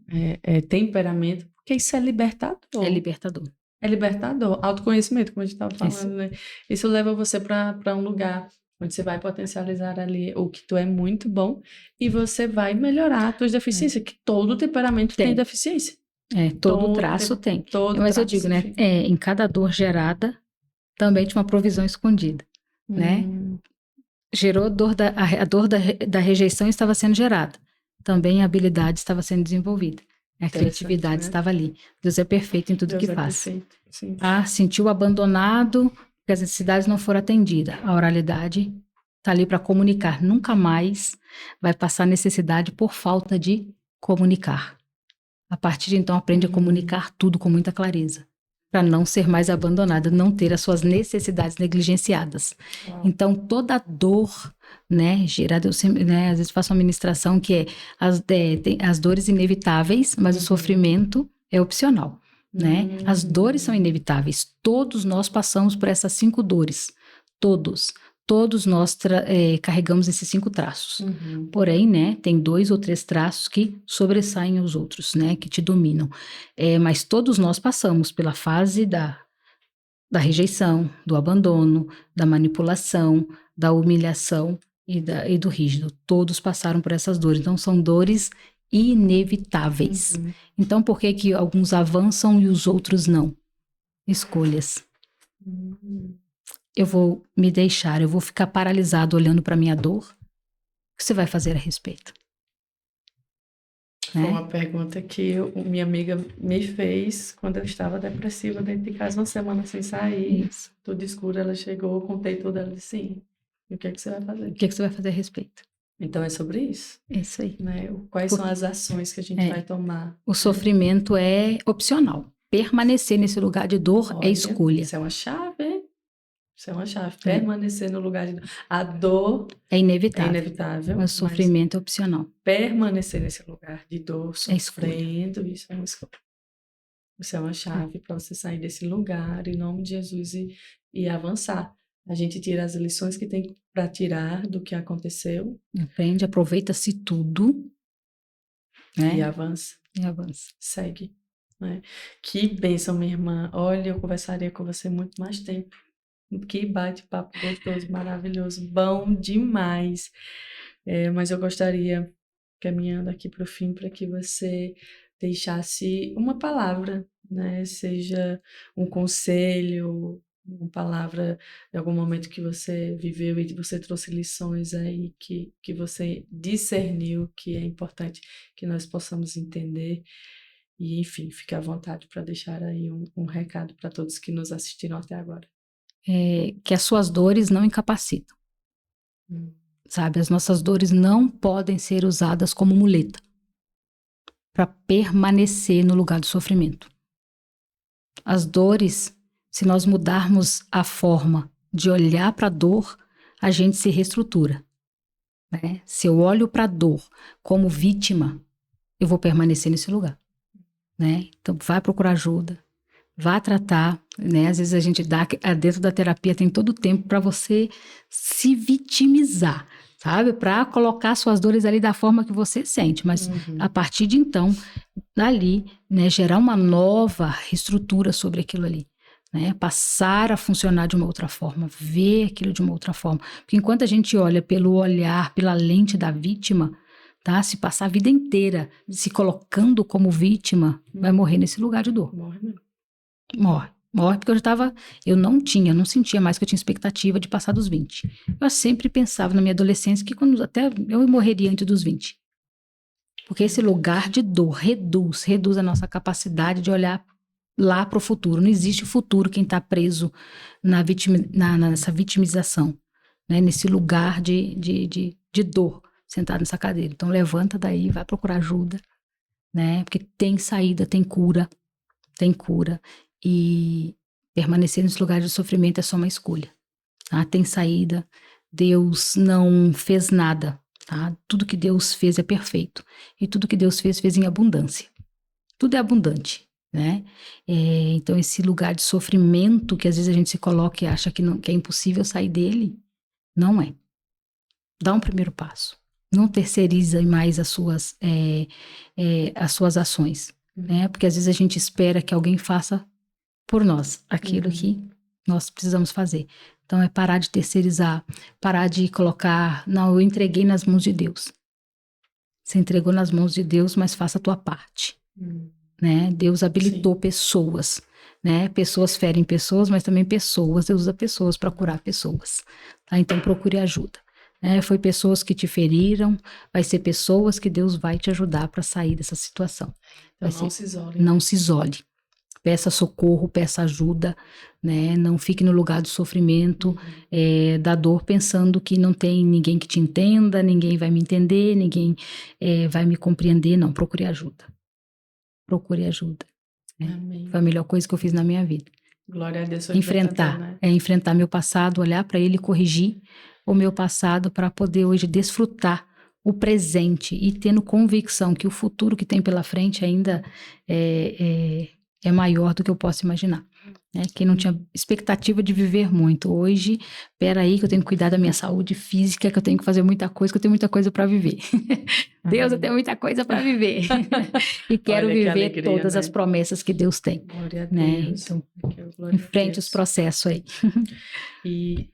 temperamento, porque isso é libertador. É libertador. É libertador. Autoconhecimento, como a gente estava falando, Isso. né? Isso leva você para um lugar onde você vai potencializar ali o que tu é muito bom e você vai melhorar as tuas deficiências, que todo temperamento tem deficiência. Todo traço tem. Mas eu digo, né? Em cada dor gerada, também tinha uma provisão escondida, né? Gerou a dor da rejeição estava sendo gerada. Também a habilidade estava sendo desenvolvida. A criatividade estava ali. Deus é perfeito em tudo que faz. Sentiu abandonado, porque as necessidades não foram atendidas. A oralidade está ali para comunicar. Nunca mais vai passar necessidade por falta de comunicar. A partir de então, aprende a comunicar tudo com muita clareza, para não ser mais abandonada, não ter as suas necessidades negligenciadas. Então, toda dor, né, gerada, eu sempre, né, às vezes faço uma ministração que tem as dores inevitáveis, mas o sofrimento é opcional, né? As dores são inevitáveis. Todos nós passamos por essas 5 dores. Todos nós carregamos esses 5 traços. Porém, né, tem 2 ou 3 traços que sobressaem aos outros, né, que te dominam. Mas todos nós passamos pela fase da rejeição, do abandono, da manipulação, da humilhação e do rígido. Todos passaram por essas dores. Então, são dores inevitáveis. Então, por que alguns avançam e os outros não? Escolhas. Eu vou me deixar, eu vou ficar paralisado olhando para minha dor. O que você vai fazer a respeito? Foi uma pergunta que minha amiga me fez quando eu estava depressiva dentro de casa, uma semana sem sair. Isso. Tudo escuro, ela chegou, eu contei tudo, ela disse sim. E o que é que você vai fazer? O que é que você vai fazer a respeito? Então é sobre isso. É isso aí. Né? Quais são as ações que a gente vai tomar? O sofrimento é opcional. Permanecer nesse lugar de dor é escolha. Isso é uma chave, hein? Isso é uma chave. Permanecer no lugar de dor. A dor é inevitável. Mas o sofrimento é opcional. Permanecer nesse lugar de dor, sofrendo, isso é uma escolha. Isso é uma chave para você sair desse lugar, em nome de Jesus, e avançar. A gente tira as lições que tem para tirar do que aconteceu. Aprende, aproveita-se tudo. Né? E avança. Segue. Né? Que bênção, minha irmã. Olha, eu conversaria com você muito mais tempo. Que bate-papo gostoso, maravilhoso, bom demais. Mas eu gostaria, caminhando aqui para o fim, para que você deixasse uma palavra, né? Seja um conselho, uma palavra de algum momento que você viveu e você trouxe lições aí que você discerniu que é importante que nós possamos entender. E, enfim, fique à vontade para deixar aí um recado para todos que nos assistiram até agora. Que as suas dores não incapacitam. Sabe, as nossas dores não podem ser usadas como muleta para permanecer no lugar do sofrimento. As dores, se nós mudarmos a forma de olhar para a dor, a gente se reestrutura. Né? Se eu olho para a dor como vítima, eu vou permanecer nesse lugar. Né? Então, vai procurar ajuda. Vá tratar, né? Às vezes a gente dentro da terapia tem todo o tempo para você se vitimizar, sabe? Para colocar suas dores ali da forma que você sente, mas a partir de então, dali, né, gerar uma nova estrutura sobre aquilo ali, né? Passar a funcionar de uma outra forma, ver aquilo de uma outra forma. Porque enquanto a gente olha pelo olhar, pela lente da vítima, tá? Se passar a vida inteira se colocando como vítima, vai morrer nesse lugar de dor. Morre, porque eu não sentia mais que eu tinha expectativa de passar dos 20. Eu sempre pensava na minha adolescência que até eu morreria antes dos 20. Porque esse lugar de dor reduz a nossa capacidade de olhar lá para o futuro. Não existe futuro quem está preso nessa vitimização, né? Nesse lugar de dor, sentado nessa cadeira. Então levanta daí, vai procurar ajuda, né? Porque tem saída, tem cura. E permanecer nesse lugar de sofrimento é só uma escolha, tá? Tem saída. Deus não fez nada, tá? Tudo que Deus fez é perfeito. E tudo que Deus fez em abundância. Tudo é abundante, né? Então esse lugar de sofrimento que às vezes a gente se coloca e acha que é impossível sair dele, não é. Dá um primeiro passo. Não terceiriza mais as suas ações, né? Porque às vezes a gente espera que alguém faça por nós aquilo que nós precisamos fazer. Então é parar de terceirizar, parar de colocar, não, eu entreguei nas mãos de Deus. Você entregou nas mãos de Deus, mas faça a tua parte, né? Deus habilitou pessoas, né? Pessoas ferem pessoas, mas também pessoas, Deus usa pessoas para curar pessoas, tá? Então procure ajuda. Foi pessoas que te feriram, vai ser pessoas que Deus vai te ajudar para sair dessa situação. Então não se isole. Não se isole. Peça socorro, peça ajuda, né? Não fique no lugar do sofrimento, da dor, pensando que não tem ninguém que te entenda, ninguém vai me entender, ninguém vai me compreender. Não, procure ajuda. Procure ajuda. Né? Foi a melhor coisa que eu fiz na minha vida. Glória a Deus. Enfrentar, né? Enfrentar meu passado, olhar para ele e corrigir o meu passado para poder hoje desfrutar o presente e tendo convicção que o futuro que tem pela frente ainda é maior do que eu posso imaginar. Né? Quem não tinha expectativa de viver muito, hoje, peraí que eu tenho que cuidar da minha saúde física, que eu tenho que fazer muita coisa, que eu tenho muita coisa para viver. Deus, eu tenho muita coisa para viver. E quero viver alegria, todas as promessas que Deus tem. Glória a Deus. Né? Então, enfrente os processos aí. E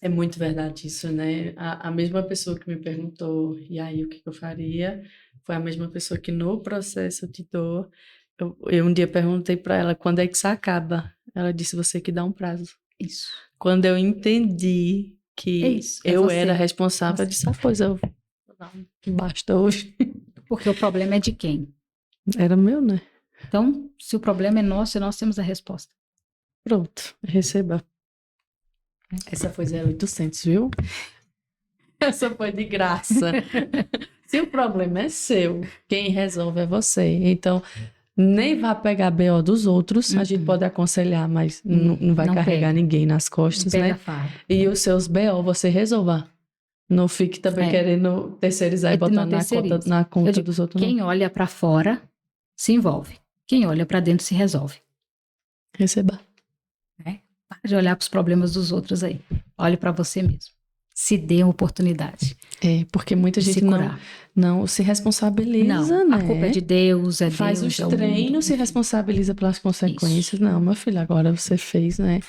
é muito verdade isso, né? A mesma pessoa que me perguntou, e aí o que eu faria, foi a mesma pessoa que no processo de dor, eu um dia perguntei para ela, quando é que isso acaba? Ela disse, você que dá um prazo. Isso. Quando eu entendi que eu era responsável, eu disse, coisa, eu vou dar basta hoje. Porque o problema é de quem? Era meu, né? Então, se o problema é nosso, nós temos a resposta. Pronto, receba. Essa foi 0800, viu? Essa foi de graça. Se o problema é seu, quem resolve é você. Então, nem vá pegar BO dos outros. A gente pode aconselhar, mas não vai carregar ninguém nas costas, né? E os seus BO você resolva. Não fique também querendo terceirizar e botar na conta dos outros. Quem olha para fora se envolve. Quem olha para dentro se resolve. Receba. Para de olhar para os problemas dos outros aí. Olhe para você mesmo. Se dê uma oportunidade. Porque muita gente não se responsabiliza, não, né? A culpa é de Deus, Faz Deus, os treinos, se responsabiliza pelas consequências. Isso. Não, meu filho, agora você fez, né?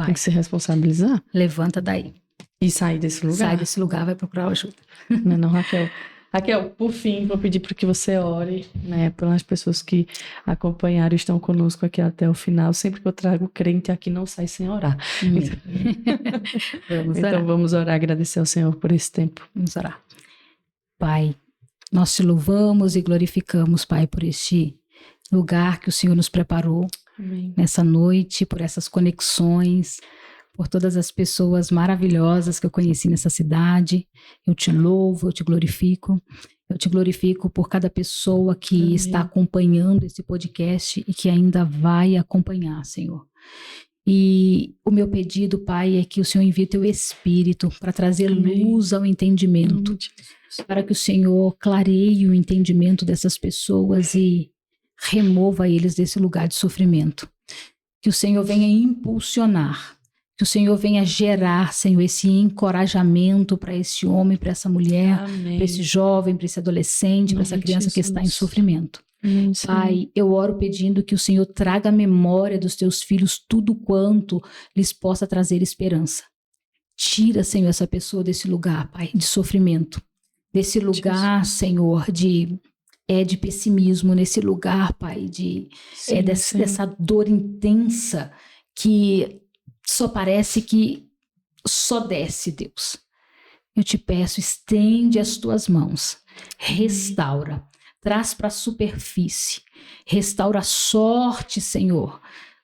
Tem que se responsabilizar. Levanta daí. E sai desse lugar. Sai desse lugar, vai procurar ajuda. Não, Raquel. Raquel, por fim, vou pedir para que você ore, né, pelas pessoas que acompanharam e estão conosco aqui até o final. Sempre que eu trago crente aqui, não sai sem orar. Então vamos orar, agradecer ao Senhor por esse tempo. Vamos orar. Pai, nós te louvamos e glorificamos, Pai, por este lugar que o Senhor nos preparou. Amém. Nessa noite, por essas conexões, por todas as pessoas maravilhosas que eu conheci nessa cidade. Eu te louvo, eu te glorifico. Eu te glorifico por cada pessoa que está acompanhando esse podcast e que ainda vai acompanhar, Senhor. E o meu pedido, Pai, é que o Senhor envie teu Espírito para trazer luz ao entendimento, para que o Senhor clareie o entendimento dessas pessoas e remova eles desse lugar de sofrimento. Que o Senhor venha impulsionar, que o Senhor venha gerar, Senhor, esse encorajamento para esse homem, para essa mulher, para esse jovem, para esse adolescente, para essa criança que está em sofrimento. Pai, eu oro pedindo que o Senhor traga à memória dos teus filhos tudo quanto lhes possa trazer esperança. Tira, Senhor, essa pessoa desse lugar, Pai, de sofrimento, desse lugar, Senhor, de pessimismo, nesse lugar, Pai, dessa dor intensa que só parece que só desce, Deus. Eu te peço, estende as tuas mãos, restaura, traz para a superfície, restaura a sorte, Senhor,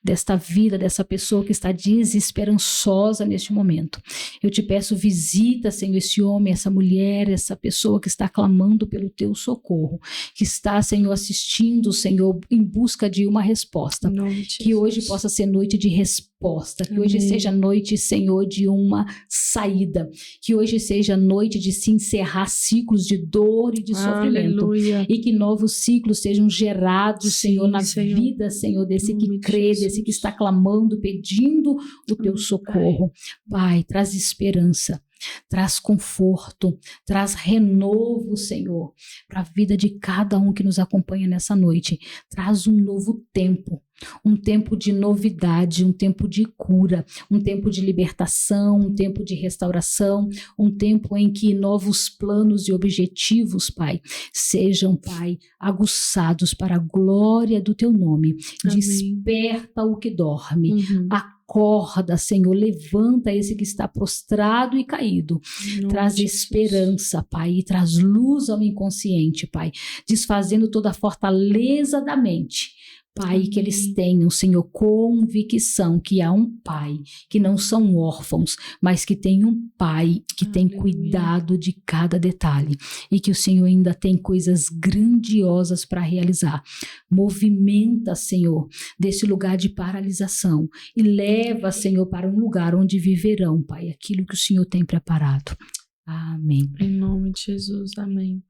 desta vida, dessa pessoa que está desesperançosa neste momento. Eu te peço, visita, Senhor, esse homem, essa mulher, essa pessoa que está clamando pelo teu socorro, que está, Senhor, assistindo, Senhor, em busca de uma resposta. Que hoje possa ser noite de resposta, que hoje seja noite, Senhor, de uma saída, que hoje seja noite de se encerrar ciclos de dor e de sofrimento, e que novos ciclos sejam gerados, Senhor, na vida, Senhor, desse que crê, desse que está clamando, pedindo o teu socorro. Pai, traz esperança, traz conforto, traz renovo, Senhor, para a vida de cada um que nos acompanha nessa noite. Traz um novo tempo, um tempo de novidade, um tempo de cura, um tempo de libertação, um tempo de restauração, um tempo em que novos planos e objetivos, Pai, sejam, Pai, aguçados para a glória do teu nome. Amém. Desperta o que dorme, acorda, Senhor, levanta esse que está prostrado e caído, traz esperança, Pai, e traz luz ao inconsciente, Pai, desfazendo toda a fortaleza da mente. Pai, que eles tenham, Senhor, convicção que há um Pai, que não são órfãos, mas que tem um Pai que tem cuidado de cada detalhe e que o Senhor ainda tem coisas grandiosas para realizar. Movimenta, Senhor, desse lugar de paralisação e leva, Senhor, para um lugar onde viverão, Pai, aquilo que o Senhor tem preparado. Amém. Em nome de Jesus, amém.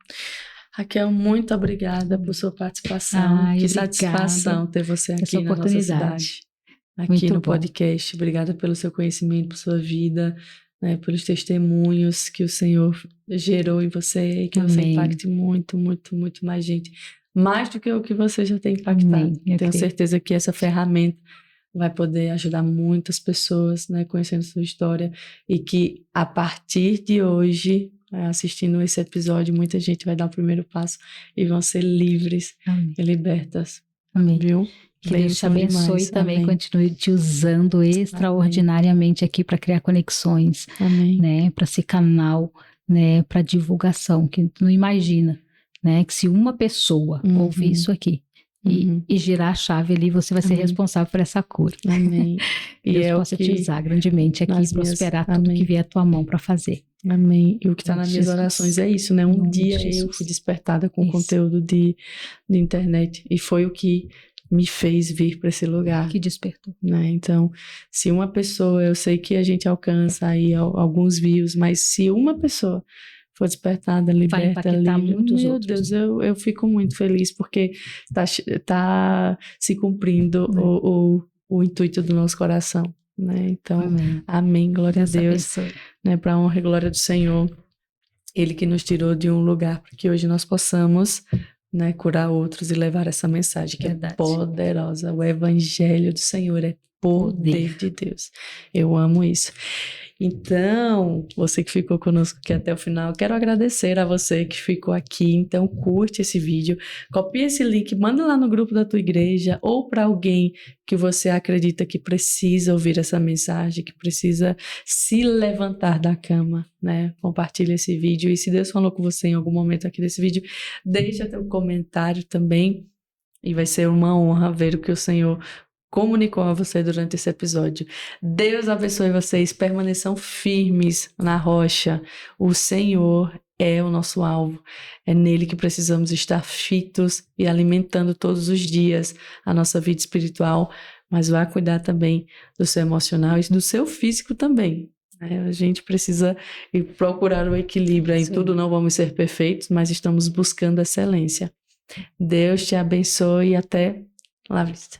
Raquel, muito obrigada por sua participação. Que satisfação ter você aqui na nossa cidade, aqui muito no podcast. Obrigada pelo seu conhecimento, por sua vida, né, pelos testemunhos que o Senhor gerou em você e que você impacte muito, muito, muito mais gente. Mais do que o que você já tem impactado. Tenho certeza que essa ferramenta vai poder ajudar muitas pessoas, né, conhecendo sua história, e que a partir de hoje, assistindo esse episódio, muita gente vai dar o primeiro passo e vão ser livres e libertas. Amém. Viu? Que Deus te abençoe também, continue te usando extraordinariamente aqui para criar conexões, né, para ser canal, né, para divulgação, que tu não imagina, né, que se uma pessoa ouvir isso aqui e girar a chave ali, você vai ser responsável por essa cura. Amém. E Deus possa te usar grandemente aqui e prosperar tudo que vier à tua mão para fazer. Amém. E o que está nas minhas orações é isso, né? Um dia eu fui despertada com conteúdo de internet e foi o que me fez vir para esse lugar. Que despertou. Né? Então, se uma pessoa, eu sei que a gente alcança aí alguns views, mas se uma pessoa for despertada, liberta, muitos meu outros. Deus, eu fico muito feliz porque tá se cumprindo o intuito do nosso coração. Né? Então, amém, glória a Deus, né? Para a honra e glória do Senhor, Ele que nos tirou de um lugar para que hoje nós possamos, né, curar outros e levar essa mensagem que é poderosa. O Evangelho do Senhor é poder de Deus. Eu amo isso. Então, você que ficou conosco aqui até o final, quero agradecer a você que ficou aqui. Então, curte esse vídeo, copia esse link, manda lá no grupo da tua igreja ou para alguém que você acredita que precisa ouvir essa mensagem, que precisa se levantar da cama, né? Compartilha esse vídeo e se Deus falou com você em algum momento aqui desse vídeo, deixa teu comentário também e vai ser uma honra ver o que o Senhor comunicou a você durante esse episódio. Deus abençoe vocês, permaneçam firmes na rocha. O Senhor é o nosso alvo. É nele que precisamos estar fitos e alimentando todos os dias a nossa vida espiritual, mas vá cuidar também do seu emocional e do seu físico também. A gente precisa procurar o equilíbrio. Em tudo não vamos ser perfeitos, mas estamos buscando excelência. Deus te abençoe e até lá vista.